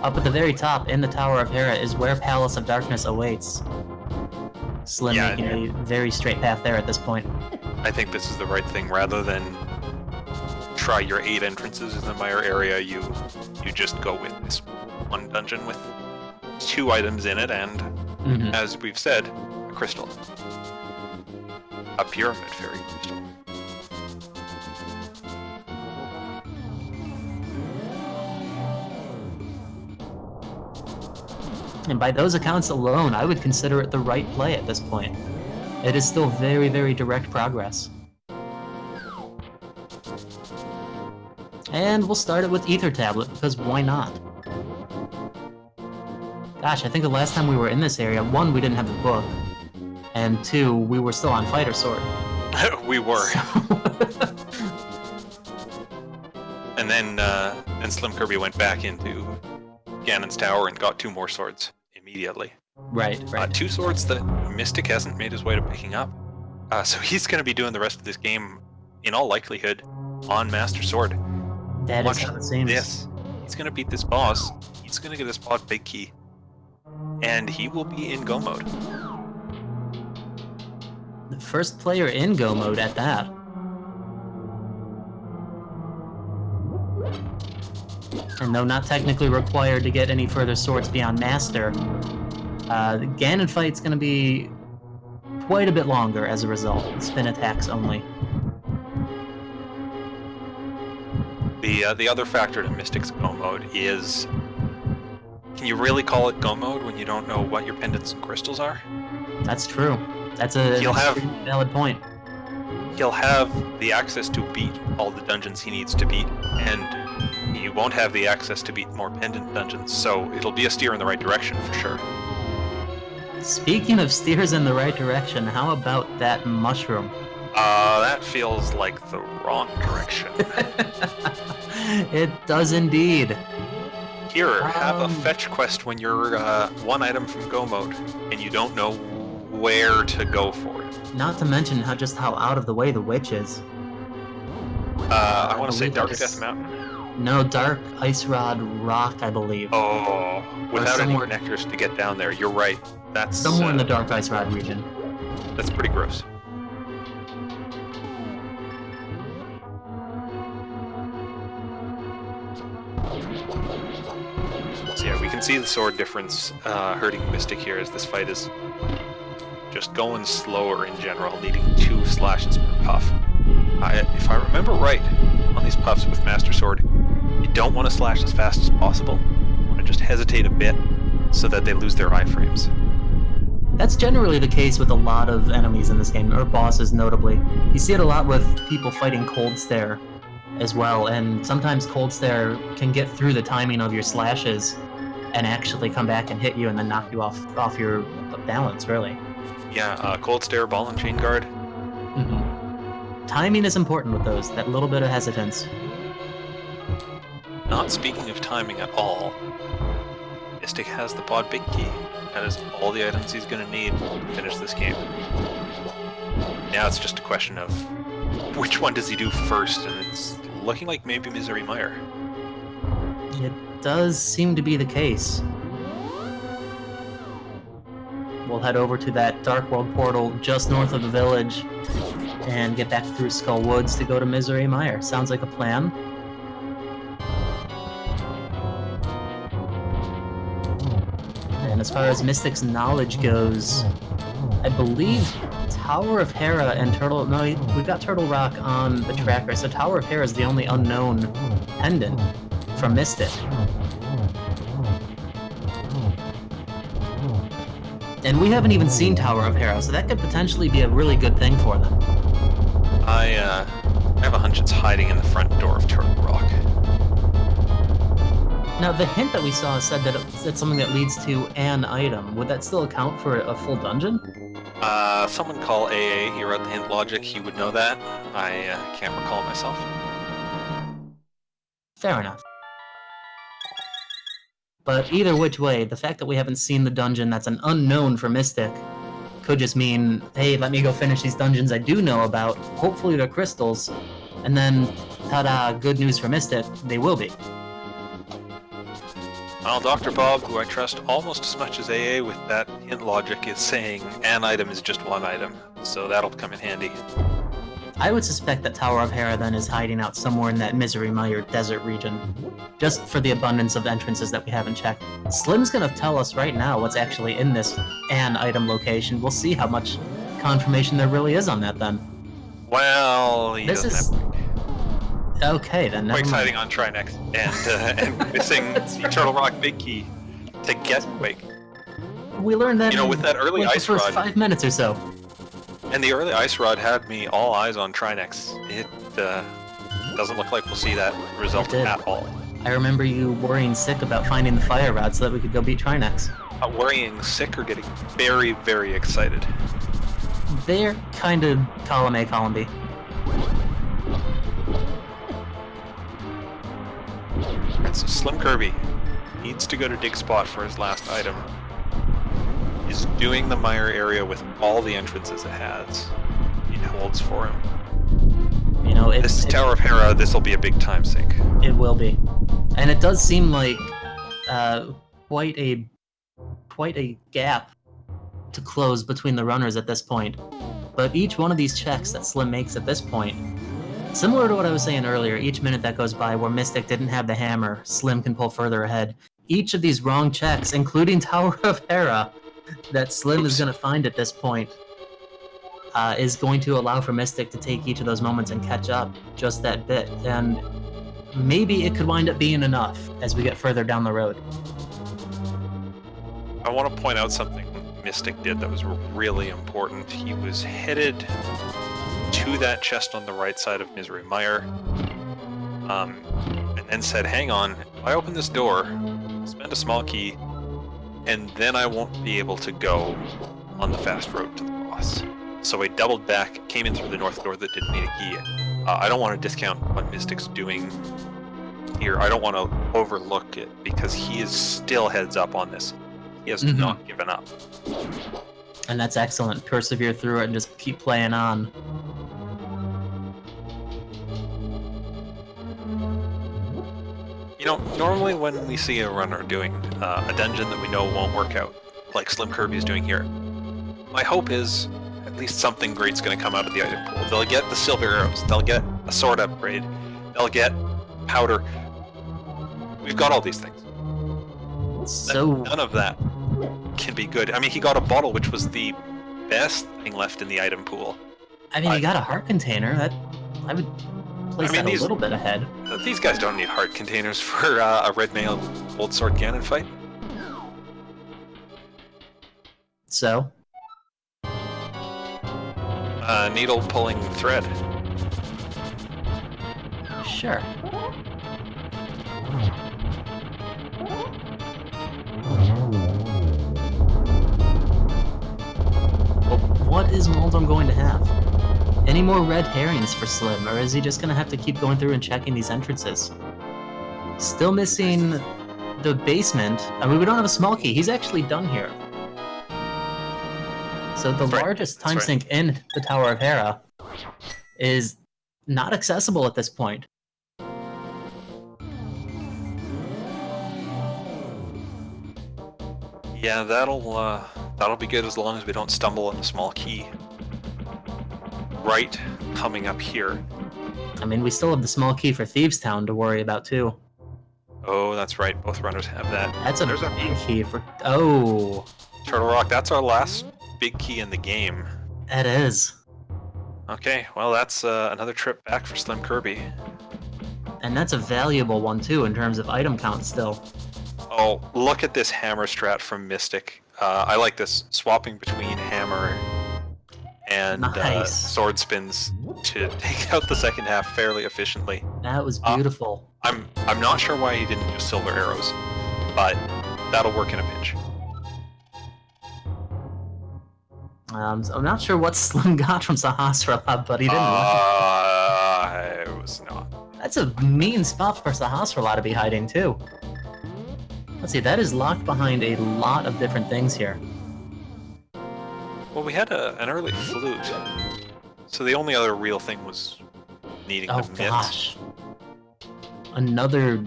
Up at the very top, in the Tower of Hera, is where Palace of Darkness awaits. Slim making a very straight path there at this point. I think this is the right thing. Rather than try your 8 entrances in the Mire area, you just go with this one dungeon with 2 items in it, and as we've said, a crystal. A pyramid fairy crystal. And by those accounts alone, I would consider it the right play at this point. It is still very, very direct progress. And we'll start it with Ether Tablet, because why not? Gosh, I think the last time we were in this area, 1, we didn't have the book, and 2, we were still on Fighter Sword. We were. And then SlimKirby went back into Ganon's Tower and got 2 more swords immediately. Right. 2 swords that Mystic hasn't made his way to picking up. So he's going to be doing the rest of this game, in all likelihood, on Master Sword. That is how it seems. This. He's going to beat this boss. He's going to get this pod big key. And he will be in Go mode. The first player in Go mode at that. And though not technically required to get any further swords beyond Master, the Ganon fight's going to be quite a bit longer as a result. Spin attacks only. The other factor to Mystic's Go mode is, can you really call it Go mode when you don't know what your pendants and crystals are? That's true. That's a valid point. He'll have the access to beat all the dungeons he needs to beat, and he won't have the access to beat more pendant dungeons, so it'll be a steer in the right direction for sure. Speaking of steers in the right direction, how about that mushroom? That feels like the wrong direction. It does indeed. Here, have a fetch quest when you're 1 item from Go mode, and you don't know where to go for it. Not to mention how out of the way the witch is. I want to say Dark Death Mountain. No, Dark Ice Rod Rock, I believe. Oh, without any connectors to get down there. You're right. That's somewhere in the Dark Ice Rod region. That's pretty gross. So yeah, we can see the sword difference hurting Mystic here as this fight is just going slower in general, needing 2 slashes per puff. If I remember right, on these puffs with Master Sword, you don't want to slash as fast as possible. You want to just hesitate a bit so that they lose their iframes. That's generally the case with a lot of enemies in this game, or bosses notably. You see it a lot with people fighting Cold Stare as well, and sometimes Cold Stare can get through the timing of your slashes and actually come back and hit you and then knock you off your balance, really. Yeah, Cold Stare, Ball and Chain Guard. Timing is important with those, that little bit of hesitance. Not speaking of timing at all, Mystic has the pod big key. That is all the items he's going to need to finish this game. Now it's just a question of which one does he do first, and it's looking like maybe Misery Mire. It does seem to be the case. We'll head over to that Dark World portal just north of the village and get back through Skull Woods to go to Misery Mire. Sounds like a plan. And as far as Mystic's knowledge goes, I believe Tower of Hera and Turtle... No, we've got Turtle Rock on the tracker, so Tower of Hera is the only unknown pendant from Mystic. And we haven't even seen Tower of Hera, so that could potentially be a really good thing for them. I have a hunch it's hiding in the front door of Turtle Rock. Now, the hint that we saw said that it's something that leads to an item. Would that still account for a full dungeon? Someone call AA. He wrote the hint logic. He would know that. I can't recall myself. Fair enough. But either which way, the fact that we haven't seen the dungeon that's an unknown for Mystic could just mean, hey, let me go finish these dungeons I do know about. Hopefully they're crystals. And then, ta-da, good news for Mystic, they will be. Well, Dr. Bob, who I trust almost as much as AA with that hint logic, is saying an item is just one item, so that'll come in handy. I would suspect that Tower of Hera then is hiding out somewhere in that Misery Mire desert region, just for the abundance of entrances that we haven't checked. Slim's gonna tell us right now what's actually in this an item location. We'll see how much confirmation there really is on that then. Well, he This doesn't is... have Okay, then Quite never mind. exciting on Trinex, and missing the Turtle Rock Big Key to get Quake. We learned that With that early like, the ice first rod, 5 minutes or so. and the early ice rod had me all eyes on Trinex. It doesn't look like we'll see that result did. at all. I remember you worrying sick about finding the fire rod so that we could go beat Trinex. Worrying sick or getting very, very excited. They're kind of column A, column B. So SlimKirby needs to go to Dig Spot for his last item. He's doing the mire area with all the entrances it has. It holds for him. This is Tower of Hera. This will be a big time sink. It will be, and it does seem like quite a gap to close between the runners at this point. But each one of these checks that Slim makes at this point, similar to what I was saying earlier, each minute that goes by where Mystic didn't have the hammer, Slim can pull further ahead. Each of these wrong checks, including Tower of Hera, that Slim is going to find at this point, is going to allow for Mystic to take each of those moments and catch up just that bit. And maybe it could wind up being enough as we get further down the road. I want to point out something Mystic did that was really important. He was headed to that chest on the right side of Misery Mire, and then said, hang on, if I open this door, spend a small key, and then I won't be able to go on the fast road to the boss. So he doubled back, came in through the north door that didn't need a key. I don't want to discount what Mystic's doing here. I don't want to overlook it, because he is still heads up on this. He has not given up. And that's excellent. Persevere through it and just keep playing on. Normally when we see a runner doing a dungeon that we know won't work out, like SlimKirby is doing here, my hope is at least something great's going to come out of the item pool. They'll get the silver arrows, they'll get a sword upgrade, they'll get powder. We've got all these things. So None of that can be good. I mean, he got a bottle, which was the best thing left in the item pool. I mean, you got a heart container. That I would place that a little bit ahead. These guys don't need heart containers for a red mail old sword Ganon fight. So? Needle pulling thread. Sure. Well, what is Moldrum going to have? Any more red herrings for Slim, or is he just going to have to keep going through and checking these entrances? Still missing the basement. I mean, we don't have a small key. He's actually done here. So the largest time sink in the Tower of Hera is not accessible at this point. Yeah, that'll be good as long as we don't stumble on a small key. Right, coming up here. I mean, we still have the small key for Thieves Town to worry about too. Oh, that's right. Both runners have that. That's a big key for. Oh. Turtle Rock. That's our last big key in the game. That is. Okay, well that's another trip back for SlimKirby. And that's a valuable one too in terms of item count still. Oh, look at this hammer strat from Mystic. I like this, swapping between hammer and Nice. sword spins. to take out the second half fairly efficiently. That was beautiful. I'm not sure why he didn't use silver arrows, but that'll work in a pinch. So I'm not sure what Slim got from Sahasrara, but he didn't. I was not. That's a mean spot for Sahasrara to be hiding too. Let's see, that is locked behind a lot of different things here. Well, we had an early flute, so the only other real thing was needing the Myst. Gosh. Another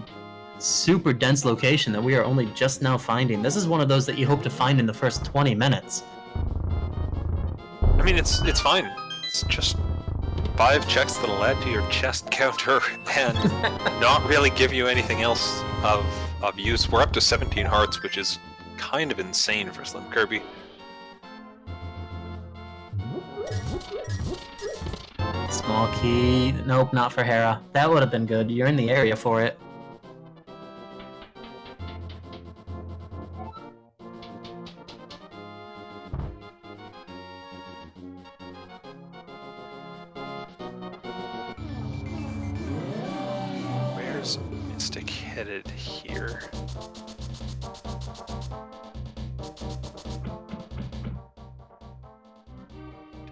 super dense location that we are only just now finding. This is one of those that you hope to find in the first 20 minutes. I mean, it's fine. It's just 5 checks that'll add to your chest counter and not really give you anything else of use. We're up to 17 hearts, which is kind of insane for SlimKirby. Small key. Nope, not for Hera. That would have been good. You're in the area for it. Where's Mystic headed here?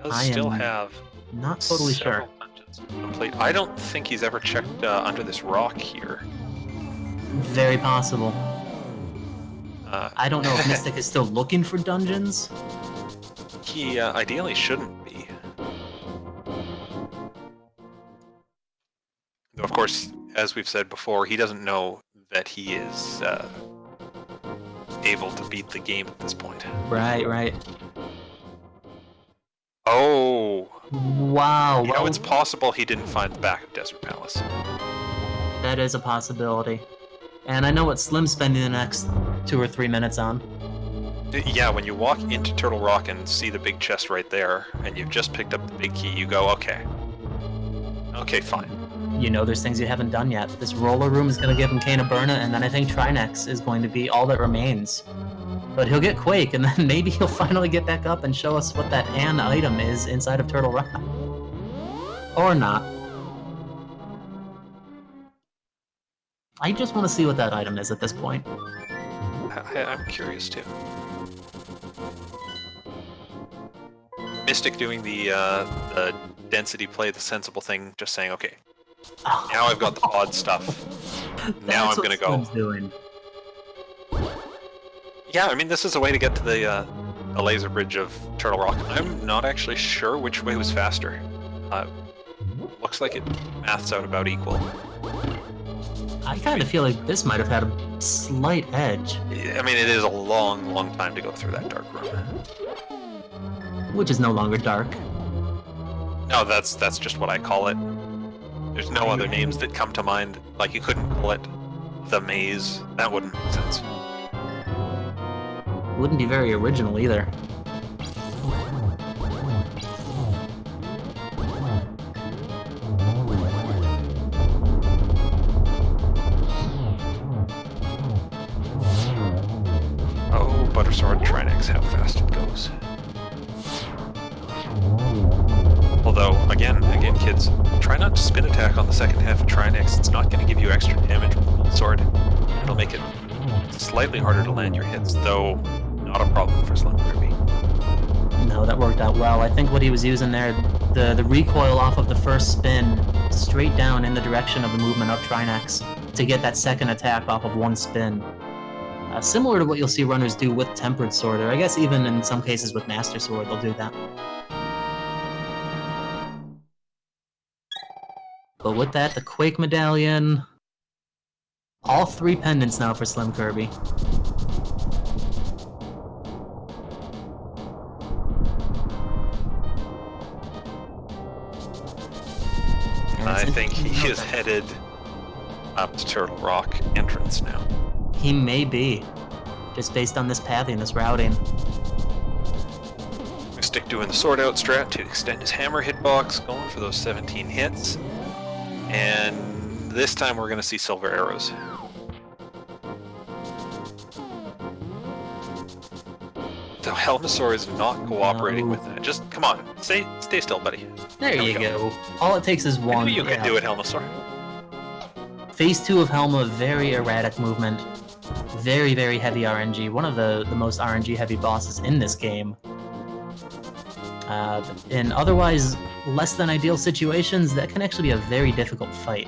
Does still have not totally sure. Dungeons complete. I don't think he's ever checked under this rock here. Very possible. I don't know if Mystic is still looking for dungeons. He ideally shouldn't be. Though, of course, as we've said before, he doesn't know that he is able to beat the game at this point. Right. Oh! Wow. You know, it's possible he didn't find the back of Desert Palace. That is a possibility. And I know what Slim's spending the next 2 or 3 minutes on. Yeah, when you walk into Turtle Rock and see the big chest right there, and you've just picked up the big key, you go, okay. Okay, fine. You know there's things you haven't done yet. This roller room is going to give him Cane of Burna, and then I think Trinex is going to be all that remains. But he'll get Quake, and then maybe he'll finally get back up and show us what that An item is inside of Turtle Rock. Or not. I just want to see what that item is at this point. I'm curious too. Mystic doing the density play, the sensible thing, just saying, okay, now I've got the odd stuff. Now I'm gonna go. Doing. Yeah, I mean, this is a way to get to the laser bridge of Turtle Rock. I'm not actually sure which way was faster. Looks like it maths out about equal. I kind of feel like this might have had a slight edge. I mean, it is a long, long time to go through that dark room. Which is no longer dark. No, that's just what I call it. There's no other names that come to mind. Like, you couldn't call it the maze. That wouldn't make sense. Wouldn't be very original either. Oh, Buttersword Trinex, how fast it goes. Although, again, kids, try not to spin attack on the second half of Trinex. It's not going to give you extra damage with the sword. It'll make it slightly harder to land your hits, though not a problem for SlimKirby. No, that worked out well. I think what he was using there, the recoil off of the first spin, straight down in the direction of the movement of Trinex to get that second attack off of one spin. Similar to what you'll see runners do with Tempered Sword, or I guess even in some cases with Master Sword, they'll do that. But with that, the Quake Medallion, all 3 pendants now for SlimKirby. I think he is headed up to Turtle Rock entrance now. He may be, just based on this pathing, this routing. Mystic doing the sword out strat to extend his hammer hitbox, going for those 17 hits. And this time we're going to see silver arrows. Though Helmasaur is not cooperating with that. Just come on, stay still, buddy. There you go. All it takes is I one. knew you could do it, Helmasaur. Phase 2 of Helma, very erratic movement. Very, very heavy RNG. One of the most RNG heavy bosses in this game. In otherwise less than ideal situations, that can actually be a very difficult fight.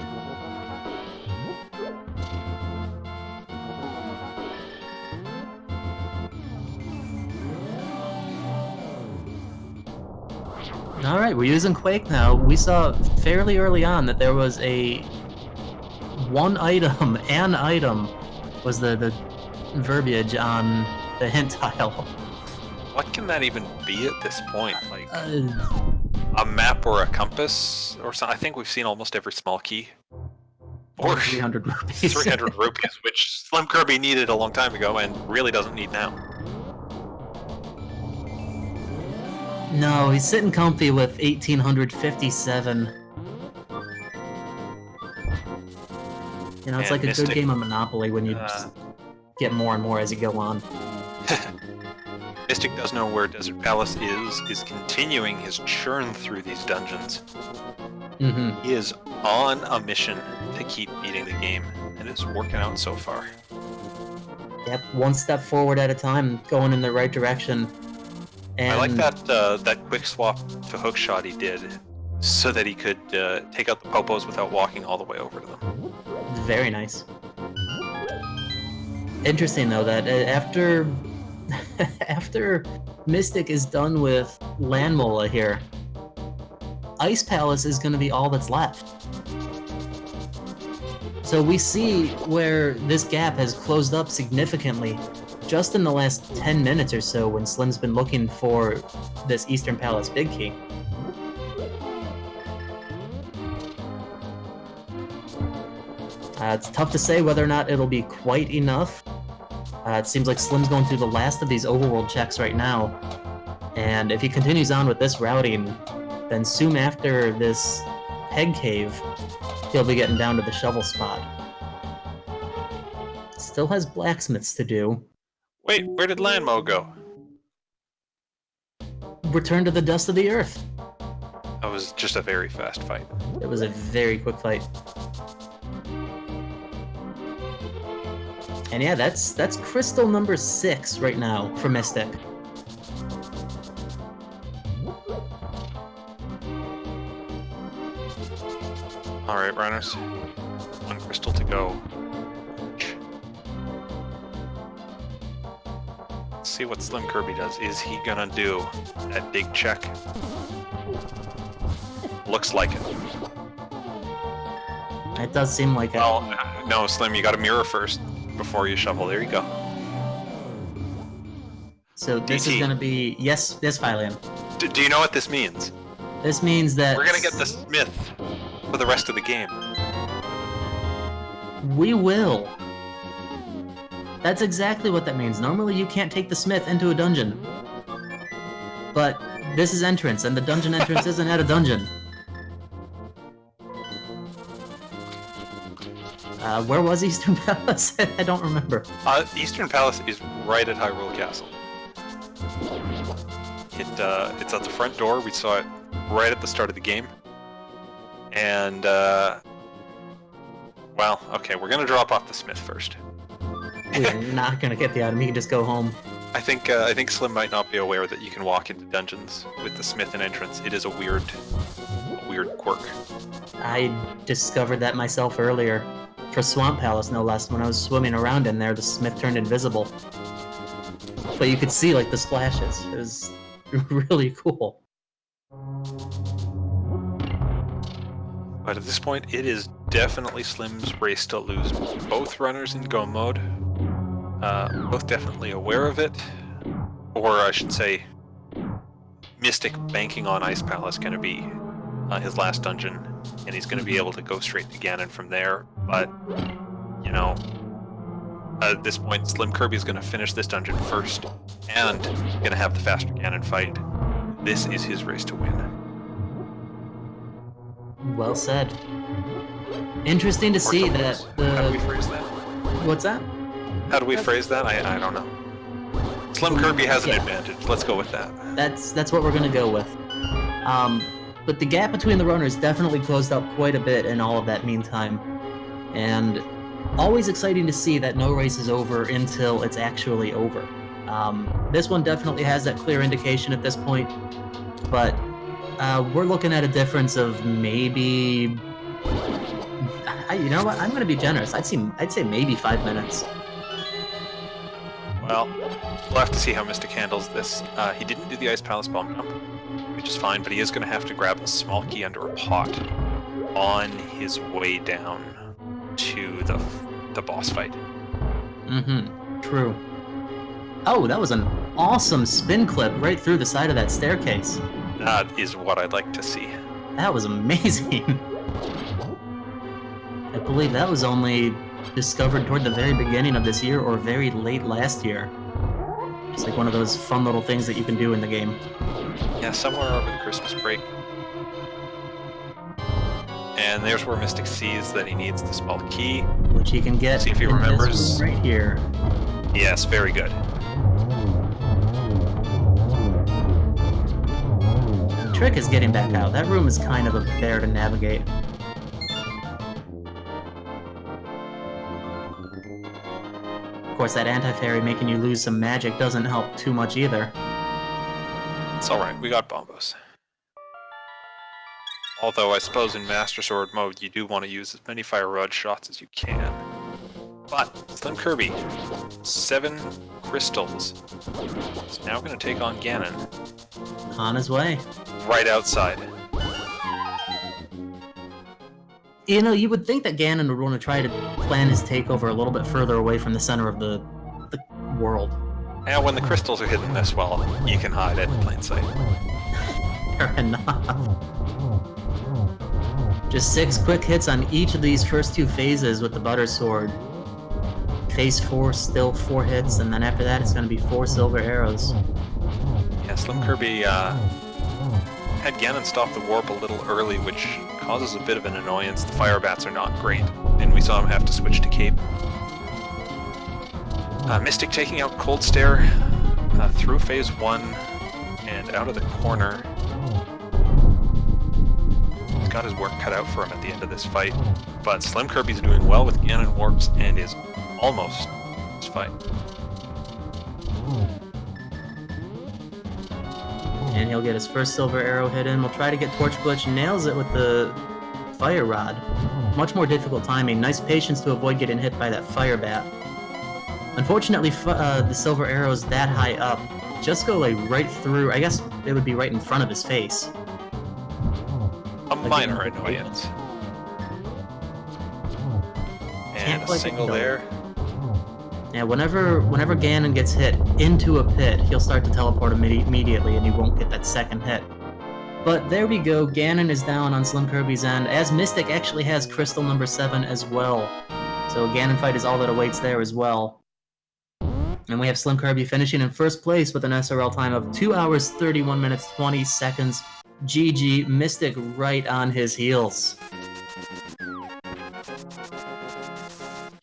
Alright, we're using Quake now. We saw fairly early on that there was an item was the verbiage on the hint tile. What can that even be at this point? Like a map or a compass or something? I think we've seen almost every small key. Or 300 rupees. 300 rupees, which SlimKirby needed a long time ago and really doesn't need now. No, he's sitting comfy with 1857. You know, it's like a good game of Monopoly when you just get more and more as you go on. Mystic does know where Desert Palace is continuing his churn through these dungeons. Mm-hmm. He is on a mission to keep beating the game, and it's working out so far. Yep, one step forward at a time, going in the right direction. And I like that quick swap to hookshot he did, so that he could take out the popos without walking all the way over to them. Very nice. Interesting though that after after Mystic is done with Landmola here, Ice Palace is going to be all that's left. So we see where this gap has closed up significantly just in the last 10 minutes or so when Slim's been looking for this Eastern Palace Big Key. It's tough to say whether or not it'll be quite enough. It seems like Slim's going through the last of these overworld checks right now. And if he continues on with this routing, then soon after this Peg Cave, he'll be getting down to the shovel spot. Still has blacksmiths to do. Wait, where did Landmo go? Return to the dust of the earth. That was just a very fast fight. It was a very quick fight. And yeah, that's crystal number 6 right now for Mystic. Alright, runners. One crystal to go. Let's see what SlimKirby does. Is he gonna do that big check? Looks like it. It does seem like it. Well, no, Slim, you gotta mirror first before you shovel. There you go. So this DT. is gonna be yes, Philion. Do you know what this means? This means that We're gonna get the Smith for the rest of the game. we will. That's exactly what that means. Normally you can't take the Smith into a dungeon. But this is entrance, and the dungeon entrance isn't at a dungeon. Where was Eastern Palace? I don't remember. Eastern Palace is right at Hyrule Castle. It's at the front door. We saw it right at the start of the game. And, well, okay, we're gonna drop off the Smith first. We're not gonna get the item. You can just go home. I think Slim might not be aware that you can walk into dungeons with the Smith in entrance. It is a weird quirk. I discovered that myself earlier. For Swamp Palace, no less. When I was swimming around in there, the Smith turned invisible. But you could see, like, the splashes. It was really cool. But at this point, it is definitely Slim's race to lose. Both runners in go mode. Both definitely aware of it. Or I should say, Mystic banking on Ice Palace going to be his last dungeon, and he's going to be able to go straight to Ganon from there. But, you know, at this point, SlimKirby is going to finish this dungeon first, and going to have the faster Ganon fight. This is his race to win. Well said. Interesting to see that How do we phrase that? What's that? How do we phrase that? I don't know. SlimKirby has an advantage. Let's go with that. That's what we're gonna go with. But the gap between the runners definitely closed up quite a bit in all of that meantime, and always exciting to see that no race is over until it's actually over. This one definitely has that clear indication at this point, but we're looking at a difference of maybe. You know what? I'm going to be generous. I'd say maybe 5 minutes. Well, we'll have to see how Mystic handles this. He didn't do the Ice Palace bomb jump, which is fine, but he is going to have to grab a small key under a pot on his way down to the boss fight. True. Oh, that was an awesome spin clip right through the side of that staircase. That is what I'd like to see. That was amazing. I believe that was only discovered toward the very beginning of this year or very late last year. Just like one of those fun little things that you can do in the game. Yeah, somewhere over the Christmas break. And there's where Mystic sees that he needs the small key. Which he can get. See if he remembers. Right here. Yes, very good. The trick is getting back out. That room is kind of a bear to navigate. Of course, that anti-fairy making you lose some magic doesn't help too much either. It's alright, we got bombos. Although I suppose in Master Sword mode you do want to use as many Fire Rod shots as you can. But SlimKirby, 7 crystals, is now going to take on Ganon. On his way. Right outside. You know, you would think that Ganon would want to try to plan his takeover a little bit further away from the center of the world. And when the crystals are hidden this well, you can hide it in plain sight. Fair enough. Just 6 quick hits on each of these first 2 phases with the Butter Sword. Phase 4, still 4 hits, and then after that it's going to be 4 silver arrows. Yeah, SlimKirby had Ganon stop the warp a little early, which causes a bit of an annoyance. The fire bats are not great, and we saw him have to switch to cape. Mystic taking out Cold Stare through phase 1 and out of the corner. He's got his work cut out for him at the end of this fight, but SlimKirby's doing well with Ganon warps and is almost this fight. And he'll get his first silver arrow hit in. We'll try to get Torch Glitch. Nails it with the Fire Rod. Much more difficult timing. Nice patience to avoid getting hit by that Fire Bat. Unfortunately, the silver arrows that high up just go like right through. I guess it would be right in front of his face. A minor annoyance. And a single there. Yeah, whenever Ganon gets hit into a pit, he'll start to teleport immediately, and you won't get that second hit. But there we go, Ganon is down on SlimKirby's end, as Mystic actually has Crystal number 7 as well. So Ganon fight is all that awaits there as well. And we have SlimKirby finishing in first place with an SRL time of 2 hours, 31 minutes, 20 seconds. GG, Mystic right on his heels.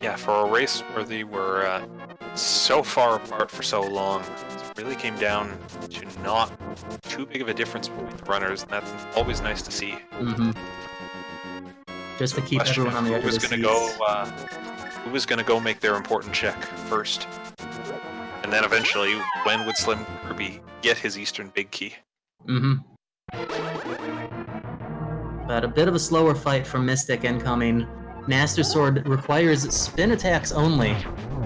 Yeah, for a race where they were so far apart for so long, it really came down to not too big of a difference between the runners, and that's always nice to see. Just to keep everyone on the edge of the seats. Who was going to go make their important check first? And then eventually, when would SlimKirby get his Eastern Big Key? But a bit of a slower fight from Mystic incoming. Master Sword requires spin attacks only.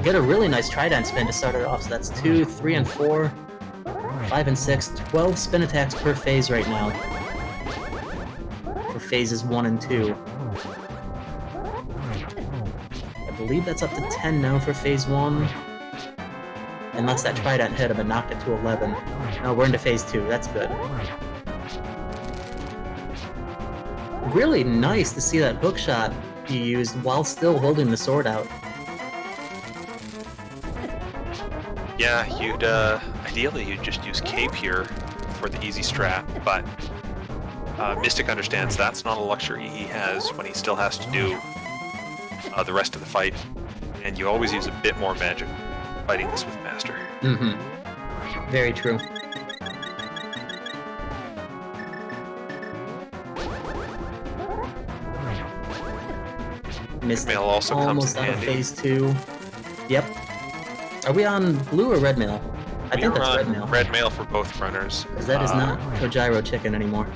Get a really nice Trident spin to start it off, so that's 2, 3, and 4, 5, and 6. 12 spin attacks per phase right now. For phases 1 and 2. I believe that's up to 10 now for phase 1. Unless that Trident hit him and knocked it to 11. No, we're into phase 2, that's good. Really nice to see that hook shot he used while still holding the sword out. Yeah, ideally you'd just use cape here for the easy strat, but Mystic understands that's not a luxury he has when he still has to do the rest of the fight, and you always use a bit more magic fighting this with Master. Very true. Mystic Mail also comes almost in out of handy. phase 2. Yep. Are we on blue or red mail? I think We're that's on red mail. red mail for both runners. 'Cause that is not Kojiro chicken anymore.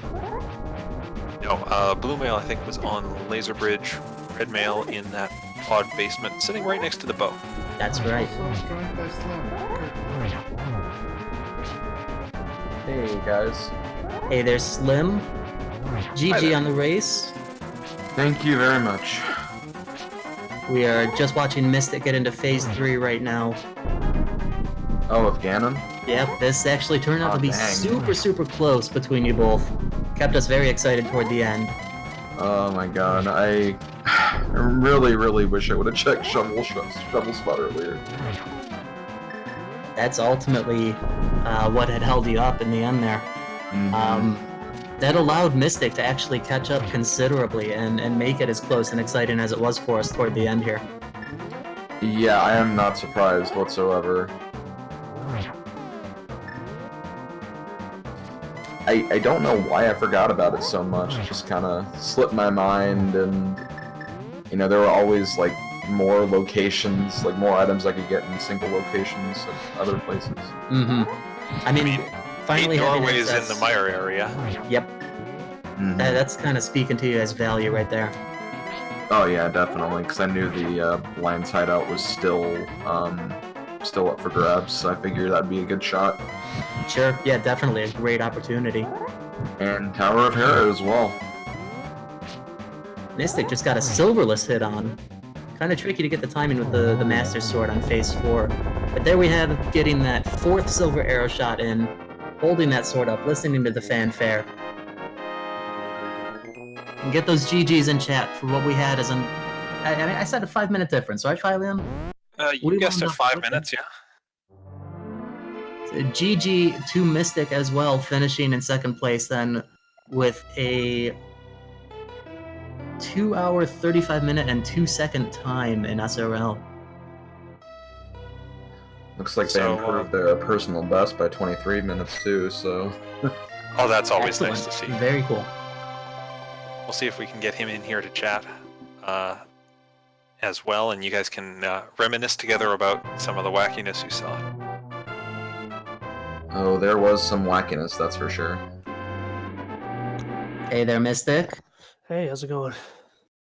No, blue mail I think was on Laser Bridge. Red mail in that pod basement, sitting right next to the bow. That's right. Also joined by Slim. Hey guys. Hey, there's Slim. GG there. on the race. Thank you very much. We are just watching Mystic get into phase 3 right now. Oh, with Ganon? Yep, this actually turned out Aw, to be dang. super close between you both. Kept us very excited toward the end. Oh my god, I really wish I would have checked shovel spot earlier. That's ultimately what had held you up in the end there. Mhm. That allowed Mystic to actually catch up considerably and make it as close and exciting as it was for us toward the end here. Yeah, I am not surprised whatsoever. I don't know why I forgot about it so much. It just kind of slipped my mind, and you know, there were always like more locations, like more items I could get in single locations at other places. Mm-hmm. I mean, finally 8 having doorways in access- the Meyer area. Yep, Mhm. that's kind of speaking to you as value right there. Oh yeah, definitely, because I knew the Lion's Hideout was still up for grabs, so I figured that'd be a good shot. Sure, yeah, definitely a great opportunity. And Tower of Hera as well. Mystic just got a silverless hit on. Kind of tricky to get the timing with the Master Sword on phase 4. But there we have it, getting that 4th silver arrow shot in, holding that sword up, listening to the fanfare. And get those GGs in chat for what we had as an... I said a 5-minute difference, right, Philion? What do You you guessed want it to know? 5 Okay. minutes, yeah. GG to Mystic as well, finishing in 2nd place then with a 2 hour, 35 minute, and 2-second time in SRL. Looks like So, they improved their personal best by 23 minutes too, so... Oh, that's always Excellent. nice to see. Very cool. We'll see if we can get him in here to chat as well, and you guys can reminisce together about some of the wackiness you saw. Oh, there was some wackiness, that's for sure. Hey there, Mystic. Hey, how's it going?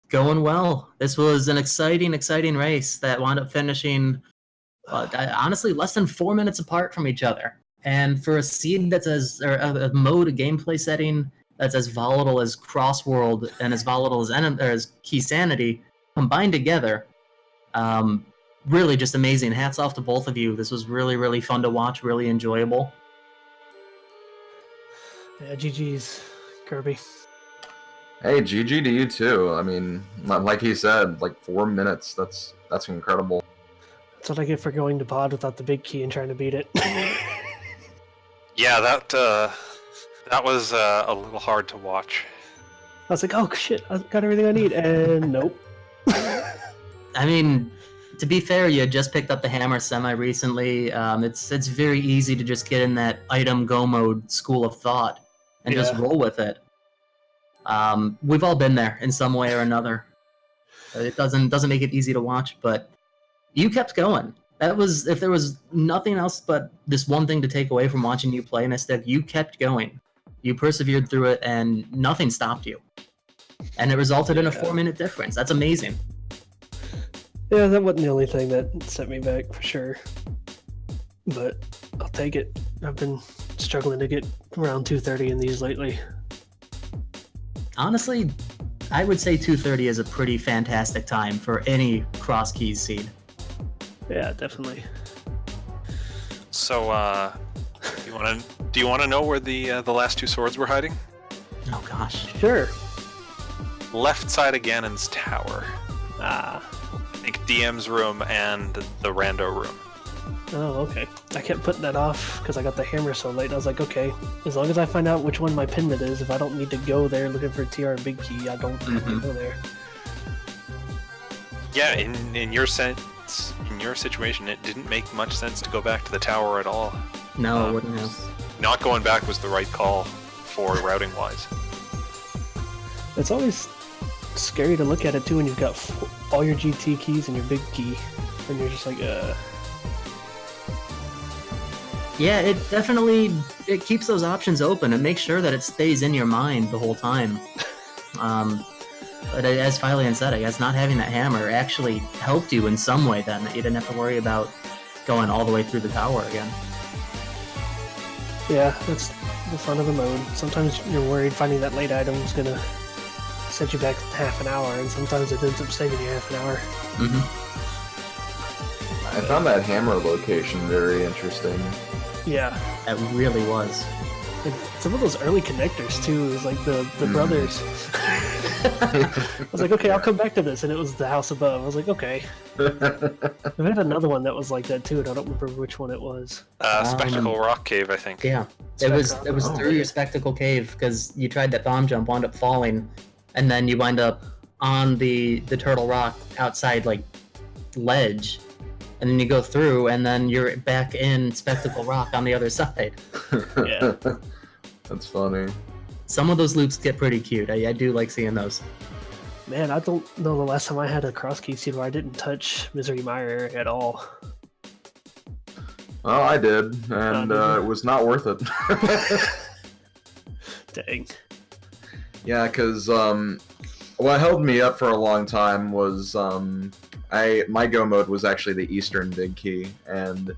Going well. This was an exciting race that wound up finishing, honestly, less than 4 minutes apart from each other. And for a seed that's or a mode, a gameplay setting that's as volatile as Crossworld and as volatile as Keysanity combined together, really just amazing. Hats off to both of you. This was really fun to watch, really enjoyable. Yeah, GG's, Kirby. Hey, GG to you too. I mean, like he said, like 4 minutes, that's incredible. That's what I get for going to pod without the big key and trying to beat it. Yeah, that was a little hard to watch. I was like, oh shit, I've got everything I need, and nope. I mean, to be fair, you had just picked up the hammer semi-recently. It's very easy to just get in that item go mode school of thought and just Yeah. roll with it. We've all been there in some way or another. It doesn't make it easy to watch, but you kept going. That was, if there was nothing else but this one thing to take away from watching you play Mystic, you kept going. You persevered through it, and nothing stopped you. And it resulted in a Yeah. 4-minute difference. That's amazing. Yeah, that wasn't the only thing that set me back for sure. But I'll take it. I've been struggling to get around 230 in these lately. Honestly, I would say 230 is a pretty fantastic time for any cross keys seed. Yeah, definitely. So, do you want to know where the last 2 swords were hiding? Oh gosh. Sure. Left side of Ganon's tower. Ah. I think DM's room and the rando room. Oh, okay. I kept putting that off because I got the hammer so late. I was like, okay, as long as I find out which one my pinnet is, if I don't need to go there looking for a TR big key, I don't have to go there. Yeah, in your sense, in your situation, it didn't make much sense to go back to the tower at all. No, it wouldn't have. Not going back was the right call for routing wise. It's always scary to look at it too when you've got all your GT keys and your big key, and you're just like, Yeah, it definitely keeps those options open. It makes sure that it stays in your mind the whole time. But as Philion said, I guess not having that hammer actually helped you in some way then, that you didn't have to worry about going all the way through the tower again. yeah, that's the fun of the mode. Sometimes you're worried finding that late item is gonna set you back half an hour, and sometimes it ends up saving you half an hour. Mm-hmm. I found that hammer location very interesting. Yeah. It really was. And some of those early connectors too is like the brothers. I was like, okay, I'll come back to this, and it was the house above. I was like, okay. We had another one that was like that too, and I don't remember which one it was. Spectacle Rock Cave, I think. Yeah, it was through your Spectacle Cave, because you tried that bomb jump, wound up falling, and then you wind up on the Turtle Rock outside like ledge, and then you go through, and then you're back in Spectacle Rock on the other side. Yeah. That's funny. Some of those loops get pretty cute. I do like seeing those. Man, I don't know the last time I had a cross key seed where I didn't touch Misery Mire at all. Well, I did, and it was not worth it. Dang. Yeah, because what held me up for a long time was my go mode was actually the Eastern Big Key, and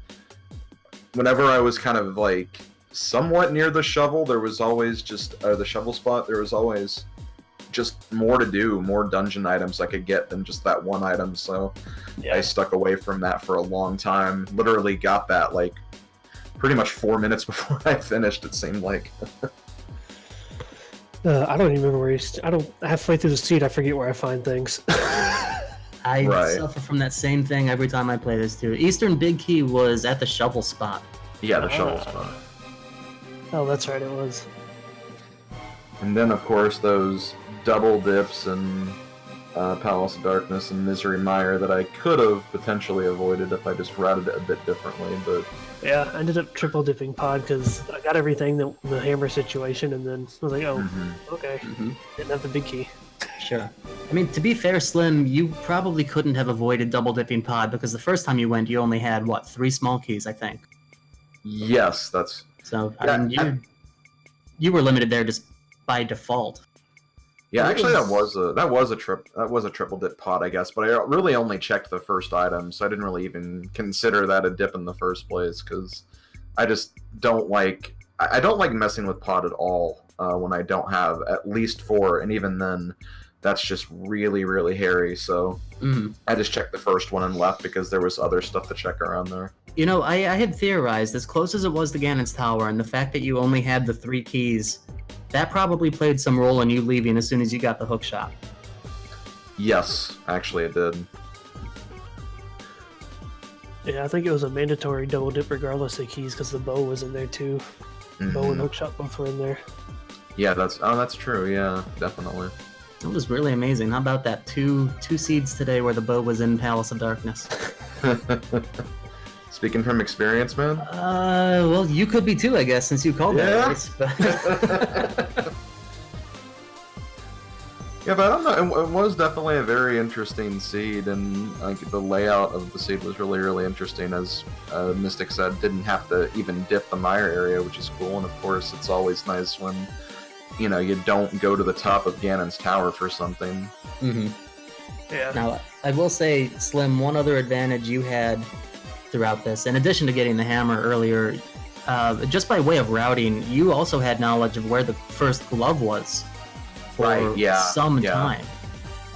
whenever I was kind of like somewhat near the shovel, there was always just the shovel spot. There was always just more to do, more dungeon items I could get than just that one item. So I stuck away from that for a long time. Literally got that like pretty much 4 minutes before I finished. It seemed like. I don't even remember where I don't halfway through the seed. I forget where I find things. I suffer from that same thing every time I play this too. Eastern Big Key was at the shovel spot. Yeah, the shovel spot. Oh, that's right, it was. And then, of course, those double dips and Palace of Darkness and Misery Mire that I could have potentially avoided if I just routed it a bit differently, but... Yeah, I ended up triple dipping pod because I got everything, the hammer situation, and then I was like, oh, okay. Didn't have the big key. Sure. I mean, to be fair, Slim, you probably couldn't have avoided double dipping pod because the first time you went, you only had, what, 3 small keys, I think? Yes, that's... So, I mean, you were limited there just by default. Yeah, actually, that was a triple dip pod, I guess. But I really only checked the first item, so I didn't really even consider that a dip in the first place because I just don't like. I don't like messing with pod at all when I don't have at least 4, and even then, that's just really, really hairy. So I just checked the first one and left because there was other stuff to check around there. You know, I had theorized, as close as it was to Ganon's Tower, and the fact that you only had the 3 keys, that probably played some role in you leaving as soon as you got the hook shot. Yes, actually it did. Yeah, I think it was a mandatory double dip regardless of keys because the bow was in there too. Bow and hookshot both were in there. Yeah, that's true. Yeah, definitely. It was really amazing. How about that? Two seeds today where the bow was in Palace of Darkness. Speaking from experience, man? Well, you could be too, I guess, since you called that race. But... Yeah, but I don't know. It was definitely a very interesting seed, and like the layout of the seed was really, really interesting. As Mystic said, didn't have to even dip the mire area, which is cool. And of course, it's always nice when you don't go to the top of Ganon's Tower for something. Yeah. Now, I will say, Slim, one other advantage you had throughout this, in addition to getting the hammer earlier, just by way of routing, you also had knowledge of where the first glove was for some time.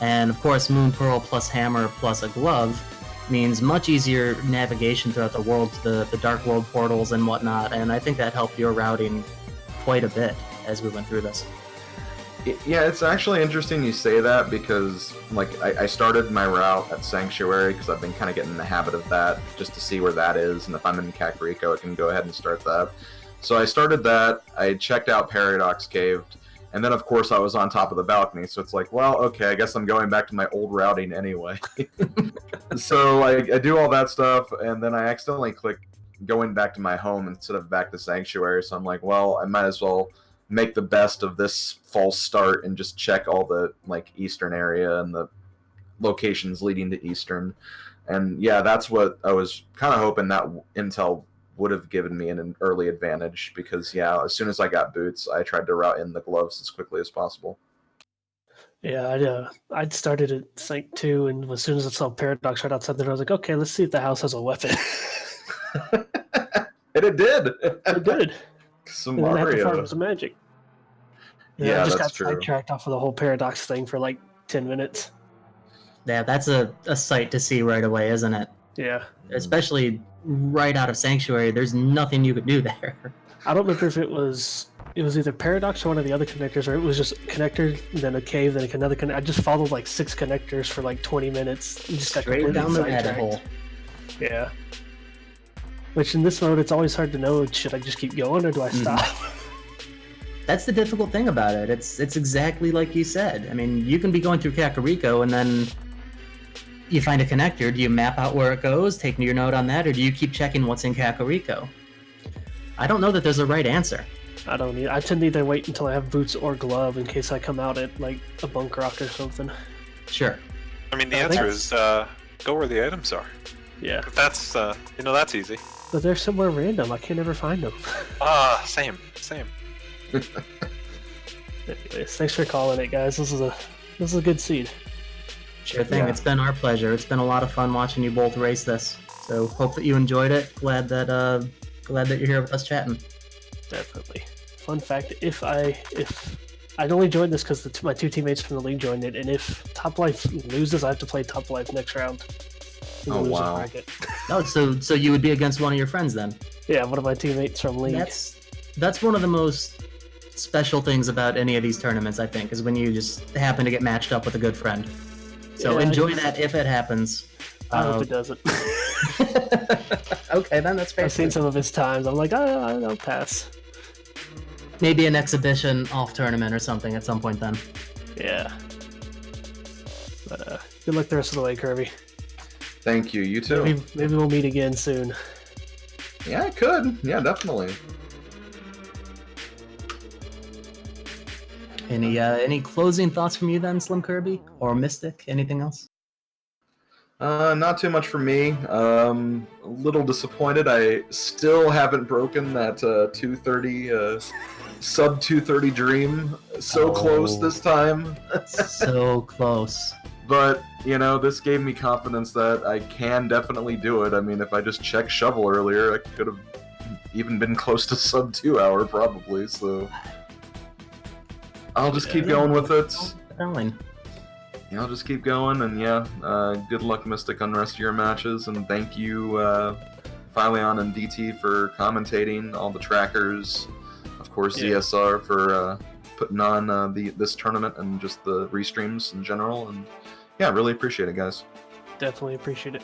And of course, Moon Pearl plus hammer plus a glove means much easier navigation throughout the world to the Dark World portals and whatnot, and I think that helped your routing quite a bit as we went through this. Yeah, it's actually interesting you say that because, like, I started my route at Sanctuary because I've been kind of getting in the habit of that just to see where that is, and if I'm in Kakariko, I can go ahead and start that. So I started that, I checked out Paradox Cave, and then, of course, I was on top of the balcony, so it's like, well, okay, I guess I'm going back to my old routing anyway. So I do all that stuff, and then I accidentally click going back to my home instead of back to Sanctuary. So I'm like, well, I might as well make the best of this false start and just check all the like Eastern area and the locations leading to Eastern. And yeah, that's what I was kind of hoping that intel would have given me an early advantage, because yeah, as soon as I got boots, I tried to route in the gloves as quickly as possible. Yeah, I'd started at Sank 2, and as soon as I saw Paradox right outside there, I was like, okay, let's see if the house has a weapon. And it did. It did. Some And then I had to Mario. farm some magic. And Yeah, I just that's got true. sidetracked off of the whole Paradox thing for like 10 minutes. Yeah, that's a sight to see right away, isn't it? Yeah. Especially right out of Sanctuary, there's nothing you could do there. I don't remember if it was either Paradox or one of the other connectors, or it was just a connector, then a cave, then another connector. I just followed like 6 connectors for like 20 minutes and just got Straight completely down the rabbit sidetracked. hole. Yeah. Which in this mode, it's always hard to know, should I just keep going or do I stop? That's the difficult thing about it. It's exactly like you said. I mean, you can be going through Kakariko and then you find a connector. Do you map out where it goes, take your note on that, or do you keep checking what's in Kakariko? I don't know that there's a right answer. I don't need. I tend to either wait until I have boots or glove in case I come out at like a bunk rock or something. Sure. I mean, the I answer think- is go where the items are. Yeah, But that's that's easy. but they're somewhere random. I can't ever find them. Same. Anyways, thanks for calling it, guys. This is a good seed. Sure thing. Yeah. It's been our pleasure. It's been a lot of fun watching you both race this. So hope that you enjoyed it. Glad that you're here with us chatting. Definitely. Fun fact: if I'd only joined this because my 2 teammates from the league joined it, and if Top Life loses, I have to play Top Life next round. In the Oh, loser wow. bracket. Oh, so you would be against one of your friends then? Yeah, one of my teammates from league. That's one of the most special things about any of these tournaments, I think, is when you just happen to get matched up with a good friend. So Yeah, enjoy that if it happens. I hope it doesn't. Okay, then that's fair. I've seen some of his times. I'm like, I'll pass. Maybe an exhibition off tournament or something at some point then. Yeah. But good luck the rest of the way, Kirby. Thank you. You too. Maybe we'll meet again soon. Yeah, I could. Yeah, definitely. Any closing thoughts from you then, SlimKirby or Mystic? Anything else? Not too much for me. A little disappointed. I still haven't broken that 230 sub 230 dream. So close Oh. this time. So close. But, this gave me confidence that I can definitely do it. I mean, if I just checked Shovel earlier, I could have even been close to sub 2 hour probably, so I'll just keep going with it. Fine. Yeah, I'll just keep going, and good luck, Mystic, on the rest of your matches, and thank you, Phileon and DT, for commentating, all the trackers, of course, Yeah. ZSR for putting on this tournament and just the restreams in general, and really appreciate it, guys. Definitely appreciate it.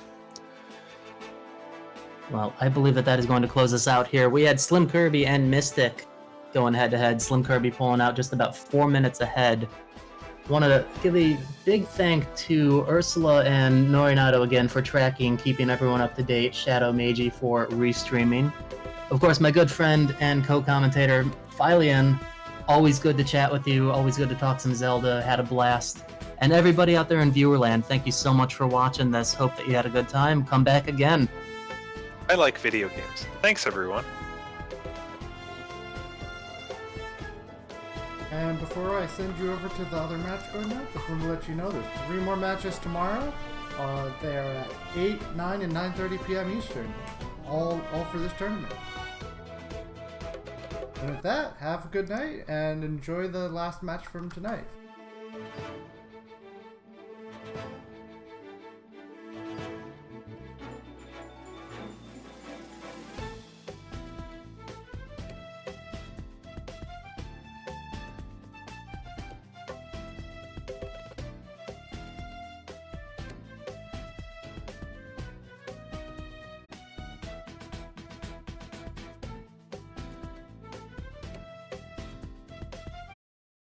Well, I believe that is going to close us out here. We had SlimKirby and Mystic going head-to-head. SlimKirby pulling out just about 4 minutes ahead. Want to give a big thank to Ursula and Norinato again for tracking, keeping everyone up to date. Shadow Meiji for restreaming. Of course, my good friend and co-commentator, Phileon. Always good to chat with you. Always good to talk some Zelda. Had a blast. And everybody out there in Viewerland, thank you so much for watching this. Hope that you had a good time. Come back again. I like video games. Thanks, everyone. And before I send you over to the other match going now, just want to let you know there's 3 more matches tomorrow. They are at 8, 9, and 9:30 p.m. Eastern. All for this tournament. And with that, have a good night and enjoy the last match from tonight.